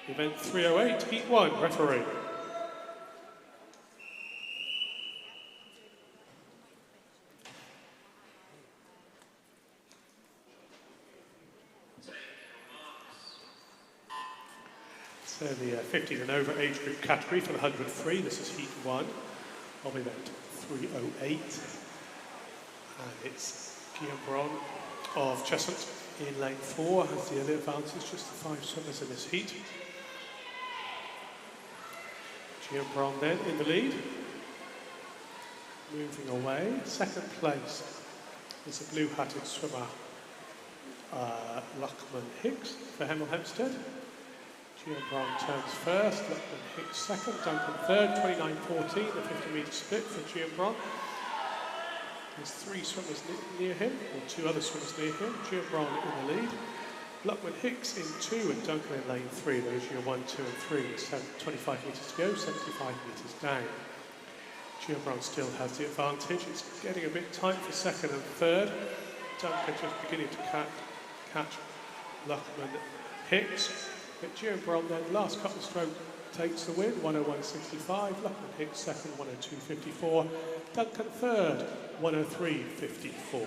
Event 308, Heat 1, referee. So the 15 and over age group category for the 100 free, this is Heat 1 of event 308. And it's Guillaume Bron of Cheshunt in lane 4 has the early advantage, just the 5 swimmers in this heat. Guillaume Bron then in the lead. Moving away, second place is the blue-hatted swimmer Luckman Hicks for Hemel Hempstead. Guillaume Bron turns first, Luckman Hicks second, Duncan third, 29.14, the 50-metre split for Guillaume Bron. There's 3 swimmers near him, or 2 other swimmers near him. Guillaume Bron in the lead, Luckman Hicks in 2 and Duncan in lane 3. Those are your 1, 2 and 3. 25 metres to go, 75 metres down. Guillaume Bron still has the advantage. It's getting a bit tight for second and third. Duncan just beginning to catch Luckman Hicks. But Guillaume Bron then, last couple of strokes, takes the win, 101.65. Luckman Hicks second, 102.54. Duncan third, 103.54.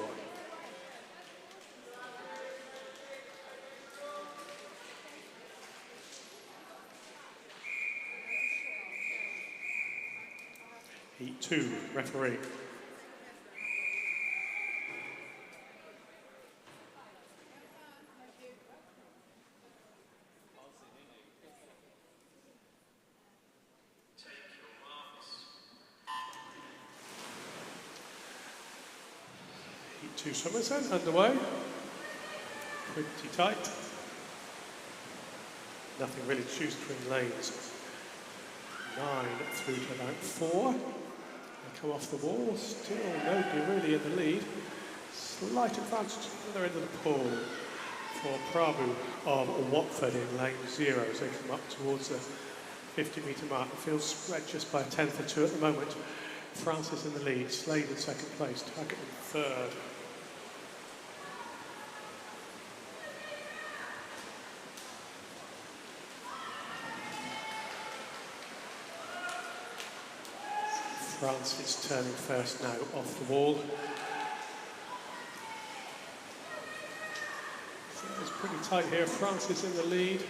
Heat 2, referee. Heat 2 swimmers then underway. Pretty tight. Nothing really to choose between lanes 9 through to about 4. They come off the wall, still nobody really in the lead. Slight advantage to the other end of the pool for Prabhu of Watford in lane 0 as they come up towards the 50-metre mark. The field's spread just by a tenth or 2 at the moment. Francis in the lead, Slade in second place, Taggart in third. Francis turning first now off the wall. So it's pretty tight here. Francis in the lead.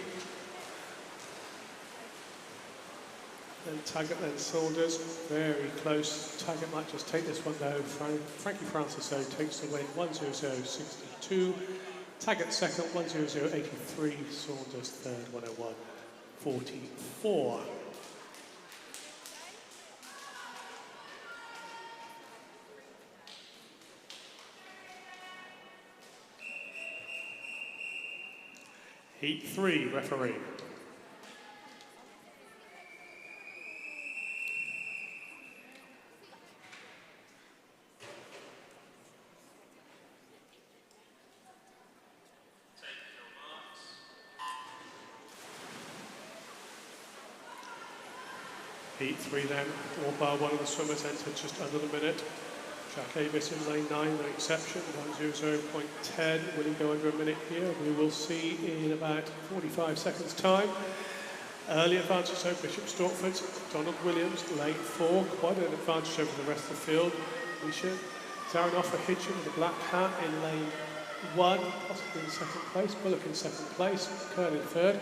Then Taggart, then Saunders. Very close. Taggart might just take this one though. Frankie Francis though takes the win, 1:00.62. Taggart second, 1:00.83. Saunders third, 1:01.44. Heat 3, referee. Heat 3 then, all bar one of the swimmers entered just under the minute. Jack Avis in lane 9, no exception, 1:00.10. Will he go under a minute here? We will see in about 45 seconds' time. Early advantage over Bishop Stortford. Donald Williams, lane 4, quite an advantage over the rest of the field. Misha Zaranoffa Hitchin with a black hat in lane 1, possibly in second place. Bullock in second place, Kern in third.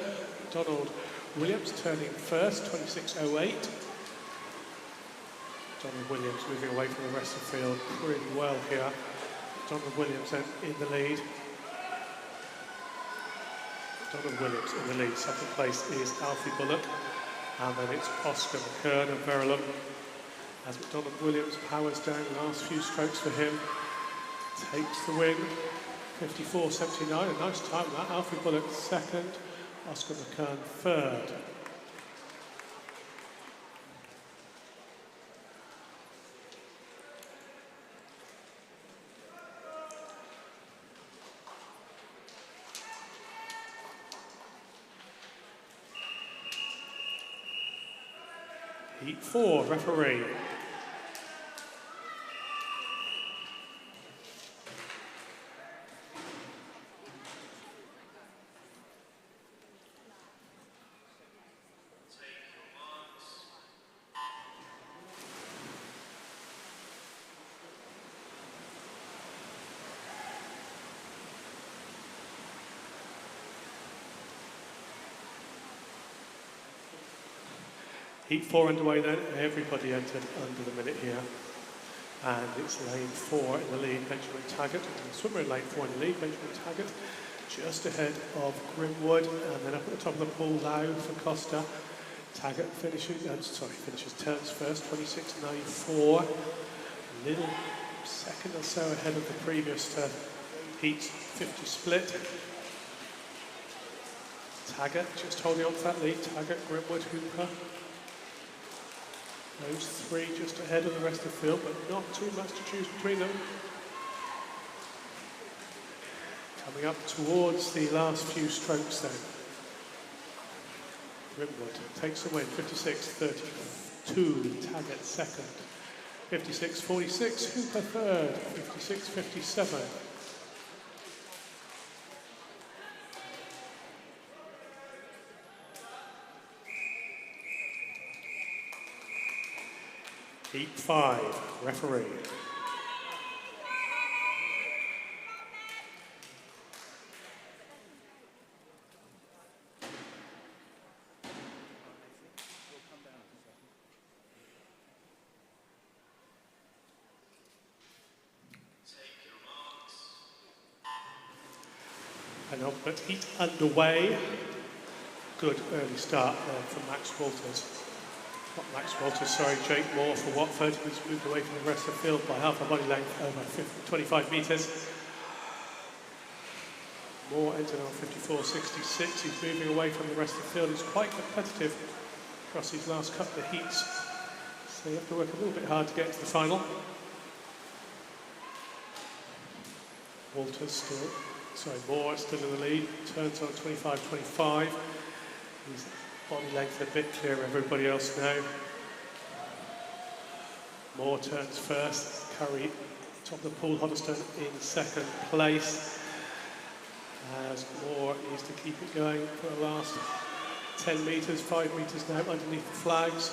Donald Williams turning first, 26.08. Donald Williams moving away from the rest of the field pretty well here. Donald Williams then in the lead. Donald Williams in the lead. Second place is Alfie Bullock. And then it's Oscar McKern of Verulam. As McDonald Williams powers down the last few strokes for him. Takes the win. 54.79. A nice time that. Alfie Bullock second. Oscar McKern third. Heat 4, referee. Heat 4 underway then, everybody entered under the minute here. And it's lane 4 in the lead, Benjamin Taggart. And the swimmer in lane 4 in the lead, Benjamin Taggart, just ahead of Grimwood. And then up at the top of the pool, Lau for Costa. Taggart turns first, 26.94. A little second or so ahead of the previous heat 50 split. Taggart just holding on to that lead. Taggart, Grimwood, Hooper. Those three just ahead of the rest of the field, but not too much to choose between them. Coming up towards the last few strokes then. Grimwood takes the win, 56.32, Taggart second. 56.46, Hooper third, 56.57. Heat 5, referee. Penultimate heat underway. Good early start there from Max Walters. Not Max Walters, sorry, Jake Moore for Watford, who's moved away from the rest of the field by half a body length over 25 metres. Moore entered on 54.66. He's moving away from the rest of the field. He's quite competitive across these last couple of heats. So you have to work a little bit hard to get to the final. Moore still in the lead. Turns on 25.25. He's body length a bit clear of everybody else now. Moore turns first. Curry, top of the pool, Hoddesdon in second place. As Moore needs to keep it going for the last 10 metres, 5 metres now underneath the flags.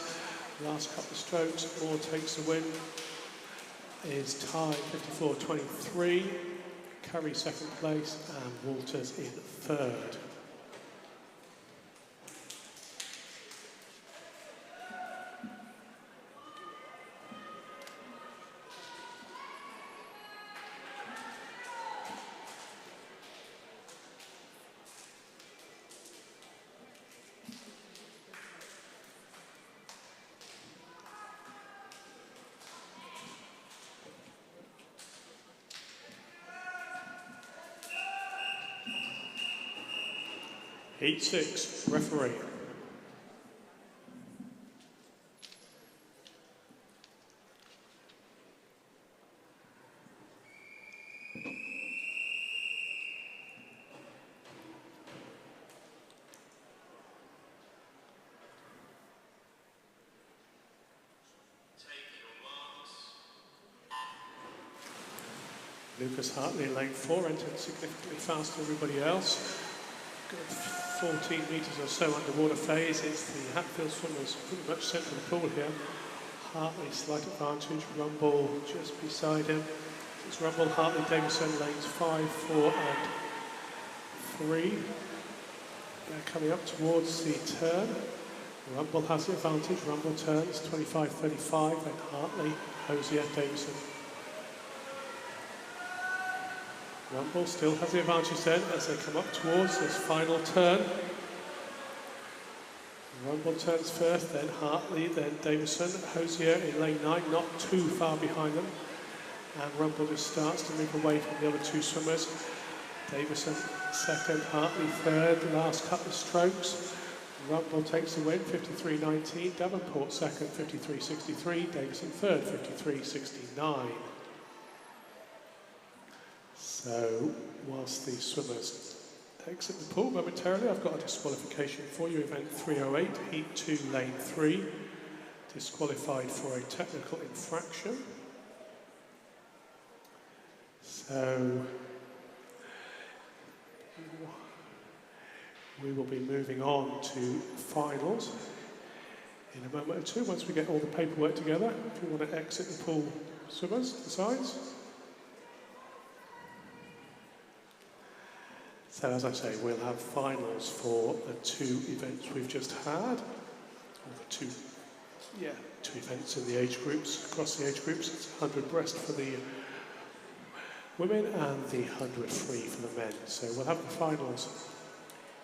Last couple of strokes, Moore takes the win. Is tied 54.23. Curry second place and Walters in third. Heat 6, referee. Lucas Hartley in lane 4 entered significantly faster than everybody else. Good 14 metres or so underwater phase. It's the Hatfield swimmers pretty much centre of the pool here. Hartley slight advantage, Rumble just beside him. It's Rumble, Hartley, Davison, lanes 5, 4 and 3. They're coming up towards the turn. Rumble has the advantage, Rumble turns 25.35, then Hartley, Hosier, Davison. Rumble still has the advantage then as they come up towards this final turn. Rumble turns first, then Hartley, then Davison. Hosier in lane 9, not too far behind them. And Rumble just starts to move away from the other two swimmers. Davison second, Hartley third, last couple of strokes. Rumble takes the win, 53.19. Davenport second, 53.63. Davison third, 53.69. So, whilst the swimmers exit the pool momentarily, I've got a disqualification for you. Event 308, Heat 2, Lane 3. Disqualified for a technical infraction. So, we will be moving on to finals in a moment or two once we get all the paperwork together. If you want to exit the pool, swimmers, the sides. So as I say, we'll have finals for the two events we've just had, or the two Yeah, 2 events in the age groups, across the age groups. It's 100 breast for the women and the 100 free for the men. So we'll have the finals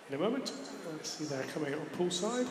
in a moment. I see they're coming on poolside.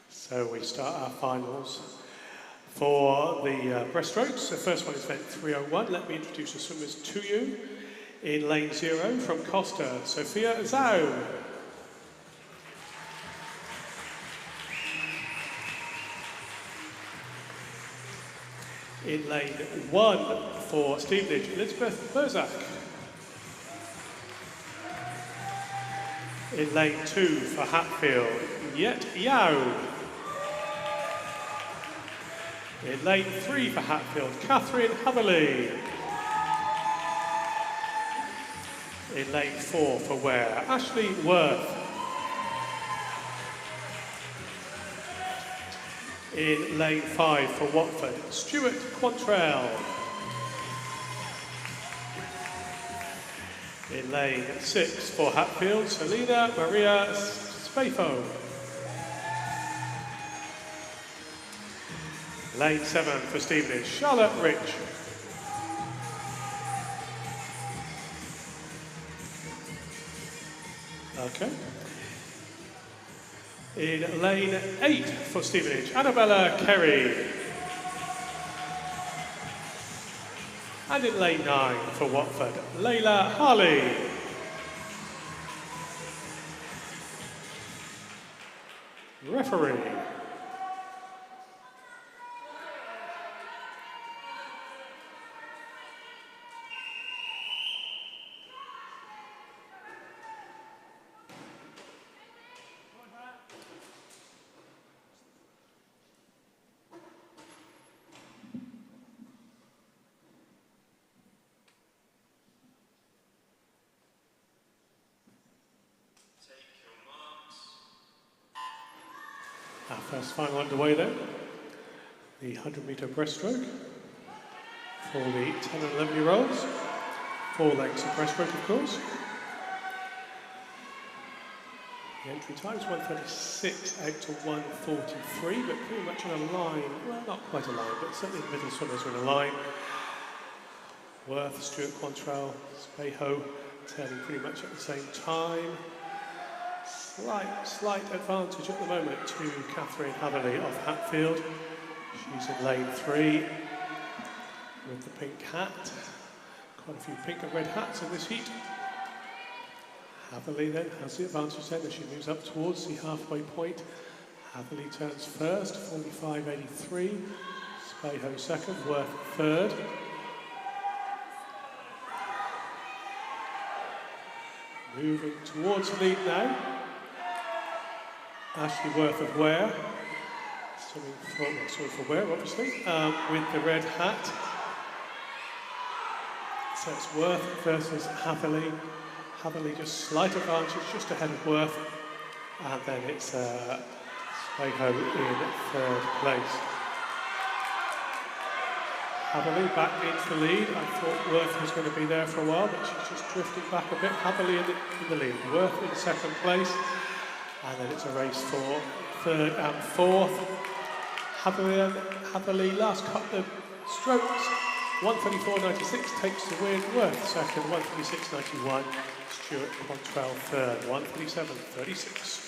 So we start our finals for the breaststrokes. The first one is event 301. Let me introduce the swimmers to you. In lane 0 from Costa, Sophia Zhao. In lane 1 for Stevenage, Elizabeth Berzak. In lane 2 for Hatfield, Yet Yao. In lane 3 for Hatfield, Catherine Hatherley. In lane 4 for Ware, Ashley Worth. In lane 5 for Watford, Stuart Quantrell. In lane 6 for Hatfield, Selena Maria Spafo. Lane 7 for Stevenage, Charlotte Rich. Okay. In lane 8 for Stevenage, Annabella Kerry. And in lane 9 for Watford, Layla Harley. Referee. First final underway then. The 100-metre breaststroke for the 10 and 11-year-olds. 4 lengths of breaststroke, of course. The entry time is 1:36 out to 1:43, but pretty much in a line. Well, not quite a line, but certainly the middle swimmers are in a line. Worth, Stuart Quantrell, Speho turning pretty much at the same time. Slight advantage at the moment to Catherine Hatherley of Hatfield. She's in lane 3 with the pink hat. Quite a few pink and red hats in this heat. Hatherley then has the advantage then as she moves up towards the halfway point. Hatherley turns first, 45.83. Speho second, Worth third. Moving towards the lead now. Ashley Worth of Ware, swimming for Ware obviously, with the red hat. So it's Worth versus Hatherley. Hatherley just slight advantage, just ahead of Worth. And then it's Speho in third place. Hatherley back into the lead. I thought Worth was going to be there for a while, but she's just drifted back a bit. Hatherley in the lead. Worth in second place. And then it's a race for third and fourth. Hatherley last couple of strokes. 1:34.96 takes the win. Worth second, 1:36.91. Stuart Quantrell third, 1:37.36.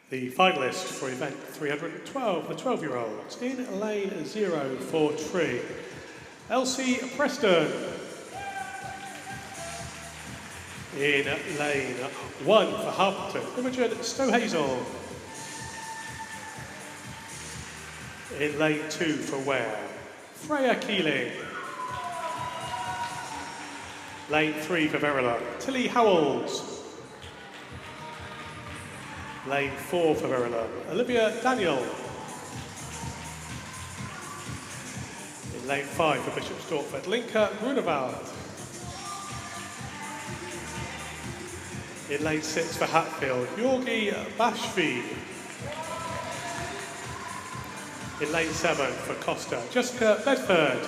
The finalists for event 312, the 12-year-olds. In lane 0 for Tree, Elsie Preston. In lane 1 for Harpleton, Imogen Stohazel. In lane 2 for Ware, Freya Keeling. Lane 3 for Verulam, Tilly Howells. Lane 4 for Verulam, Olivia Daniel. In lane 5 for Bishop Stortford, Linka Grunewald. In lane 6 for Hatfield, Yorgi Bashfi. In lane 7 for Costa, Jessica Bedford.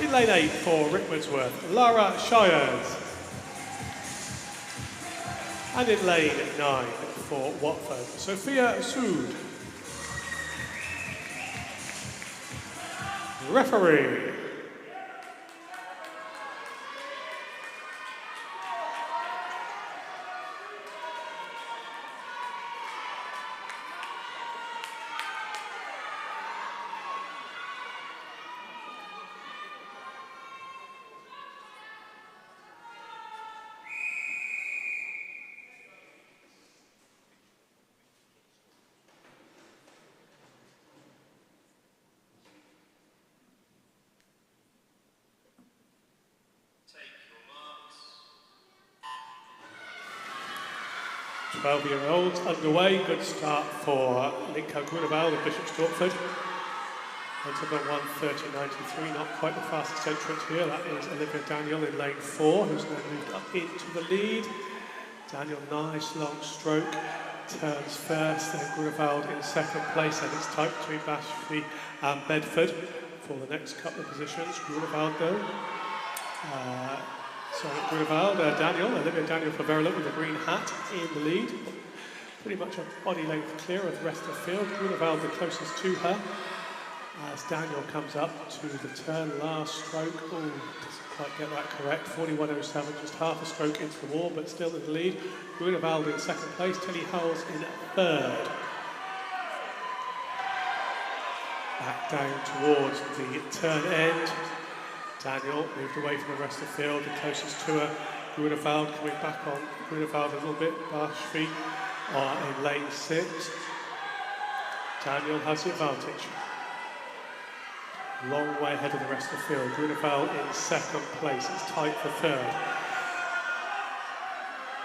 In lane 8 for Rickmansworth, Lara Shires. And in lane 9 for Watford, Sophia Sood. Referee. Take 12-year-olds underway. Good start for Linka Grunewald of Bishop Stortford. Into the 1:30.93, not quite the fastest entrant here. That is Olivia Daniel in lane 4, who's now moved up into the lead. Daniel, nice long stroke, turns first, then Grunewald in second place, and it's tight between Bashfi and Bedford for the next couple of positions. Grunewald though. Grunewald, Olivia Daniel for Verulam with a green hat in the lead. Pretty much a body length clear of the rest of the field. Grunewald the closest to her. As Daniel comes up to the turn, last stroke. Oh, doesn't quite get that correct. 41.07, just half a stroke into the wall, but still in the lead. Grunewald in second place, Tilly Howells in third. Back down towards the turn end. Daniel moved away from the rest of the field, the closest to her. Grunewald coming back on. Grunewald a little bit. Bashfi are in lane 6. Daniel has the advantage. Long way ahead of the rest of the field. Grunewald in second place. It's tight for third.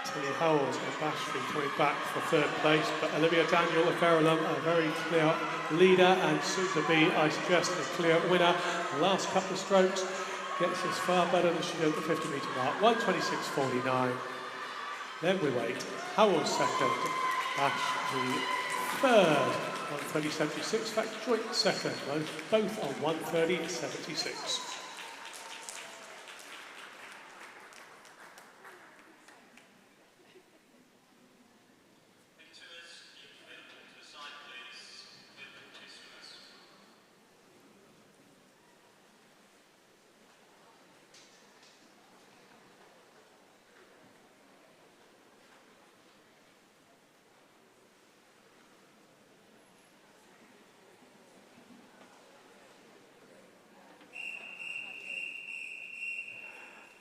Tilly Howells and Bashfi coming back for third place, but Olivia Daniel of Verulam, a very clear leader and soon to be, I suggest, a clear winner. The last couple of strokes gets us far better than she did at the 50 metre mark. 1:26.49. Then we wait. Howells second, Bashfi third. 1:30.76. In fact, joint second, both on 1:30.76.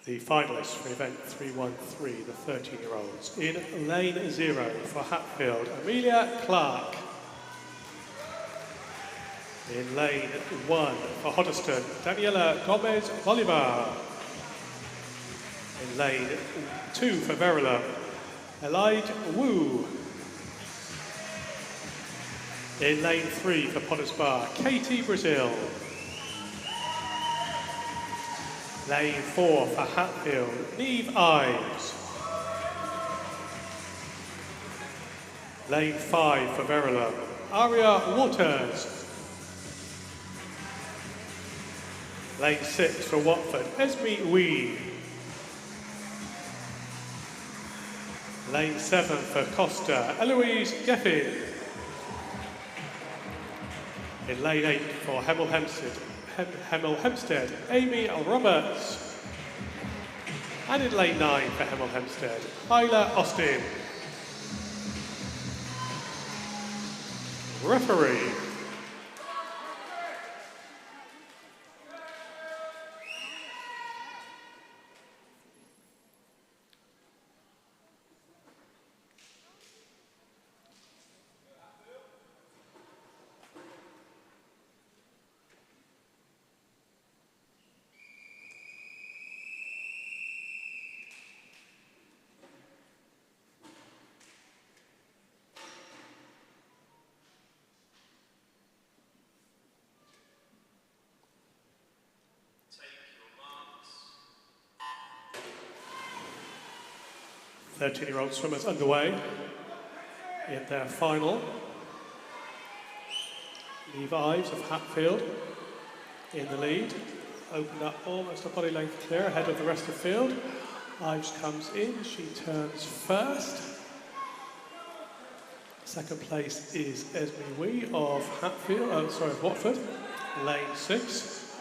The finalists for event 313, the 13-year-olds. In lane 0 for Hatfield, Amelia Clark. In lane 1 for Hoddesdon, Daniela Gomez Bolivar. In lane 2 for Verulam, Elide Wu. In lane 3 for Potters Bar, Katie Brazil. Lane 4 for Hatfield, Neve Ives. Lane 5 for Verulam, Aria Waters. Lane 6 for Watford, Esme Wee. Lane 7 for Costa, Eloise Geffin. In lane 8 for Hemel Hempstead, Amy Roberts. And in lane 9 for Hemel Hempstead, Isla Austin. Referee. Take your marks. 13-year-old swimmers underway in their final. Neve Ives of Hatfield in the lead. Opened up almost a body length clear ahead of the rest of the field. Ives comes in, she turns first. Second place is Esme Wee of Watford, lane 6.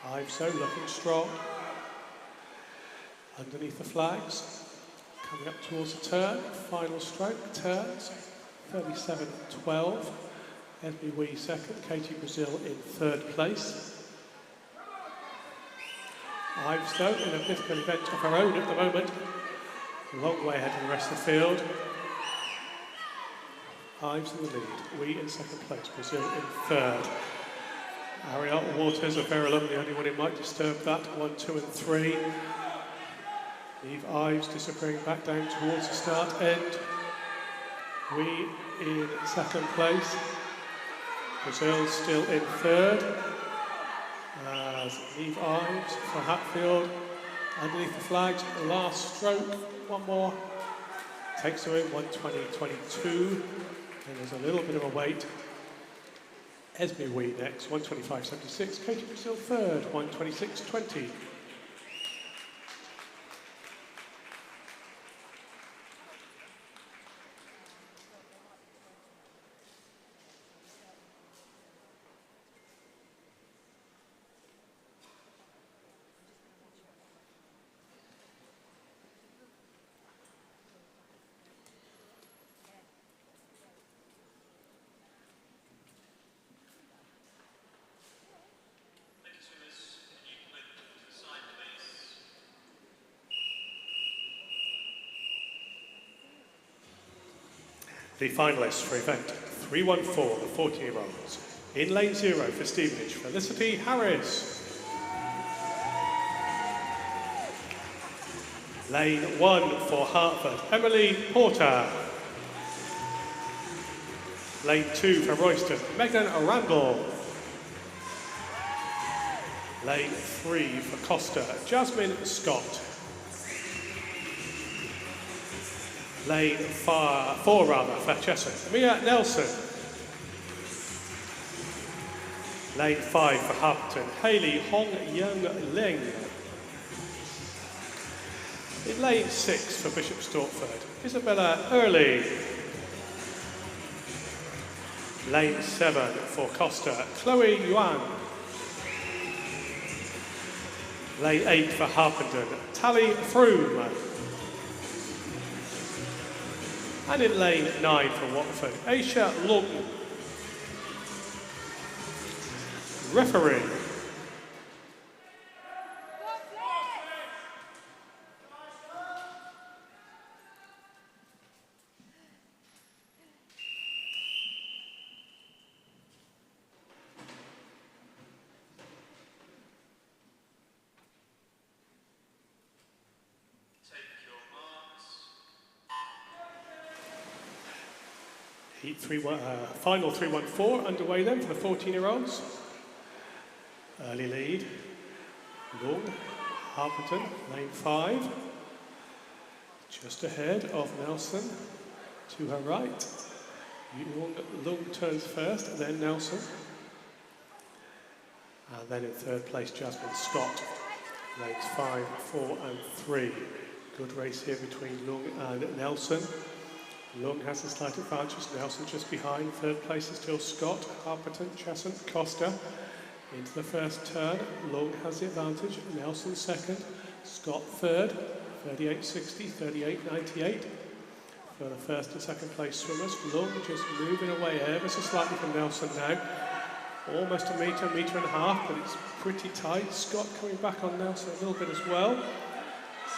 Ives so looking strong. Underneath the flags, coming up towards the turn, final stroke, turns, 37.12. Esme Wee second, Katie Brazil in third place. Ives though in a difficult event of her own at the moment, a long way ahead of the rest of the field. Ives in the lead, Wee in second place, Brazil in third. Ariel Waters of Verulam, the only one who might disturb that, 1, 2 and 3. Neve Ives disappearing back down towards the start end. Wee in second place. Brazil still in third. As Neve Ives for Hatfield. Underneath the flags, last stroke, one more. Takes away 1:20.22. And there's a little bit of a wait. Esme Wee next, 1:25.76. Katie Brazil third, 1:26.20. The finalists for event 314, the 14-year-olds. In lane 0 for Stevenage, Felicity Harris. Lane 1 for Hertford, Emily Porter. Lane 2 for Royston, Megan Randall. Lane 3 for Costa, Jasmine Scott. Lane 4 for Chesson, Mia Nelson. Lane 5 for Harpenden, Hayley Hong Young Ling. In lane 6 for Bishop Stortford, Isabella Early. Lane 7 for Costa, Chloe Yuan. Lane 8 for Harpenden, Tally Froome. And in lane 9 for Watford, Aisha Lawton. Referee. Heat final 314 underway then for the 14-year-olds. Early lead, Long, Harpenden, lane 5. Just ahead of Nelson, to her right. Long turns first, then Nelson. And then in third place, Jasmine Scott, lanes 5, 4 and 3. Good race here between Long and Nelson. Long has the slight advantage, Nelson just behind. Third place is still Scott, Harpenden, Chesson, Costa. Into the first turn, Long has the advantage, Nelson second, Scott third, 38.60, 38.98 for the first and second place swimmers. Long just moving away ever so slightly from Nelson now. Almost a metre and a half, but it's pretty tight. Scott coming back on Nelson a little bit as well.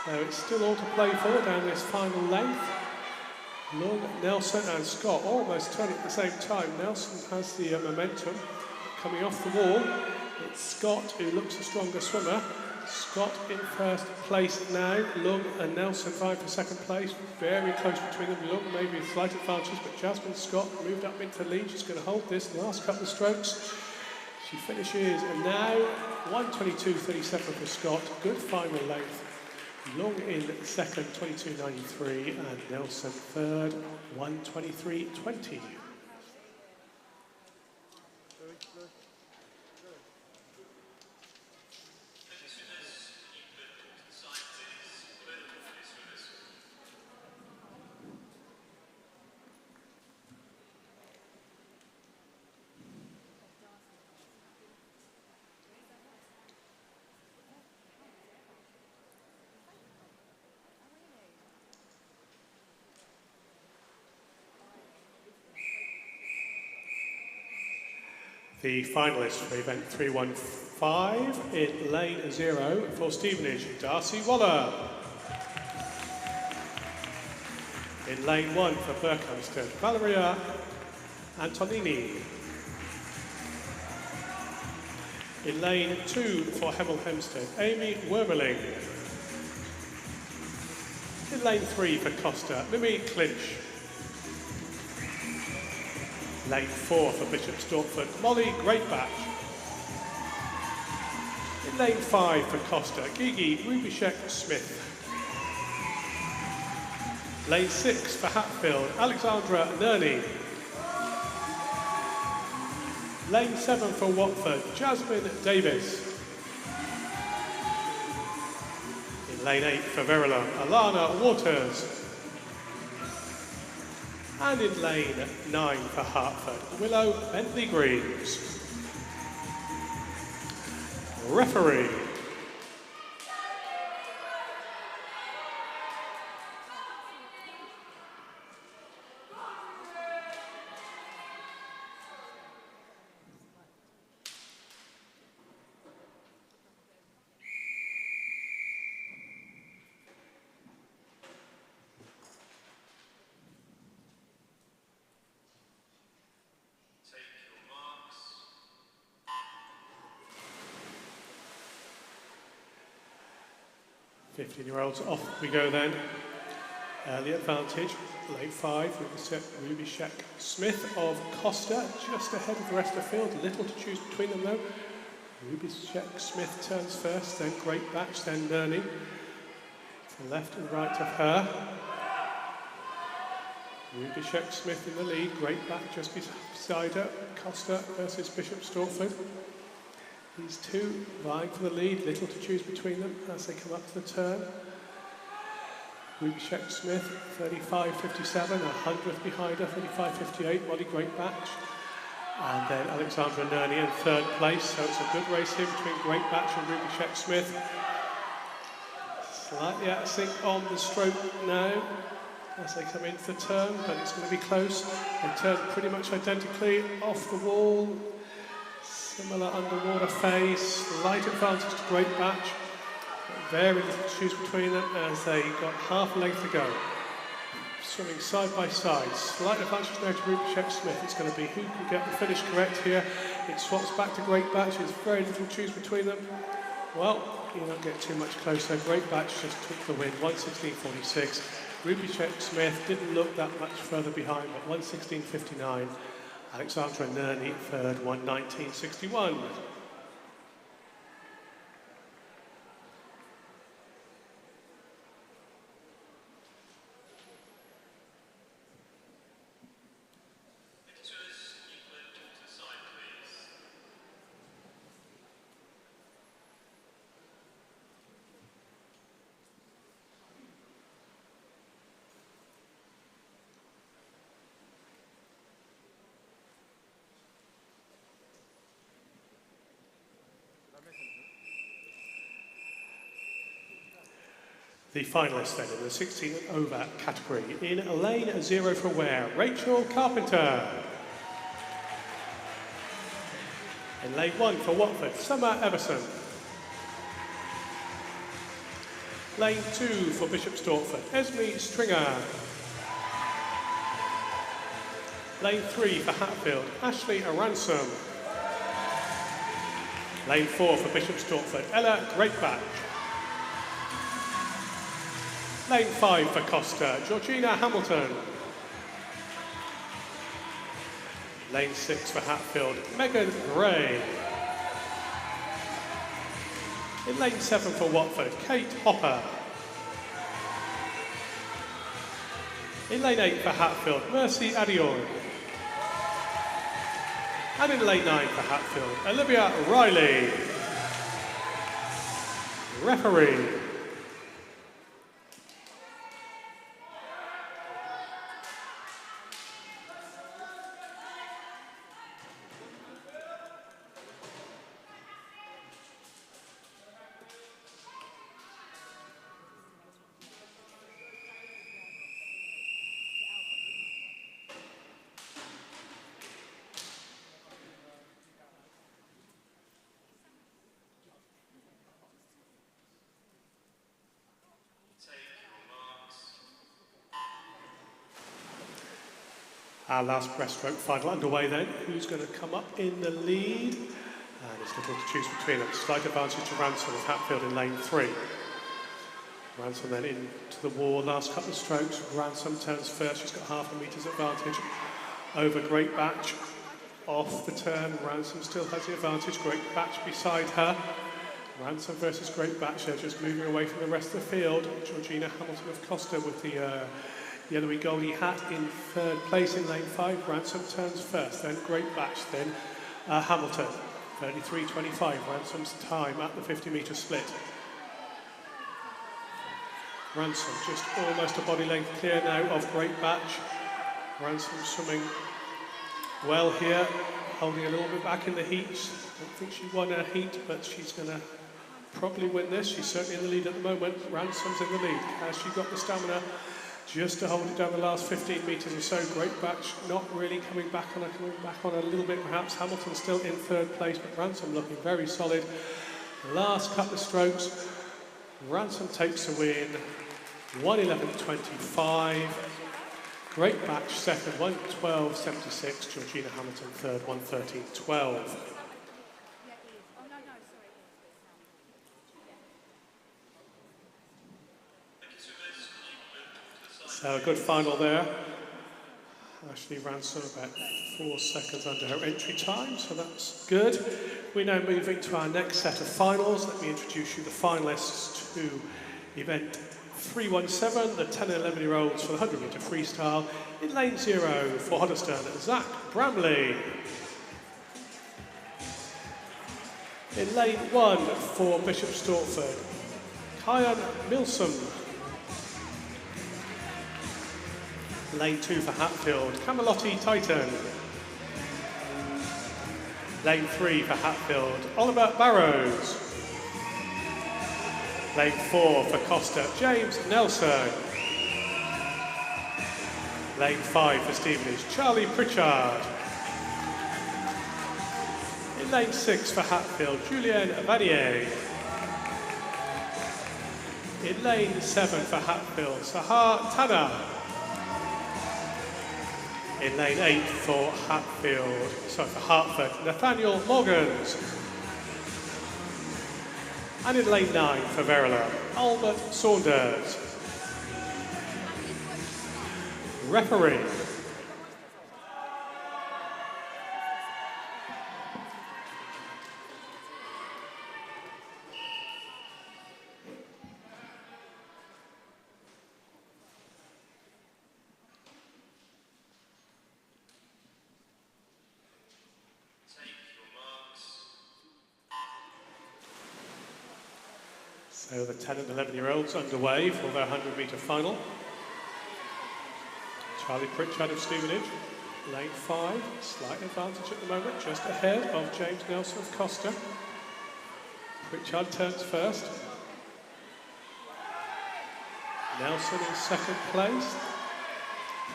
So it's still all to play for down this final length. Long, Nelson and Scott almost turning at the same time. Nelson has the momentum coming off the wall. It's Scott who looks a stronger swimmer. Scott in first place now. Long and Nelson vying for second place. Very close between them. Long maybe a slight advantage, but Jasmine Scott moved up into the lead. She's going to hold this last couple of strokes. She finishes now 1:22.37 for Scott. Good final length. Long in second, 22.93, and Nelson third, 1:23.20. The finalists for event 315 in lane 0 for Stevenage, Darcy Waller. In lane 1 for Berkhamsted, Valeria Antonini. In lane 2 for Hemel Hempstead, Amy Wormeling. In lane 3 for Costa, Mimi Clinch. Lane 4 for Bishop Stortford, Molly Greatbatch. In lane 5 for Costa, Gigi Rubishek Smith. Lane 6 for Hatfield, Alexandra Nerney. Lane 7 for Watford, Jasmine Davis. In lane 8 for Verulam, Alana Waters. And in lane 9 for Hertford, Willow Bentley Greaves. Referee. 15-year-olds, off we go then. The advantage, lane 5, Ruby Sheck Smith of Costa, just ahead of the rest of the field. Little to choose between them though. Ruby Sheck Smith turns first, then Great Batch, then Nerney. To the left and right of her. Ruby Sheck Smith in the lead, Great Batch just beside her. Costa versus Bishop Stortford. These two vying for the lead, little to choose between them as they come up to the turn. Ruby Sheck Smith, 35.57, 100th behind her, 35.58, Molly Great Batch. And then Alexandra Nerney in third place, so it's a good race here between Great Batch and Ruby Sheck Smith. Slightly out of sync on the stroke now as they come into the turn, but it's going to be close. They turn pretty much identically off the wall. Similar underwater phase, slight advantage to Great Batch. Very little to choose between them as they got half a length to go. Swimming side by side. Slight advantage now to Ruby Sheck Smith. It's going to be who can get the finish correct here. It swaps back to Great Batch. There's very little to choose between them. Well, you don't get too much closer. Great Batch just took the win, 1:16.46. Ruby Sheck Smith didn't look that much further behind, but 1:16.59. Alexandra Nerney third, 1:19.61. The finalists then in the 16 and over category. In lane 0 for Ware, Rachel Carpenter. In lane 1 for Watford, Summer Everson. Lane 2 for Bishop Stortford, Esme Stringer. Lane 3 for Hatfield, Ashley Ransom. Lane 4 for Bishop Stortford, Ella Greatbatch. Lane 5 for Costa, Georgina Hamilton. Lane 6 for Hatfield, Megan Gray. In lane 7 for Watford, Kate Hopper. In lane 8 for Hatfield, Mercy Adior. And in lane 9 for Hatfield, Olivia Riley. Referee. Our last breaststroke final underway then. Who's going to come up in the lead? And it's little to choose between them. Slight advantage to Ransom of Hatfield in lane 3. Ransom then into the wall, last couple of strokes. Ransom turns first, she's got half a meter's advantage over Great Batch. Off the turn, Ransom still has the advantage. Great Batch beside her. Ransom versus Great Batch, they're just moving away from the rest of the field. Georgina Hamilton of Costa with the yellowy goldy hat in third place in lane 5. Ransom turns first, then Great Batch, then Hamilton. 33.25, Ransom's time at the 50-metre split. Ransom just almost a body length clear now of Great Batch. Ransom swimming well here, holding a little bit back in the heats. Don't think she won her heat, but she's going to probably win this. She's certainly in the lead at the moment. Ransom's in the lead. Has she got the stamina just to hold it down the last 15 metres or so? Great Batch not really coming back on a little bit perhaps. Hamilton still in third place, but Ransom looking very solid. Last couple of strokes. Ransom takes the win. 1:11.25. Great Batch second, 1:12.76. Georgina Hamilton third, 1:13.12. So a good final there. Ashley Ransom about 4 seconds under her entry time, so that's good. We're now moving to our next set of finals. Let me introduce you the finalists to event 317, the 10 and 11-year-olds for the 100-metre freestyle. In lane 0 for Hoddesdon, Zach Bramley. In lane 1 for Bishop Stortford, Kyan Milsom. Lane 2 for Hatfield, Camelotti Titan. Lane 3 for Hatfield, Oliver Barrows. Lane 4 for Costa, James Nelson. Lane 5 for Stevenage, Charlie Pritchard. In lane 6 for Hatfield, Julien Vanier. In lane 7 for Hatfield, Sahar Tanner. In lane 8 for Hertford, Nathaniel Morgans. And in lane 9 for Verulam, Albert Saunders. Referee. So the 10 and 11-year-olds underway for their 100-metre final. Charlie Pritchard of Stevenage, lane 5, slight advantage at the moment, just ahead of James Nelson of Costa. Pritchard turns first. Nelson in second place.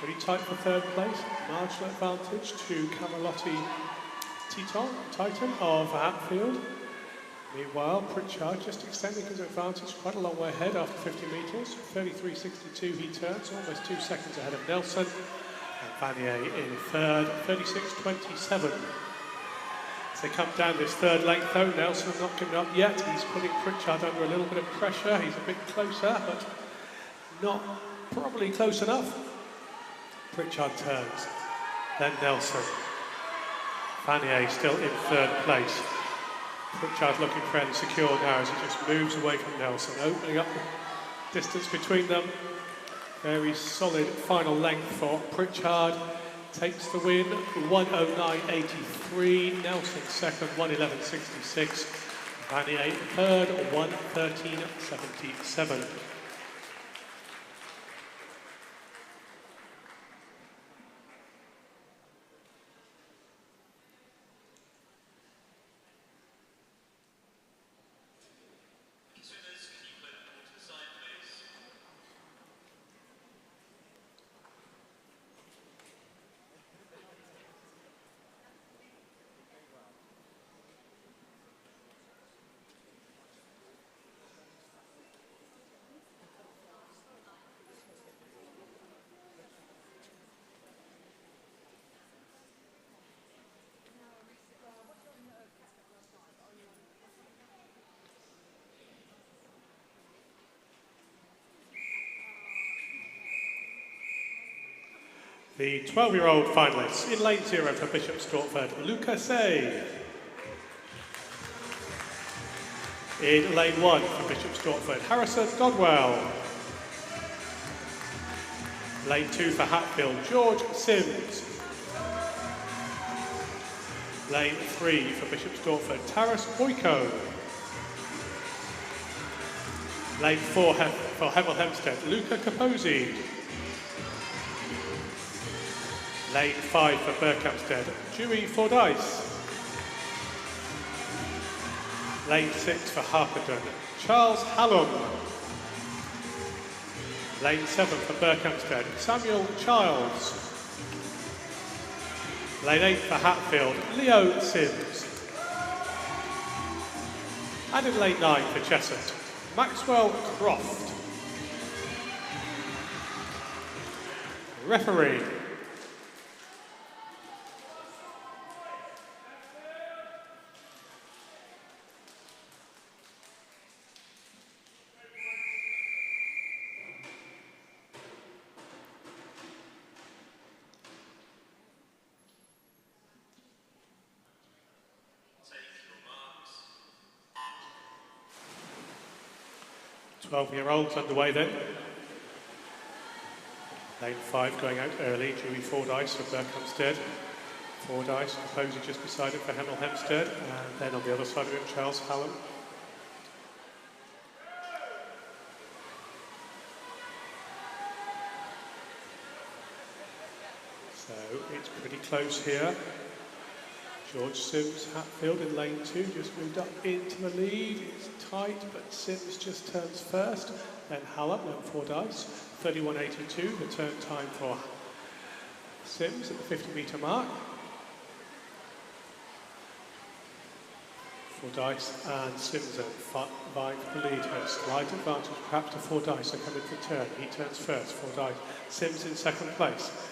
Pretty tight for third place. Marginal advantage to Camelotti Titan of Hatfield. Meanwhile, Pritchard just extending his advantage quite a long way ahead after 50 metres. 33.62 he turns, almost 2 seconds ahead of Nelson. And Vanier in third, 36.27. As they come down this third length though, Nelson not giving up yet. He's putting Pritchard under a little bit of pressure. He's a bit closer, but not probably close enough. Pritchard turns, then Nelson. Vanier still in third place. Pritchard looking fairly secure now as he just moves away from Nelson, opening up the distance between them. Very solid final length for Pritchard. Takes the win, 1:09.83. Nelson second, 1:11.66. Vanier third, 1:13.77. The 12-year-old finalists in lane 0 for Bishop Stortford, Luca Say. In lane 1 for Bishop Stortford, Harrison Dodwell. Lane 2 for Hatfield, George Sims. Lane 3 for Bishop Stortford, Taras Boyko. Lane 4 for Hemel Hempstead, Luca Capozzi. Lane 5 for Berkhamsted, Dewey Fordyce. Lane 6 for Harpenden, Charles Hallam. Lane 7 for Berkhamsted, Samuel Childs. Lane 8 for Hatfield, Leo Sims. And in lane 9 for Cheshunt, Maxwell Croft. Referee. 12-year-olds underway then. Lane 5 going out early, Dewey Fordyce for Berkhamsted. Fordyce, Posey just beside him for Hemel Hempstead, and then on the other side of him, Charles Hallam. So it's pretty close here. George Sims, Hatfield in lane 2, just moved up into the lead. It's tight, but Sims just turns first. Then Hallam, then Fordyce, 31.82, the turn time for Sims at the 50-metre mark. Fordyce and Sims vying for the lead here. Slight advantage perhaps to Fordyce, they're coming for turn. He turns first, Fordyce. Sims in second place.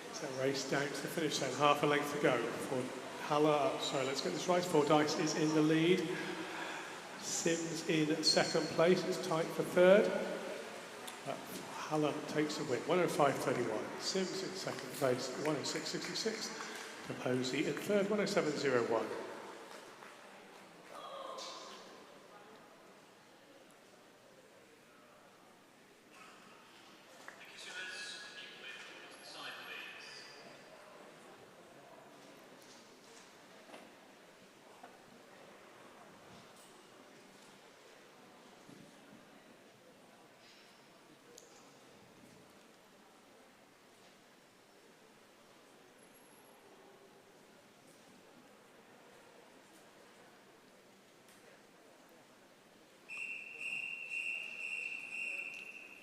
It's a race down to the finish then, half a length to go. Let's get this right. Fordyce is in the lead. Sims in second place, it's tight for third. Hallam takes the win, 105.31. Sims in second place, 106.66. Posey in third, 107.01.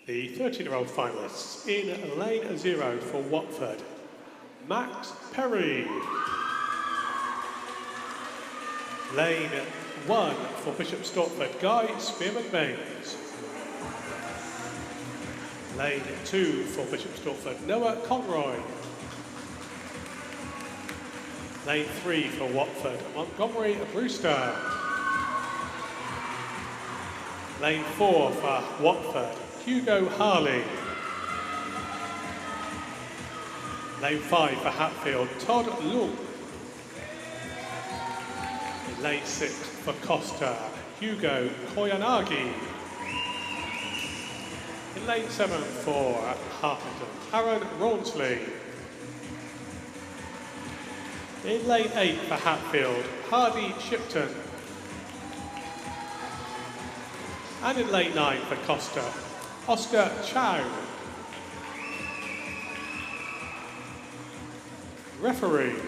The 13-year-old finalists in lane 0 for Watford, Max Perry. Lane 1 for Bishop Stortford, Guy Spearman-Baines. Lane 2 for Bishop Stortford, Noah Conroy. Lane 3 for Watford, Montgomery Brewster. Lane 4 for Watford, Hugo Harley. Lane 5 for Hatfield, Todd Lung. In lane 6 for Costa, Hugo Koyanagi. In lane 7 for Harpenden, Aaron Rawnsley. In lane 8 for Hatfield, Hardy Shipton. And in lane 9 for Costa, Oscar Chow. Referee.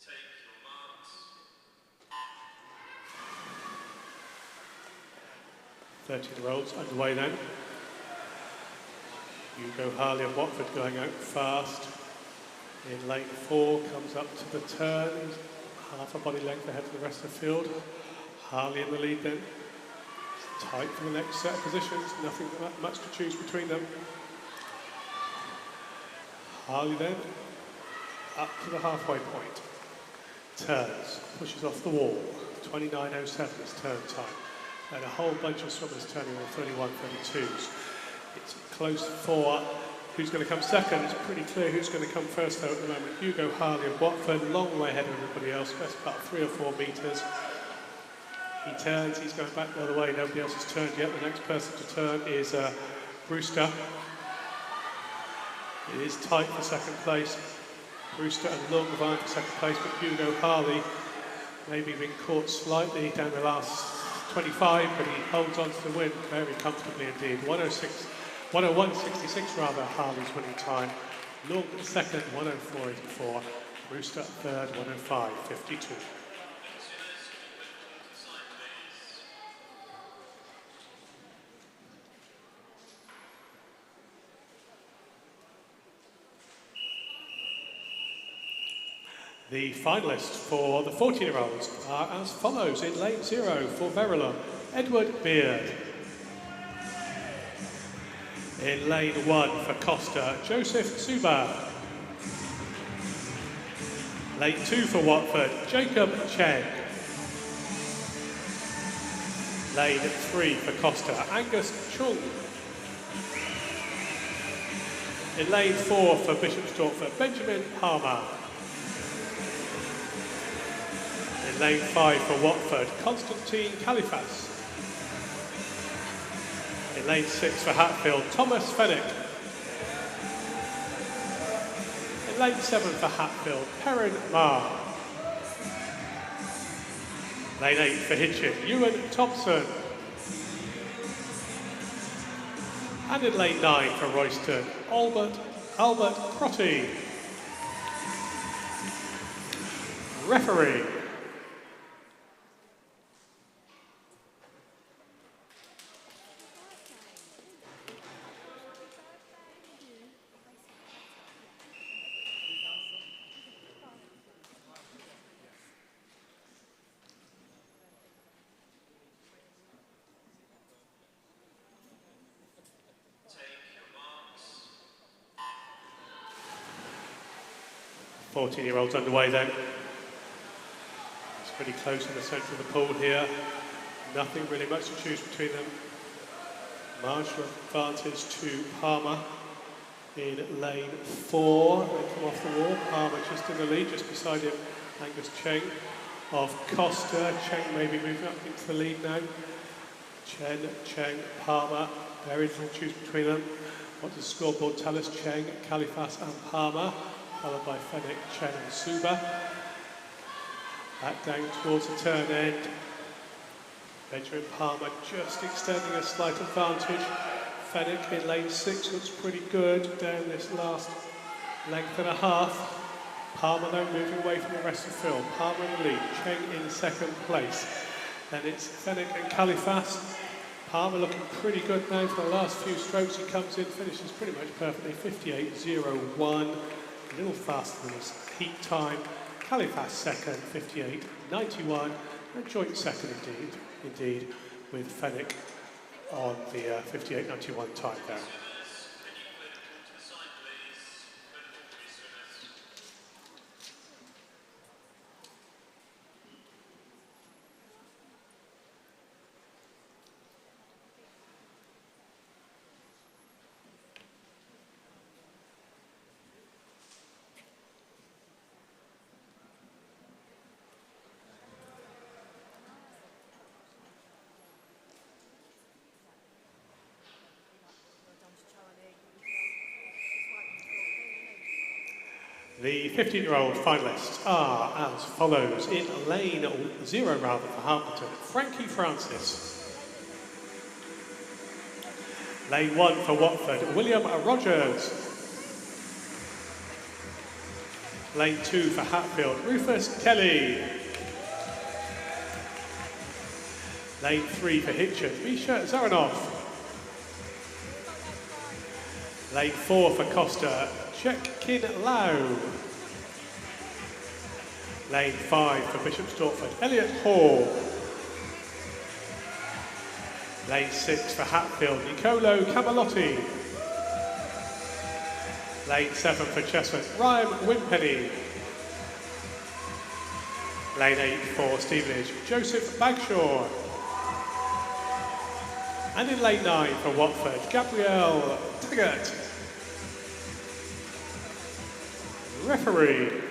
Take your marks. 13-year-olds underway then. Hugo Harley of Watford going out fast. In lane 4, comes up to the turn. He's half a body length ahead of the rest of the field. Harley in the lead then. It's tight for the next set of positions. Nothing much to choose between them. Harley then up to the halfway point. Turns, pushes off the wall. 29.07 is turn time. And a whole bunch of swimmers turning on 31.32s. It's close for who's going to come second. It's pretty clear who's going to come first though at the moment. Hugo Harley of Watford, long way ahead of everybody else, just about 3 or 4 metres. He turns, he's going back the other way, nobody else has turned yet. The next person to turn is Brewster. It is tight for second place. Brewster and Lung vying for second place, but Hugo Harley maybe been caught slightly down the last 25, but he holds on to the win very comfortably indeed. 101.66 rather, Harley's winning time. Lung second, 104.84. Brewster third, 105.52. The finalists for the 14-year-olds are as follows. In lane 0 for Verulam, Edward Beard. In lane 1 for Costa, Joseph Suba. Lane 2 for Watford, Jacob Cheng. Lane 3 for Costa, Angus Chung. In lane 4 for Bishop Stortford, Benjamin Palmer. In lane 5 for Watford, Constantine Califas. In lane 6 for Hatfield, Thomas Fennick. In lane 7 for Hatfield, Perrin Marr. Lane 8 for Hitchin, Ewan Thompson. And in lane 9 for Royston, Albert Crotty. Referee. Year-olds underway then. It's pretty close in the centre of the pool here. Nothing really much to choose between them. Marginal advantage to Palmer in lane 4. They come off the wall. Palmer just in the lead, just beside him, Angus Cheng of Costa. Cheng maybe moving up into the lead now. Cheng, Palmer. Very little to choose between them. What does the scoreboard tell us? Cheng, Califas and Palmer, followed by Fennick, Chen and Suba. Back down towards the turn end. Benjamin Palmer just extending a slight advantage. Fennick in lane 6 looks pretty good down this last length and a half. Palmer though moving away from the rest of the field. Palmer in the lead, Cheng in second place. Then it's Fennick and Califas. Palmer looking pretty good now for the last few strokes. He comes in, finishes pretty much perfectly, 58.01. A little faster than his heat time. Califas second, 58.91. And joint second indeed, with Fennick on the 58.91 time there. The 15-year-old finalists are as follows. In lane 0 rather for Harpenden, Frankie Francis. Lane 1 for Watford, William Rogers. Lane 2 for Hatfield, Rufus Kelly. Lane 3 for Hitchin, Misha Zaranov. Lane 4 for Costa, Kin Lau. Lane 5 for Bishop Stortford, Elliot Hall. Lane 6 for Hatfield, Nicolo Camalotti. Lane 7 for Cheshunt, Ryan Wimpenny. Lane 8 for Stevenage, Joseph Bagshaw. And in lane 9 for Watford, Gabrielle Taggart. Referee.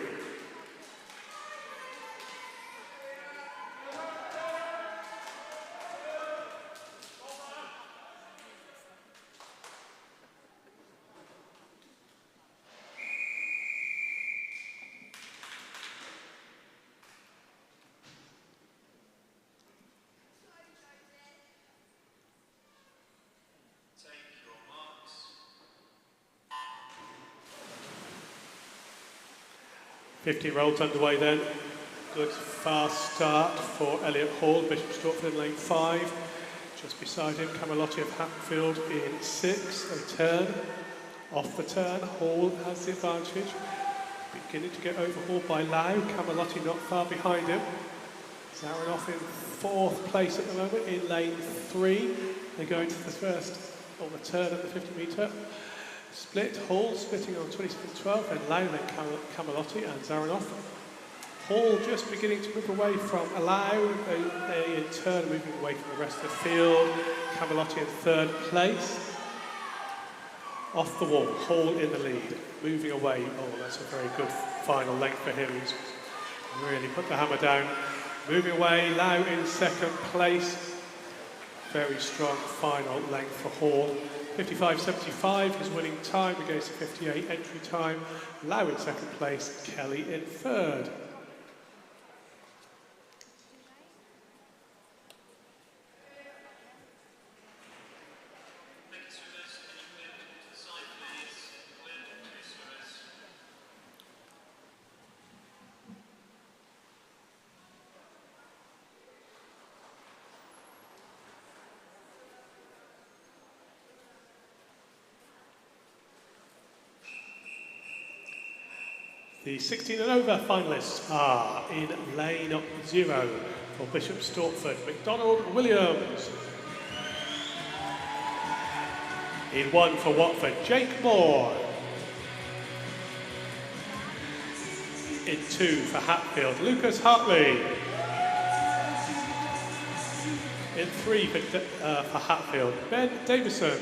Take your marks. 15-year-olds underway then. Good fast start for Elliot Hall, Bishop Stortford in lane 5. Just beside him, Camalotti of Hatfield in 6. They turn. Off the turn, Hall has the advantage. Beginning to get overhauled by Lau. Camalotti not far behind him. Zaranov in 4th place at the moment in lane 3. They go into the first on the turn at the 50 metre. Split, Hall splitting on 27.12, then Lau, then Camalotti and Zaranov. Hall just beginning to move away from Lau, they in turn moving away from the rest of the field. Camalotti in third place. Off the wall, Hall in the lead, moving away. Oh, that's a very good final length for him. He's really put the hammer down. Moving away, Lau in second place. Very strong final length for Hall. 55.75, his winning time against the 58 entry time. Lau in second place, Kelly in third. The 16 and over finalists are in lane 0 for Bishop Stortford, McDonald Williams. In 1 for Watford, Jake Moore. In 2 for Hatfield, Lucas Hartley. In 3 for Hatfield, Ben Davison.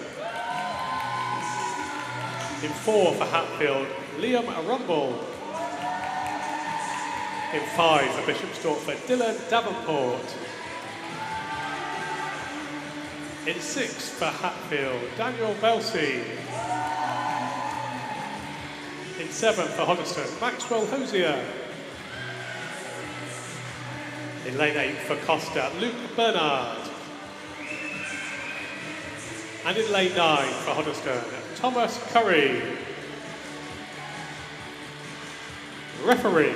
In 4 for Hatfield, Liam Rumble. In 5 for Bishop Stortford, Dylan Davenport. In 6 for Hatfield, Daniel Belsey. In 7 for Hoddesdon, Maxwell Hosier. In lane 8 for Costa, Luke Bernard. And in lane 9 for Hoddesdon, Thomas Curry. Referee.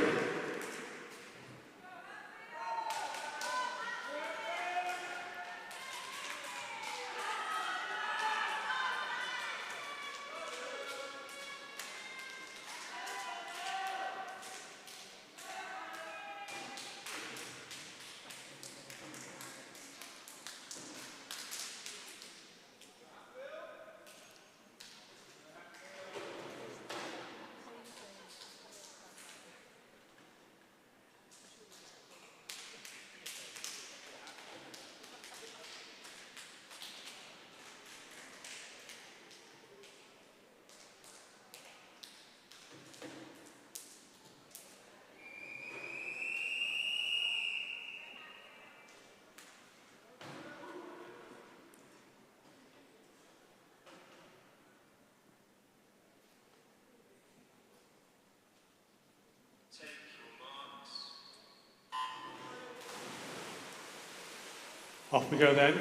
Off we go then.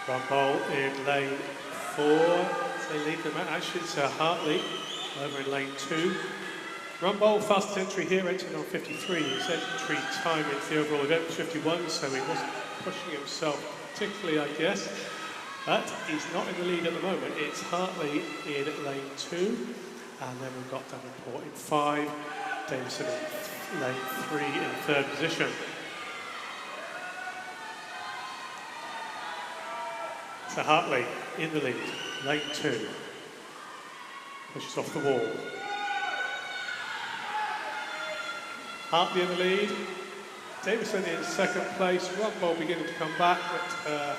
Rumble in lane 4. They lead them out. Actually, it's Hartley over in lane 2. Rumble, fastest entry here, entered on 53. His entry time in the overall event was 51, so he wasn't pushing himself particularly, I guess. But he's not in the lead at the moment. It's Hartley in lane 2. And then we've got Davenport in 5. Davison in lane 3 in third position. So Hartley in the lead, lane 2, pushes off the wall. Hartley in the lead, Davison in second place, Rumble beginning to come back, but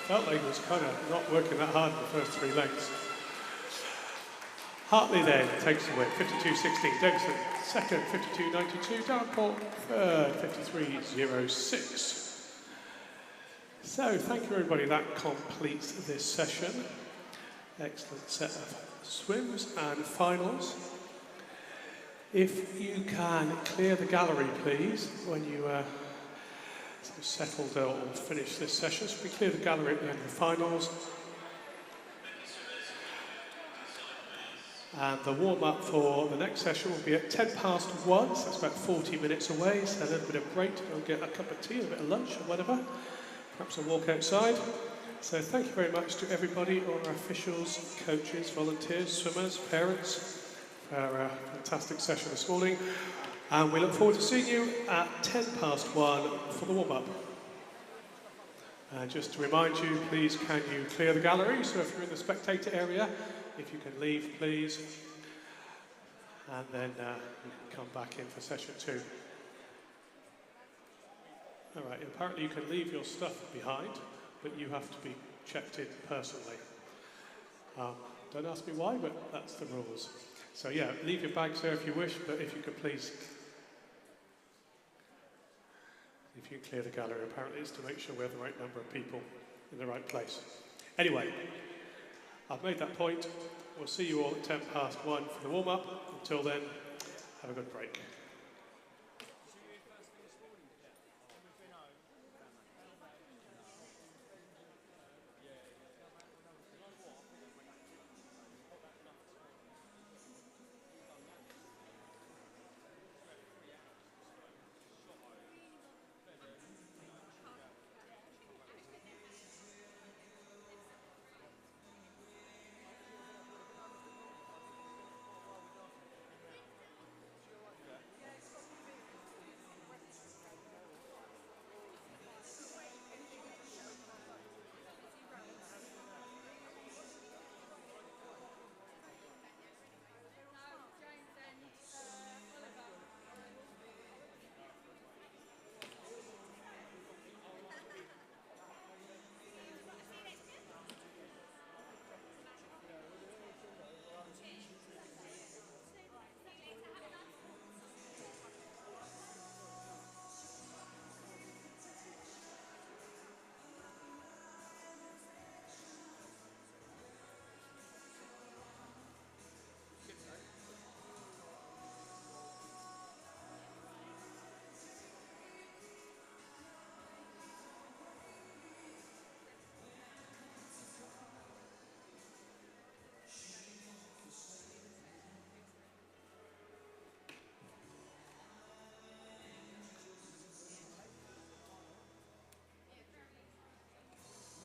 felt like he was kind of not working that hard in the first 3 lengths. Hartley then takes the win, 52.16, Davison second, 52.92, Davenport third, 53.06. So, thank you everybody, that completes this session. Excellent set of swims and finals. If you can clear the gallery, please, when you settled or finished this session. So we clear the gallery at the end of the finals. And the warm-up for the next session will be at 1:10 so that's about 40 minutes away, so a little bit of break to go and get a cup of tea, a bit of lunch or whatever. Perhaps a walk outside. So thank you very much to everybody, all our officials, coaches, volunteers, swimmers, parents, for our fantastic session this morning. And we look forward to seeing you at 1:10 for the warm-up. Just to remind you, please can you clear the gallery? So if you're in the spectator area, if you can leave, please. And then you can come back in for session 2. All right, apparently you can leave your stuff behind, but you have to be checked in personally. Don't ask me why, but that's the rules. So yeah, leave your bags there if you wish, but if you could please, if you clear the gallery, apparently it's to make sure we have the right number of people in the right place. Anyway, I've made that point. We'll see you all at 1:10 for the warm-up. Until then, have a good break.